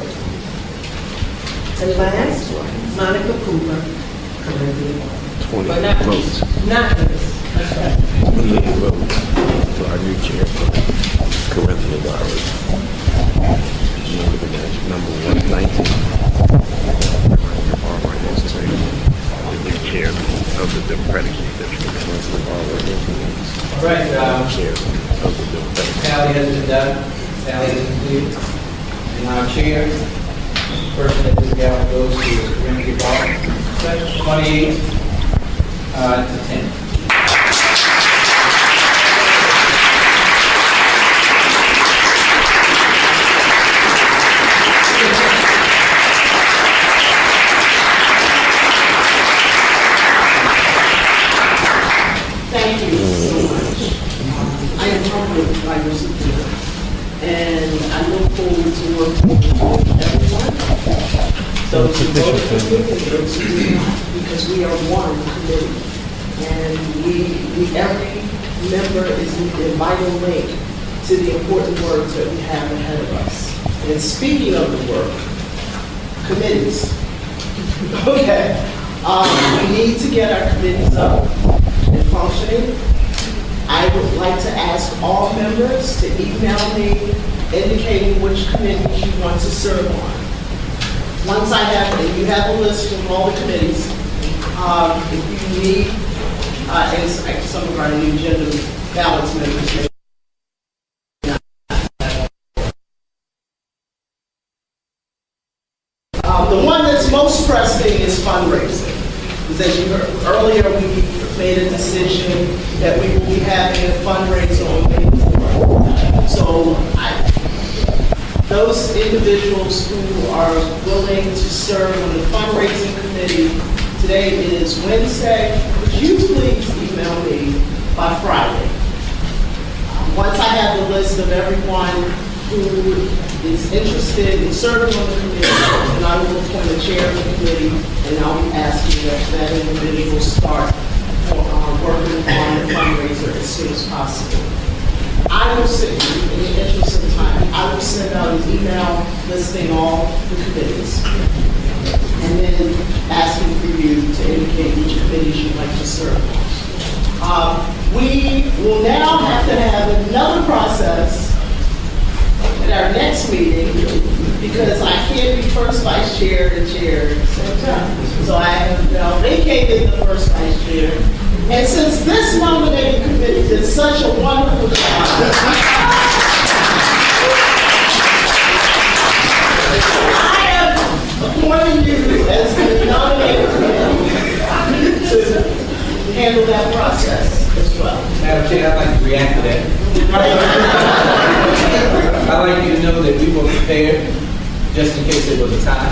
And last, Monica Cooper, Corinthia Barber. 20 votes. Not this. That's right. 28 votes for our new chair, Corinthia Barber. Number 119. The new chair of the Democratic Convention, Corinthia Barber. All right. Chair of the Democratic. Tally has been done. Tally is completed. And our chair, person that this gallon goes to is Corinthia Barber. 28 to 10. Thank you so much. I am humbled by your support, and I look forward to working with everyone. Those who voted for me and those who did not, because we are one committee, and every member is a vital link to the important work that we have ahead of us. And speaking of the work, committees. Okay, we need to get our committees up and functioning. I would like to ask all members to email me indicating which committees you want to serve on. Once I have it, you have a list of all the committees. If you need, and some of our new agenda balance members may. The one that's most pressing is fundraising. Because as you heard earlier, we made a decision that we will be having a fundraiser on May 4th. So those individuals who are willing to serve on the fundraising committee, today is Wednesday, would you please email me by Friday? Once I have the list of everyone who is interested in serving on the committee, and I will appoint a chair of the committee, and I'll be asking that individual start working on the fundraiser as soon as possible. I will send, in the interest of time, I will send out an email listing all the committees, and then asking for you to indicate which committees you'd like to serve on. We will now have to have another process at our next meeting, because I can't be first vice chair and chair at the same time. So I have now vacated the first vice chair. And since this nominating committee did such a wonderful job, I am appointing you as the nominating committee to handle that process as well. Madam Chair, I'd like to react to that. I'd like you to know that we were prepared just in case there was a tie.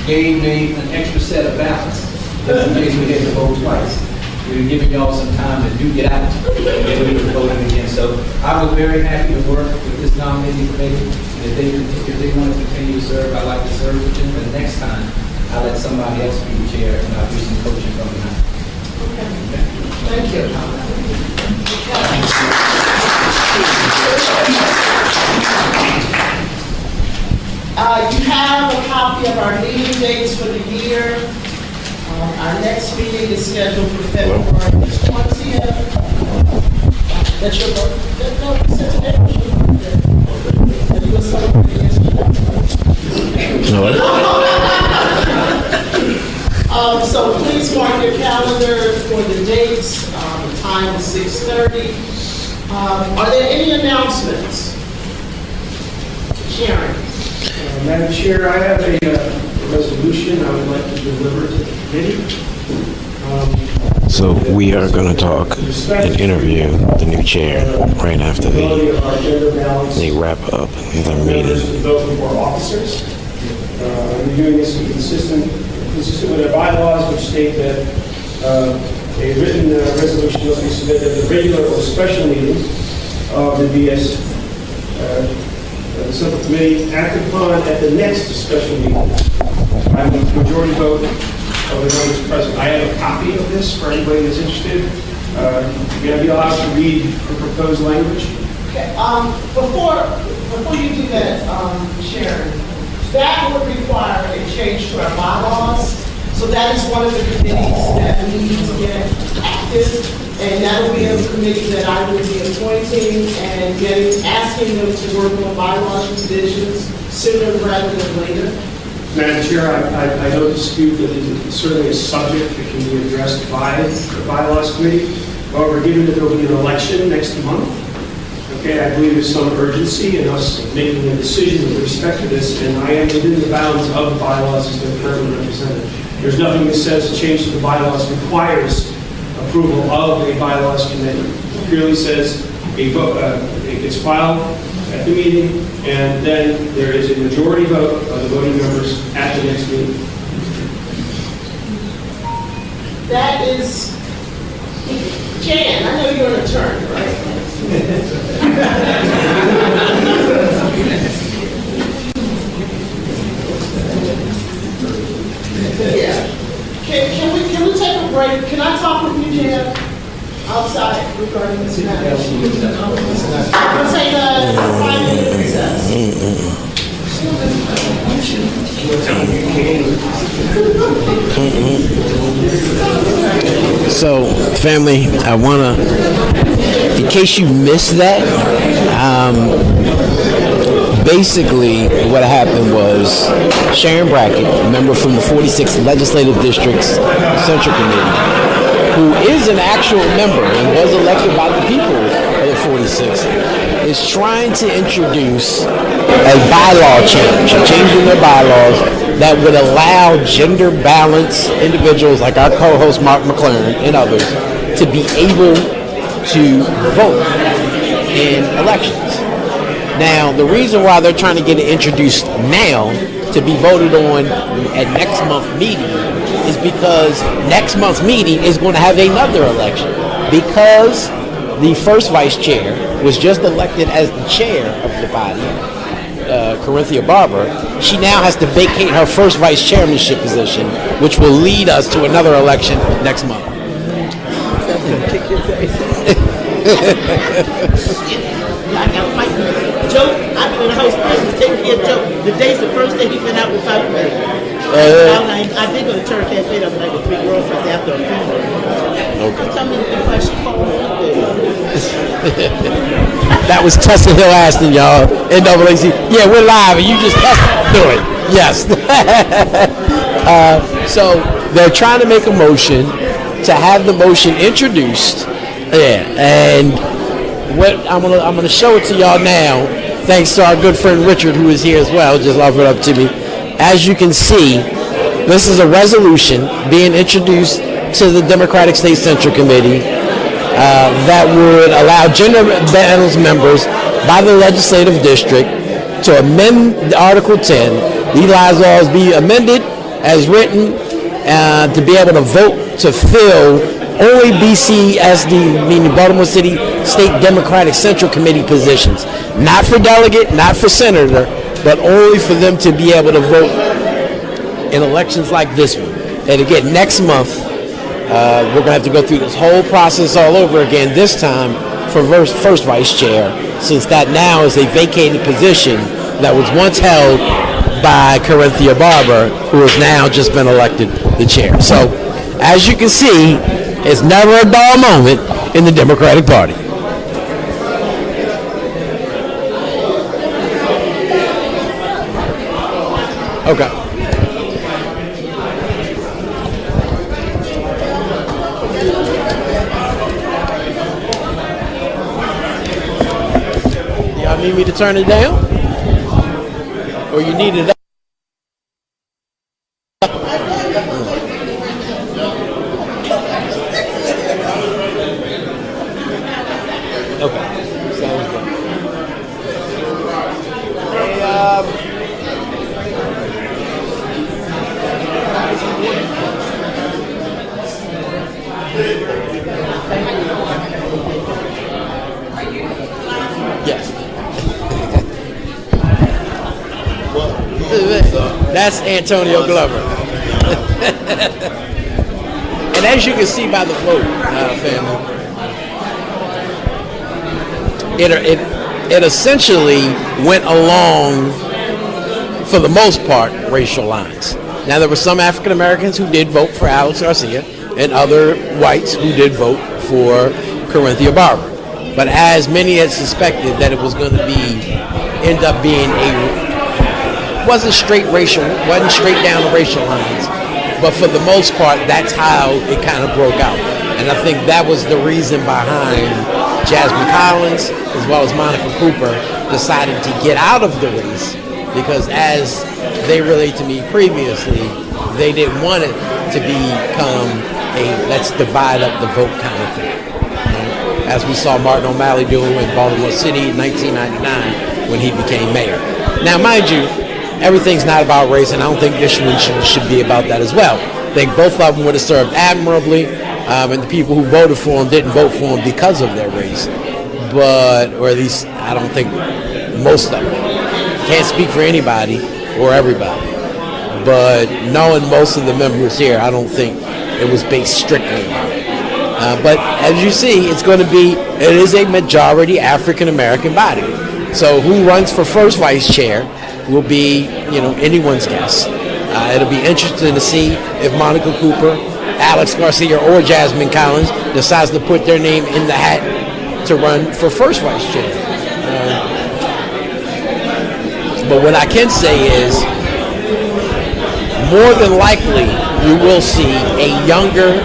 Gave me an extra set of ballots just in case we had to vote twice. We were giving y'all some time to duke it out, and then we were voting again. So I was very happy to work with this nominating committee. If they want to continue to serve, I'd like to serve with them. But next time, I'll let somebody else be the chair, and I'll do some coaching from behind. Okay. Thank you. You have a copy of our meeting dates for the year. Our next meeting is scheduled for February 20th. That's your birthday? No, time is 6:30. Are there any announcements? Sharon. Madam Chair, I have a resolution I would like to deliver to the committee. So we are going to talk and interview the new chair right after they wrap up the meeting. Vote for officers. We're doing this consistent with our bylaws, which state that a written resolution must be submitted at the regular or special meeting of the DS. The Central Committee acted upon at the next special meeting. I have a majority vote of the members present. I have a copy of this for anybody that's interested. May I be allowed to read the proposed language? Okay. Before you do that, Sharon, that would require a change to our bylaws. So that is one of the committees that we need to get active, and that will be a committee that I will be appointing and asking them to work on bylaws revisions sooner rather than later. Madam Chair, I don't dispute that it's certainly a subject that can be addressed by the bylaws committee. However, given that there will be an election next month, okay, I believe there's some urgency in us making a decision with respect to this, and I am within the bounds of the bylaws as they're currently represented. There's nothing that says a change to the bylaws requires approval of a bylaws committee. It purely says a vote, it gets filed at the meeting, and then there is a majority vote of the voting members at the next meeting. That is, Jan, I know you're an attorney, right? Yeah. Can we take a break? Can I talk with you, Jan, outside regarding this matter? We'll take a 5-minute recess. So, family, I want to, in case you missed that, basically what happened was Sharon Brackett, a member from the 46th Legislative District's Central Committee, who is an actual member and was elected by the people of the 46th, is trying to introduce a bylaw change, a change in their bylaws that would allow gender-balanced individuals like our co-host Mark McLaren and others to be able to vote in elections. Now, the reason why they're trying to get it introduced now to be voted on at next month's meeting is because next month's meeting is going to have another election. Because the first vice chair was just elected as the chair of the body, Corinthia Barber, she now has to vacate her first vice chairmanship position, which will lead us to another election next month. I got to fight Joe. I've been in the house person to take care of Joe. The day's the first day he's been out without me. I did go to Turk Cafe the other night with 3 girlfriends after a funeral. Okay. Tell me the question called. That was Tessa Hill Aston, y'all. NAAC. Yeah, we're live, and you just do it. Yes. So they're trying to make a motion to have the motion introduced. Yeah, and what I'm gonna show it to y'all now. Thanks to our good friend Richard, who is here as well, just offered up to me. As you can see, this is a resolution being introduced to the Democratic State Central Committee that would allow gender balance members by the legislative district to amend Article 10. These laws be amended as written to be able to vote to fill only BCSD, meaning Baltimore City State Democratic Central Committee positions. Not for delegate, not for senator, but only for them to be able to vote in elections like this one. And again, next month, we're going to have to go through this whole process all over again, this time for first vice chair, since that now is a vacated position that was once held by Corinthia Barber, who has now just been elected the chair. So, as you can see, it's never a dull moment in the Democratic Party. Okay. Need me to turn it down? Or you need it up? Okay, sounds good. Hey, yes. That's Antonio Glover. And as you can see by the vote, family, it essentially went along, for the most part, racial lines. Now, there were some African Americans who did vote for Alex Garcia and other whites who did vote for Corinthia Barber. But as many had suspected that it was going to end up being wasn't straight down the racial lines, but for the most part, that's how it kind of broke out. And I think that was the reason behind Jasmine Collins, as well as Monica Cooper, decided to get out of the race, because as they relayed to me previously, they didn't want it to become a let's divide up the vote kind of thing, as we saw Martin O'Malley do in Baltimore City in 1999 when he became mayor. Now, mind you, everything's not about race, and I don't think this one should be about that as well. I think both of them would have served admirably, and the people who voted for them didn't vote for them because of their race. Or at least I don't think most of them. Can't speak for anybody or everybody. But knowing most of the members here, I don't think it was based strictly on it. But as you see, it is a majority African American body. So who runs for first vice chair will be, anyone's guess. It'll be interesting to see if Monica Cooper, Alex Garcia, or Jasmine Collins decides to put their name in the hat to run for first vice chair. But what I can say is, more than likely, you will see a younger,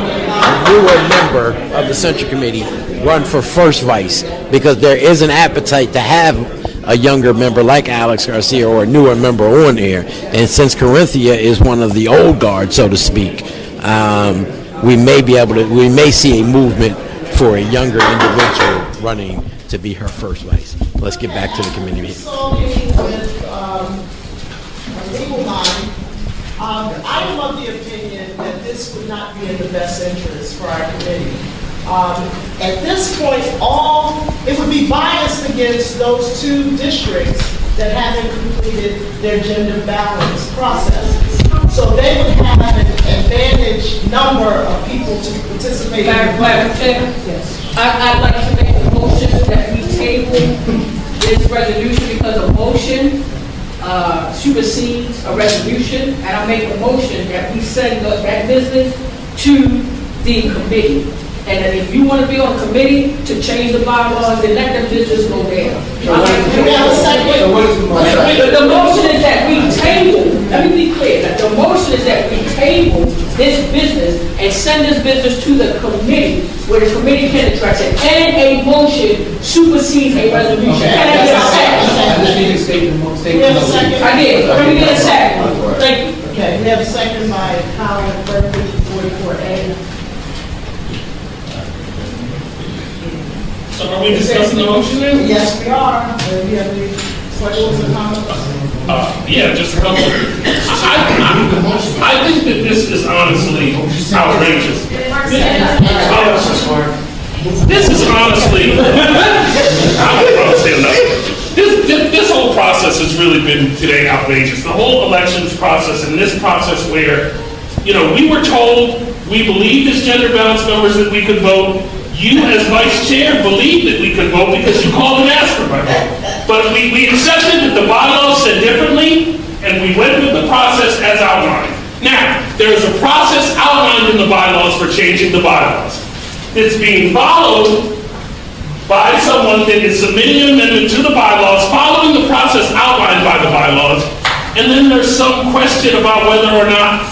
newer member of the Central Committee run for first vice, because there is an appetite to have a younger member like Alex Garcia or a newer member on there. And since Corinthia is one of the old guard, so to speak, we may see a movement for a younger individual running to be her first vice. Let's get back to the committee meeting. I am of the opinion that this would not be in the best interest for our committee. At this point, it would be biased against those two districts that haven't completed their gender balance processes. So they would have an advantage number of people to participate. Madam Chair, yes. I'd like to make a motion that we table this resolution, because a motion supersedes a resolution, and I make a motion that we send that business to the committee. And that if you want to be on a committee to change the bylaws, then let them business go there. The motion is that we table, let me be clear, that the motion is that we table this business and send this business to the committee, where the committee can address it. And a motion supersedes a resolution. Can I get a second? I did. Let me get a second. Thank you. Okay, we have a second by Colin Burford, 44A. So are we discussing the motion then? Yes, we are. Do you have any questions or comments? Yeah, just a couple. I think that this is honestly outrageous. This is honestly, I'm going to stand up. This whole process has really been today outrageous. The whole elections process, and this process where, we were told we believed as gender balance members that we could vote. You, as vice chair, believed that we could vote because you called and asked for my vote. But we accepted that the bylaws said differently, and we went with the process as outlined. Now, there is a process outlined in the bylaws for changing the bylaws. It's being followed by someone that is submitting an amendment to the bylaws, following the process outlined by the bylaws, and then there's some question about whether or not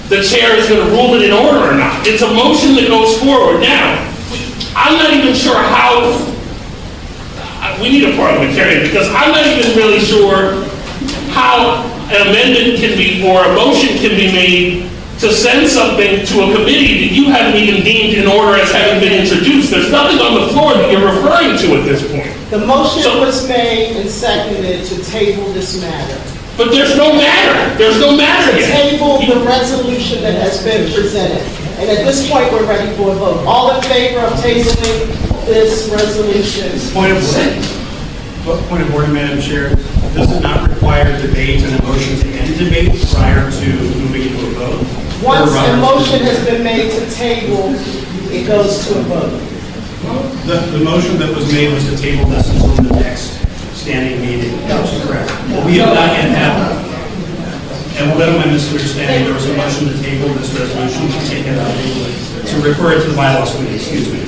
the chair is going to rule it in order or not. It's a motion that goes forward. Now, I'm not even sure how, we need a parliamentarian, because I'm not even really sure how an amendment can be, or a motion can be made to send something to a committee that you haven't even deemed in order as having been introduced. There's nothing on the floor that you're referring to at this point. The motion was made and seconded to table this matter. But there's no matter. There's no matter To yet. table the resolution that has been presented. And at this point, we're ready for a vote. All in favor of tabling this resolution? Point of order, Madam Chair. Does it not require debate and a motion to end debate prior to moving to a vote? Once a motion has been made to table, it goes to a vote. The motion that was made was to table this until the next standing meeting. That's correct. But we have not yet had one. And without my misunderstanding, there was a motion to table this resolution to take it out, to refer it to the bylaws committee, excuse me.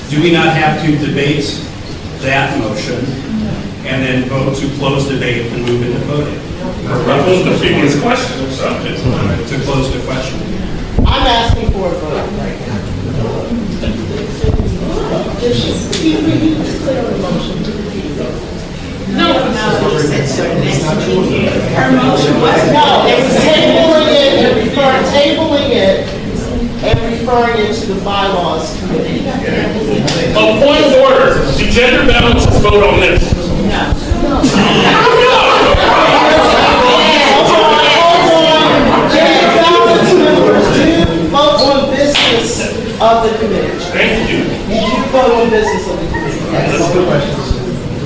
Do we not have to debate that motion and then vote to close debate and move into voting? Or close the previous question or something. To close the question. I'm asking for a vote right now. If she just clear the motion. No, her motion was No, it was tabling it and referring it to the bylaws committee. A point of order. Do gender balances vote on this? No. Vote on business of the committee. Thank you. You vote on business of the committee. That's the question.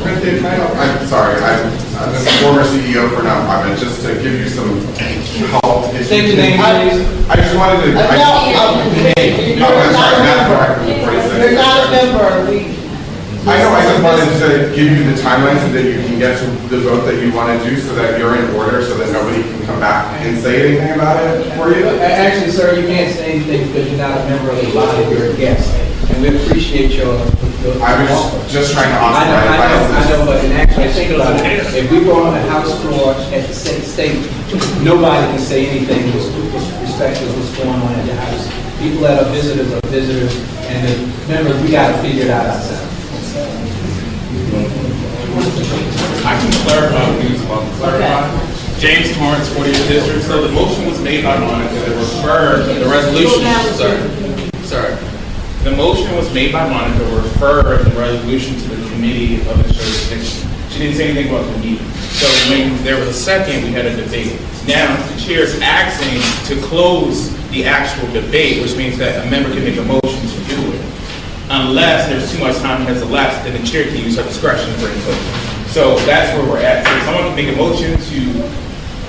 I'm sorry, I'm the former CEO for nonprofit, just to give you some help. State your name, please. I just wanted to. You're not a member. I know, I just wanted to give you the timeline so that you can get to the vote that you want to do, so that you're in order, so that nobody can come back and say anything about it for you. Actually, sir, you can't say anything because you're not a member of the body, you're a guest. And we appreciate your I was just trying to offer my advice. I know, but in actually think about it, if we were on the House floor at the state, nobody can say anything with respect to what's going on at the House. People that are visitors, and the members, we got to figure it out ourselves. I can clarify things about the clarify. James Torrance, 40th District. So the motion was made by Monica to refer the resolution. Sorry. The motion was made by Monica to refer the resolution to the committee of the jurisdiction. She didn't say anything about the meeting. So when there was a second, we had a debate. Now the chair is asking to close the actual debate, which means that a member can make a motion to do it. Unless there's too much time has elapsed, then the chair can use her discretion to bring it up. So that's where we're at. So someone can make a motion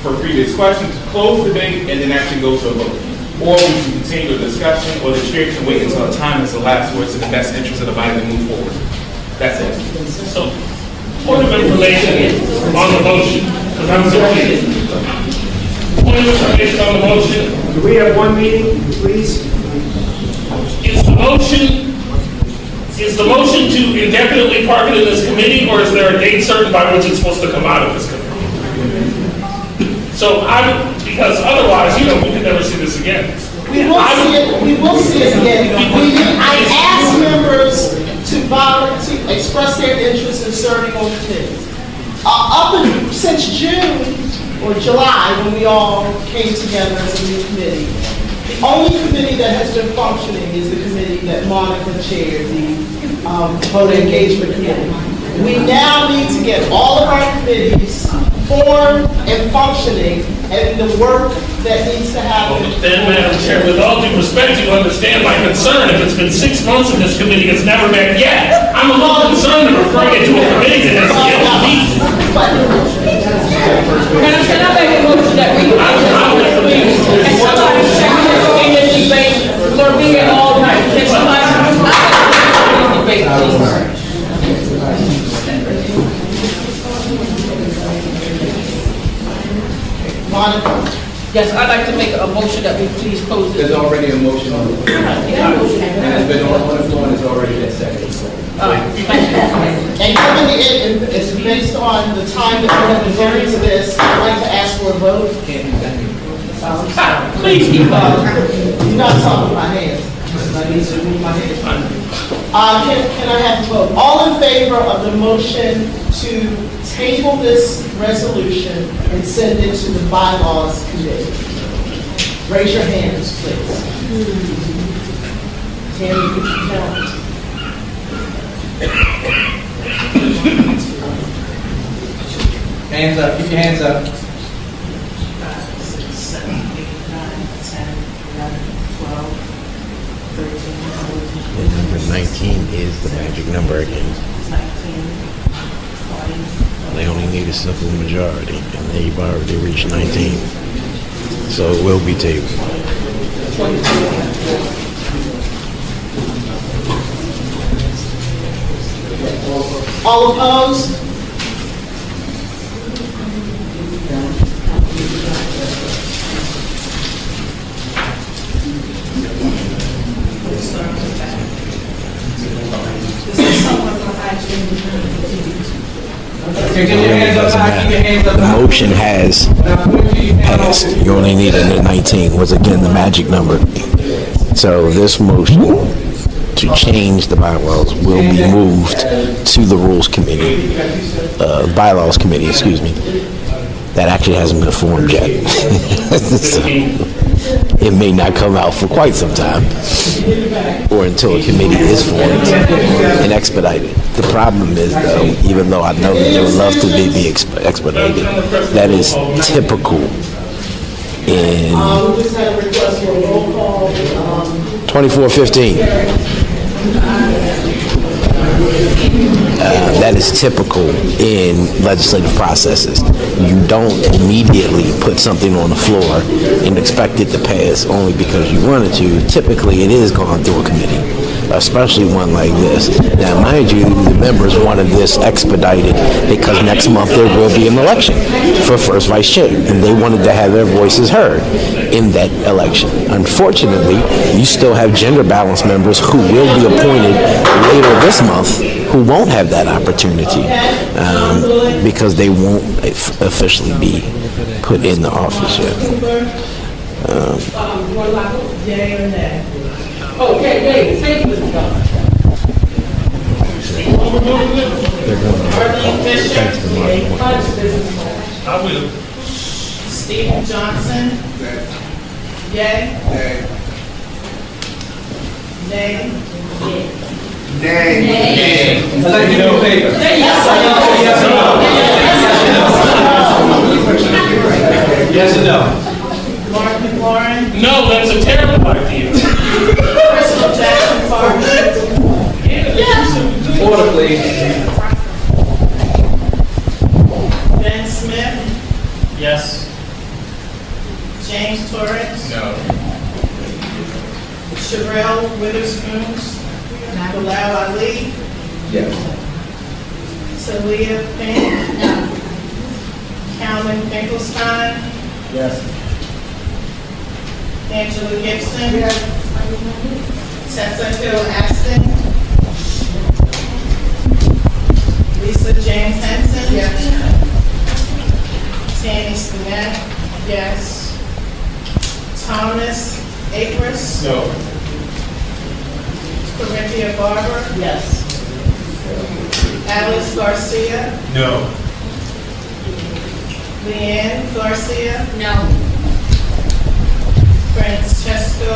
for previous questions, to close the debate, and then actually go to a vote. Or we can continue the discussion, or the chair can wait until a time has elapsed where it's in the best interest of the body to move forward. That's it. So, point of information on the motion, because I'm confused. Point of information on the motion. Do we have one meeting, please? Is the motion to indefinitely park it in this committee, or is there a date certain by which it's supposed to come out of this committee? So because otherwise, we could never see this again. We will see it again. I asked members to express their interest in serving on committees. Since June or July, when we all came together as a new committee, the only committee that has been functioning is the committee that Monica chaired, the voter engagement committee. We now need to get all of our committees formed and functioning, and the work that needs to happen. Then, Madam Chair, with all due respect, you understand my concern. If it's been 6 months and this committee has never met yet, I'm a little concerned of referring it to a committee that has yet to meet. Can I make a motion that we, please, and somebody check in this debate, we're being here all night. Can somebody, debate, please? Monica? Yes, I'd like to make a motion that we please close this. There's already a motion on the floor. And it's been on the floor and it's already been seconded. And given it's based on the time that we have been hearing to this, I'd like to ask for a vote. Please keep up. You're not talking with my hands. I need to move my hands. Can I have a vote? All in favor favor of the motion to table this resolution and send it to the bylaws committee? Raise your hands, please. Tammy, could you count? Hands up, keep your hands up. 5, 6, 7, 8, 9, 10, 11, 12, 13, 14. And number 19 is the magic number again. 19, 20. They only need a simple majority, and they've already reached 19. So it will be tabled. 22. All opposed? The motion has passed. You only need a 19, was again the magic number. So this motion to change the bylaws will be moved to the rules committee, bylaws committee, excuse me. That actually hasn't been formed yet. So it may not come out for quite some time, or until a committee is formed and expedited. The problem is, though, even though I know that they would love to be expedited, that is typical in 2415. That is typical in legislative processes. You don't immediately put something on the floor and expect it to pass only because you wanted to. Typically, it is gone through a committee, especially one like this. Now, mind you, the members wanted this expedited because next month there will be an election for first vice chair, and they wanted to have their voices heard in that election. Unfortunately, you still have gender balance members who will be appointed later this month who won't have that opportunity because they won't officially be put in the office yet. Yay or nay? Okay, thank you. Arlene Fisher. I will. Stephen Johnson. Yay? Nay? Nay. I'd like to know in favor. Yes or no? Mark McLaurin. No, that's a terrible idea. Crystal Jackson Farmer. Order, please. Ben Smith. Yes. James Torrance. No. Sherelle Witherspoon. Bilal Ali. Yes. Talia Fink. No. Calvin Finkelstein. Yes. Angela Gibson. Tessa Hill Aston. Lisa James Henson. Yes. Tammy Spinett. Yes. Thomas Akers. No. Corinthia Barber. Yes. Alice Garcia. No. Leanne Garcia. No. Francesco.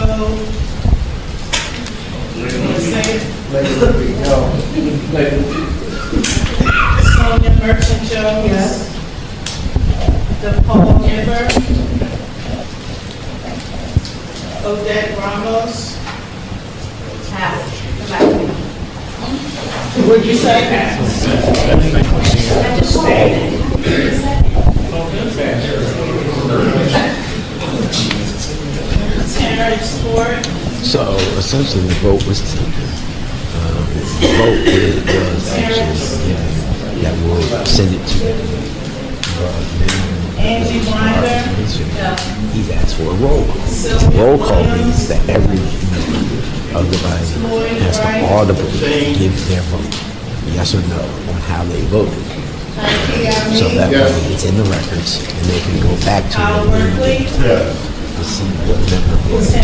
Sonia Merchant Jones. Yes. DePaul Giver. Odette Ramos. What'd you say? Terrence Ford. So essentially, the vote was taken. The vote was actually given that will send it to Angie Winder. He's asked for a roll call. Roll call means that every member of the body has to audibly give their vote, yes or no, on how they voted. So that way it's in the records and they can go back to it to see what member voted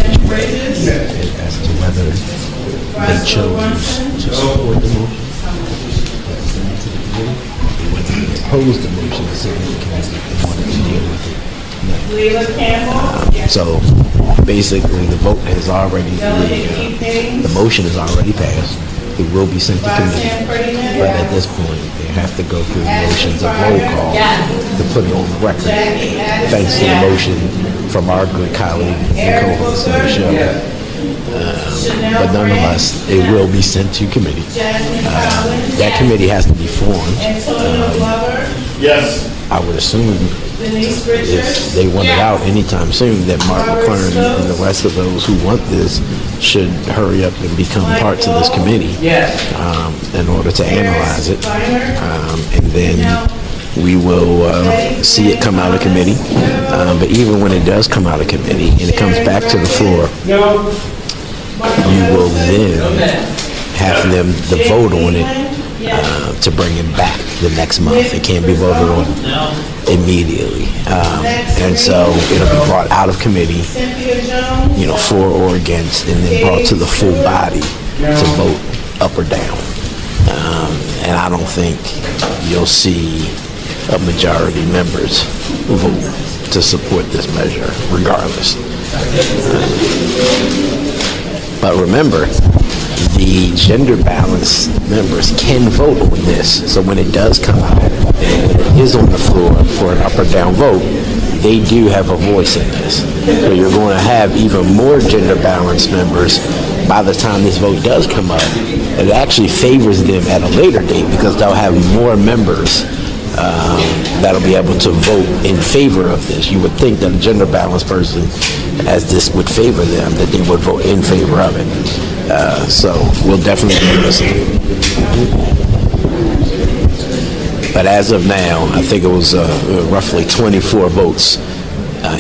as to whether they chose to support the motion So basically, the vote has already, the motion is already passed. It will be sent to committee, but at this point, they have to go through the motions of roll call to put it on the record. Thanks to the motion from our good colleague and co-host of the show. But nonetheless, it will be sent to committee. That committee has to be formed. Yes. I would assume if they want it out anytime soon, that Mark McLaren and the rest of those who want this should hurry up and become parts of this committee in order to analyze it. And then we will see it come out of committee. But even when it does come out of committee and it comes back to the floor, you will then have them to vote on it to bring it back the next month. It can't be voted on immediately. And so it'll be brought out of committee, for or against, and then brought to the full body to vote up or down. And I don't think you'll see a majority of members vote to support this measure, regardless. But remember, the gender balance members can vote on this. So when it does come out, and it is on the floor for an up or down vote, they do have a voice in this. So you're going to have even more gender balance members by the time this vote does come up. It actually favors them at a later date because they'll have more members that'll be able to vote in favor of this. You would think that a gender balance person, as this would favor them, that they would vote in favor of it. So we'll definitely be listening. But as of now, I think it was roughly 24 votes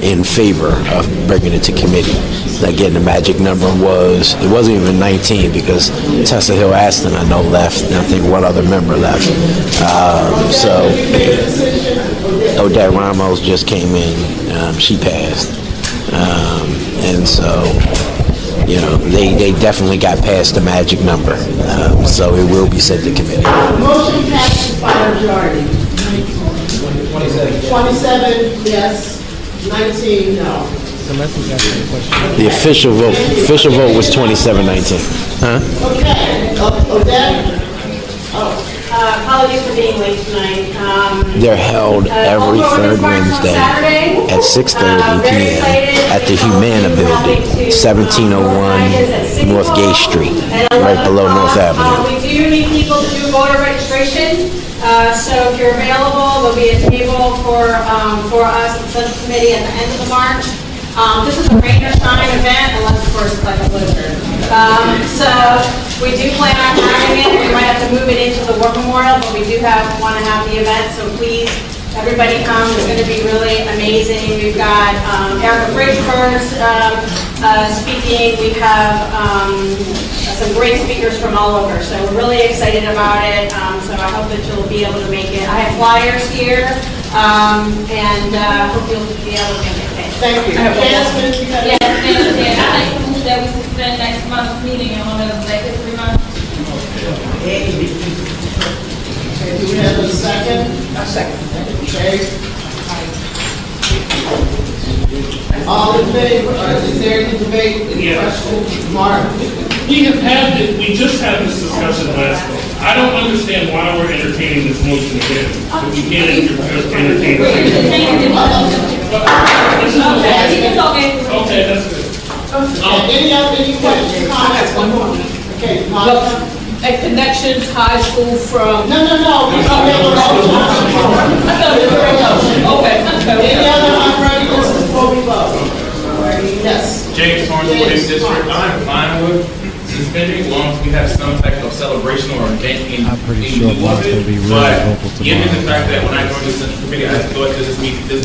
in favor of bringing it to committee. Again, the magic number it wasn't even 19 because Tessa Hill Aston, I know, left, and I think one other member left. So Odette Ramos just came in. She passed. And so, they definitely got past the magic number. So it will be sent to committee. Motion passes by majority. 27 yes, 19 no. The official vote was 27-19. Huh? Okay. Odette? Apologies for being late tonight. They're held every third Wednesday at 6:30 p.m. at the Humana Building, 1701 North Gay Street, right below North Avenue. We do need people to do voter registration. So if you're available, there'll be a table for us at the Central Committee at the end of the March. This is a rain or shine event, unless of course it's like a blizzard. So we do plan on having it. We might have to move it into the War Memorial, but we do want to have the event. So please, everybody come. It's going to be really amazing. We've got Erica Bridgeford speaking. We have some great speakers from all over. So we're really excited about it. So I hope that you'll be able to make it. I have flyers here, and hope you'll be able to make it. Thank you. Jasmine? Yes, I'd like to move that we suspend next month's meeting in honor of Black History Month. Okay, do we have a second? A second. Okay. All in favor? Is there any debate? Yes. Mark? We just had this discussion last month. I don't understand why we're entertaining this motion again. If we can't entertain it. Okay, that's good. Any questions, comments? Okay, Monica? A Connections High School from... No. Okay. Any other unreadiness before we vote? Yes. James Torrance, 40th District. I'm fine with suspending as long as we have some type of celebration or event in lieu of it. But given the fact that when I joined the Central Committee, I thought this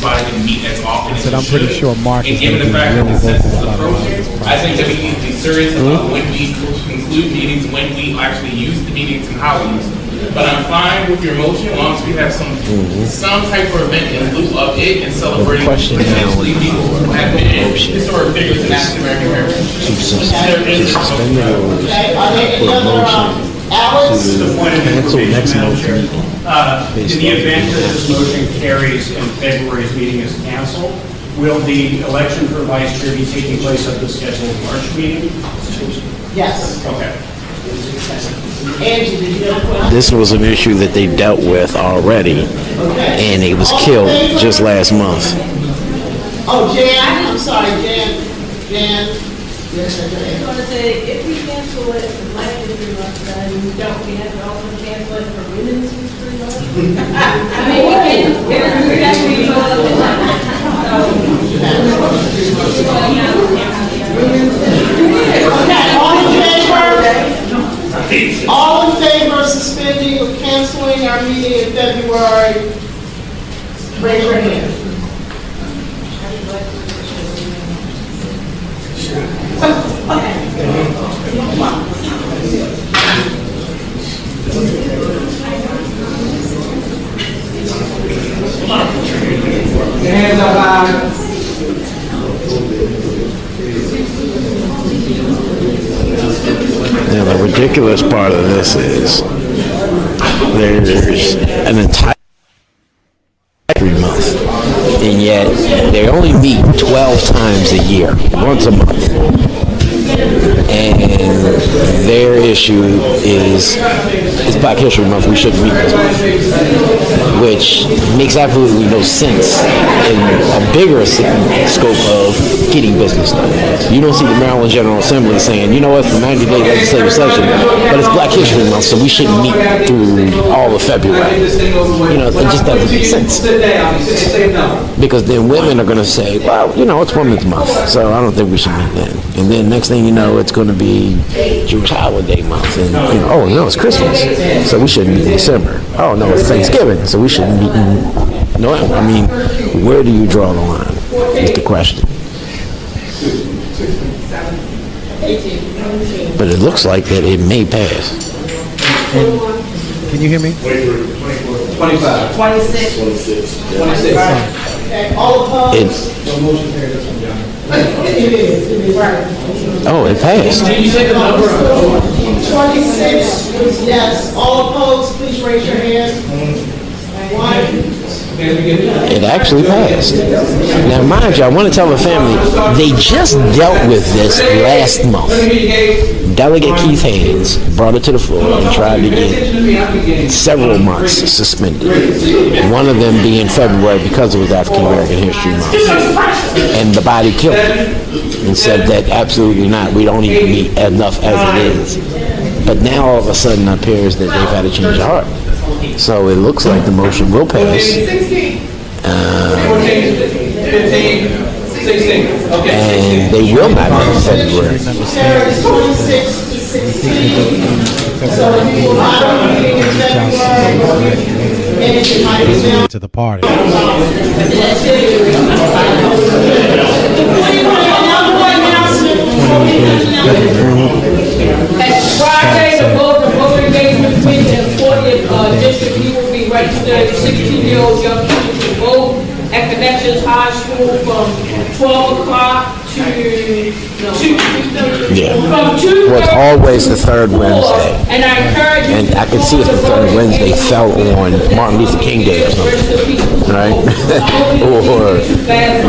body didn't meet as often as it should. I'm pretty sure Mark is going to be really vocal about it. I think that we need to be serious about when we conclude meetings, when we actually use the meetings, and how we use them. But I'm fine with your motion as long as we have some type of event in lieu of it and celebrating potentially people who have been historic figures in African American heritage. Okay, are there any other Alex? Cancel next motion. In the event that this motion carries and February's meeting is canceled, will the election for vice chair be taking place at the scheduled March meeting? Yes. Okay. Angie, did you have a question? This was an issue that they dealt with already, and it was killed just last month. Oh, Jan, I'm sorry, Jan. Yes, I was going to say, if we cancel it for Black History Month, then we have to also cancel it for Women's History Month. I mean, we can do that for each other. Okay, all in favor of suspending or canceling our meeting in February, raise your hand. Hands up high. Now, the ridiculous part of this is there's an entire month, and yet they only meet 12 times a year, once a month. And their issue is it's Black History Month, we shouldn't meet this month, which makes absolutely no sense in a bigger scope of getting business done. You don't see the Maryland General Assembly saying, you know what, for 90-day legislative session, but it's Black History Month, so we shouldn't meet through all of February. You know, it just doesn't make sense. Because then women are going to say, well, you know, it's Women's Month, so I don't think we should meet then. And then next thing you know, it's going to be Jewish holiday month, and you know, oh no, it's Christmas, so we shouldn't meet in December. Oh no, it's Thanksgiving, so we shouldn't meet in November. I mean, where do you draw the line? Is the question. But it looks like that it may pass. Can you hear me? 25. 26. 26. Okay, all opposed? No motion carried this one, John. It is right. Oh, it passed. Can you say the number? 26, yes. All opposed, please raise your hand. One. It actually passed. Now, mind you, I want to tell the family, they just dealt with this last month. Delegate Keith Haynes brought it to the floor and tried to get several months suspended. One of them being February because it was African American History Month. And the body killed it and said that absolutely not. We don't even meet enough as it is. But now all of a sudden it appears that they've had a change of heart. So it looks like the motion will pass. 14, 15, 16. Okay. And they will not meet in February. There is 26 to 16. So we will not have a meeting in February. And it might be down to the party. Friday, the voter engagement committee in 40th district, you will be registered 16-year-old young people to vote at Connections High School from 12 o'clock to 2:30. Yeah. From 2:30. Well, it's always the third Wednesday. And I encourage you. And I could see if the third Wednesday fell on Martin Luther King Day or something, right? Or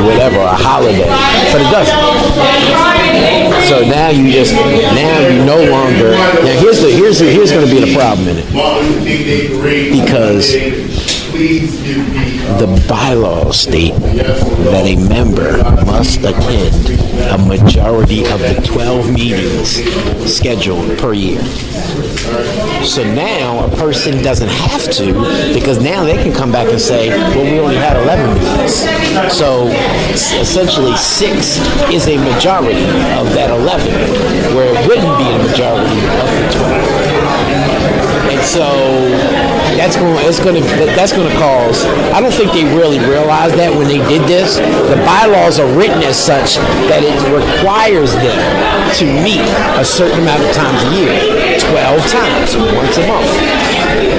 whatever, a holiday. But it doesn't. So now you no longer. Now here's going to be the problem in it, because the bylaws state that a member must attend a majority of the 12 meetings scheduled per year. So now a person doesn't have to, because now they can come back and say, well, we only had 11 meetings. So essentially 6 is a majority of that 11, where it wouldn't be a majority of the 12. And so that's going to cause, I don't think they really realized that when they did this. The bylaws are written as such that it requires them to meet a certain amount of times a year, 12 times, once a month.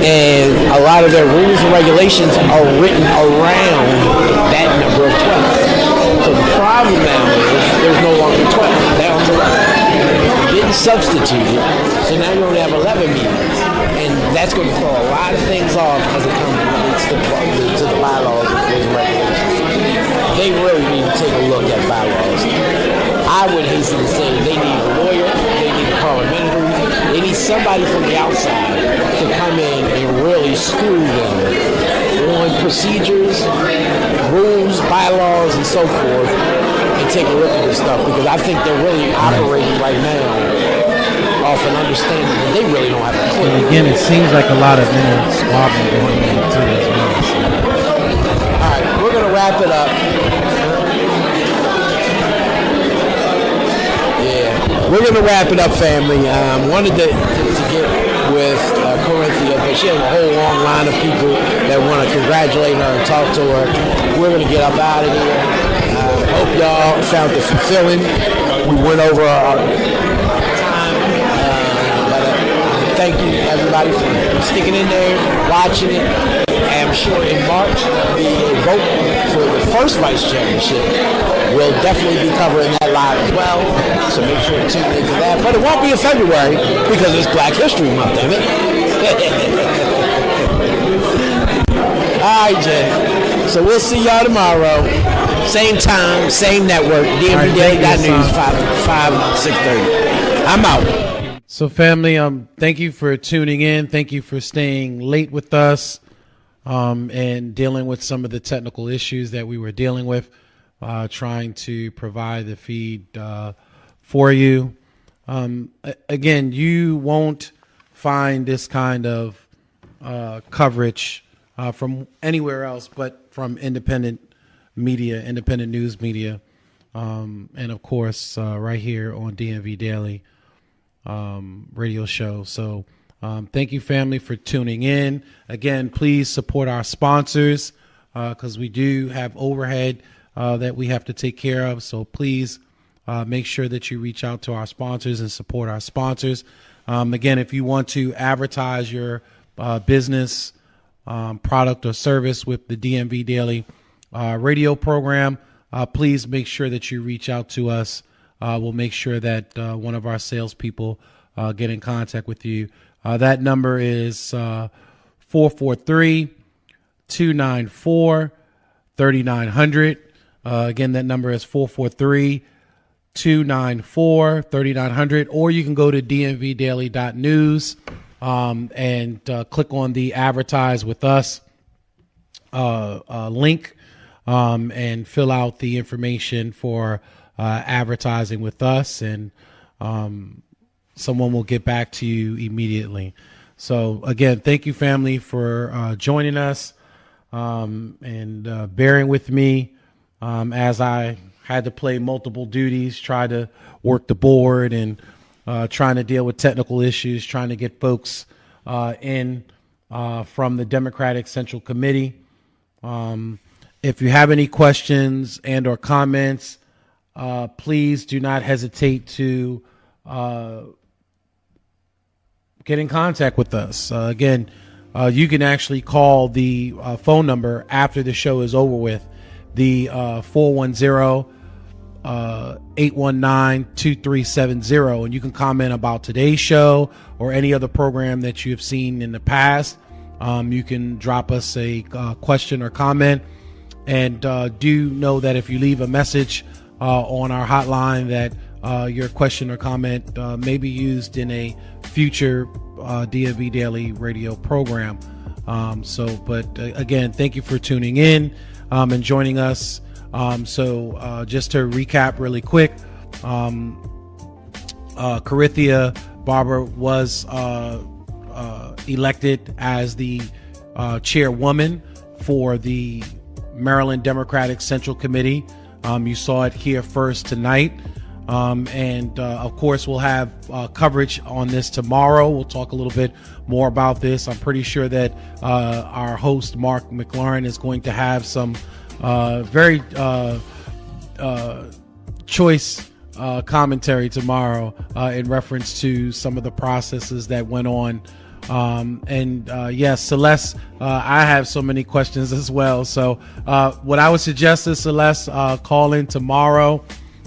And a lot of their rules and regulations are written around that number of 12. So the problem now is there's no longer 12, down to 11. Didn't substitute it, so now you only have 11 meetings. And that's going to throw a lot of things off as it comes to the bylaws and rules and regulations. they really need to take a look at bylaws. I would hasten to say they need a lawyer, they need a parliamentary, they need somebody from the outside to come in and really school them on procedures, rules, bylaws, and so forth, and take a look at this stuff, because I think they're really operating right now off an understanding that they really don't have a clue. And again, it seems like a lot of inner squabbling going on too as well. So. All right, we're going to wrap it up. Yeah, we're going to wrap it up, family. Wanted to get with Corinthia, but she has a whole long line of people that want to congratulate her and talk to her. We're going to get up out of here. Hope y'all found it fulfilling. We went over our time, but thank you everybody for sticking in there, watching it. I'm sure in March there'll be a vote for the first vice chairmanship. We'll definitely be covering that live as well, so make sure to tune in for that. But it won't be in February because it's Black History Month, damn it. All right, Jay. So we'll see y'all tomorrow. Same time, same network, DMVDaily.news, 6:30. I'm out. So family, thank you for tuning in. Thank you for staying late with us and dealing with some of the technical issues that we were dealing with, trying to provide the feed for you. Again, you won't find this kind of coverage from anywhere else but from independent media, independent news media, and of course right here on DMV Daily radio show. So thank you, family, for tuning in. Again, please support our sponsors because we do have overhead that we have to take care of. So please make sure that you reach out to our sponsors and support our sponsors. Again, if you want to advertise your business, product, or service with the DMV Daily radio program, please make sure that you reach out to us. We'll make sure that one of our salespeople get in contact with you. That number is 443-294-3900. Again, that number is 443-294-3900. Or you can go to DMVDaily.news and click on the Advertise with Us link and fill out the information for advertising with us, and someone will get back to you immediately. So again, thank you, family, for joining us and bearing with me as I had to play multiple duties, try to work the board, and trying to deal with technical issues, trying to get folks in from the Democratic Central Committee. If you have any questions and or comments, please do not hesitate to get in contact with us. Again, you can actually call the phone number after the show is over with, the 410-819-2370, and you can comment about today's show or any other program that you have seen in the past. You can drop us a question or comment, and do know that if you leave a message on our hotline, that your question or comment may be used in a future DMV Daily radio program. But again, thank you for tuning in and joining us. Just to recap really quick, Corinthia Barber was elected as the chairwoman for the Maryland Democratic Central Committee. You saw it here first tonight. Of course, we'll have coverage on this tomorrow. We'll talk a little bit more about this. I'm pretty sure that our host, Mark McLaurin, is going to have some very choice commentary tomorrow in reference to some of the processes that went on. Yes, Celeste, I have so many questions as well. So what I would suggest is, Celeste, call in tomorrow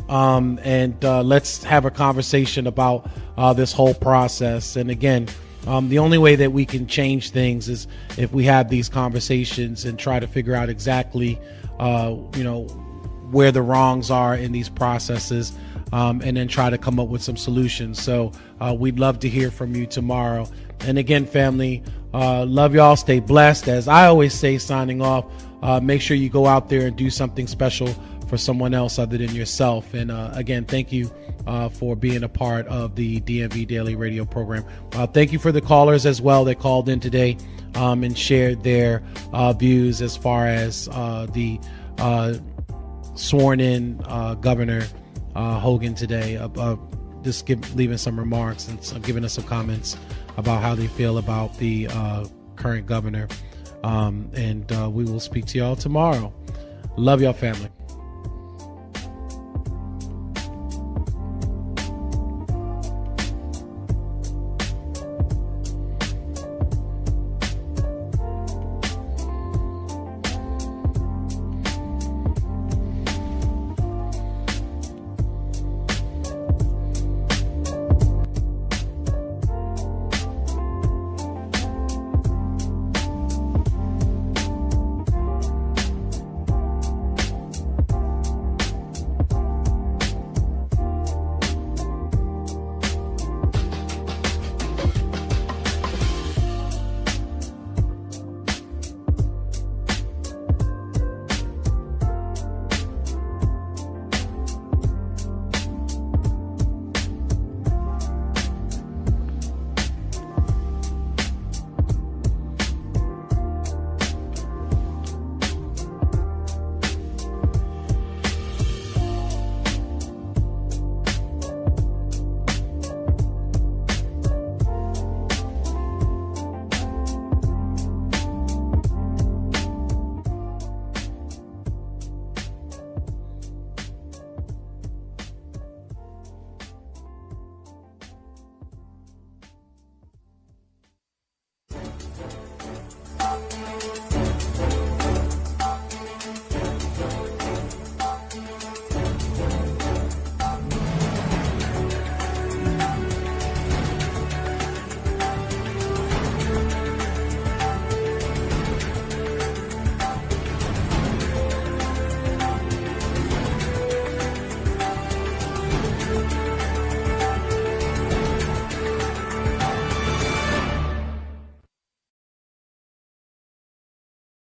and let's have a conversation about this whole process. And again, the only way that we can change things is if we have these conversations and try to figure out exactly, where the wrongs are in these processes, and then try to come up with some solutions. So we'd love to hear from you tomorrow. And again, family, love y'all. Stay blessed. As I always say, signing off, make sure you go out there and do something special for someone else other than yourself. And again, thank you for being a part of the DMV Daily radio program. Thank you for the callers as well that called in today and shared their views as far as the sworn in Governor Hogan today, just leaving some remarks and giving us some comments about how they feel about the current governor. And we will speak to y'all tomorrow. Love y'all, family.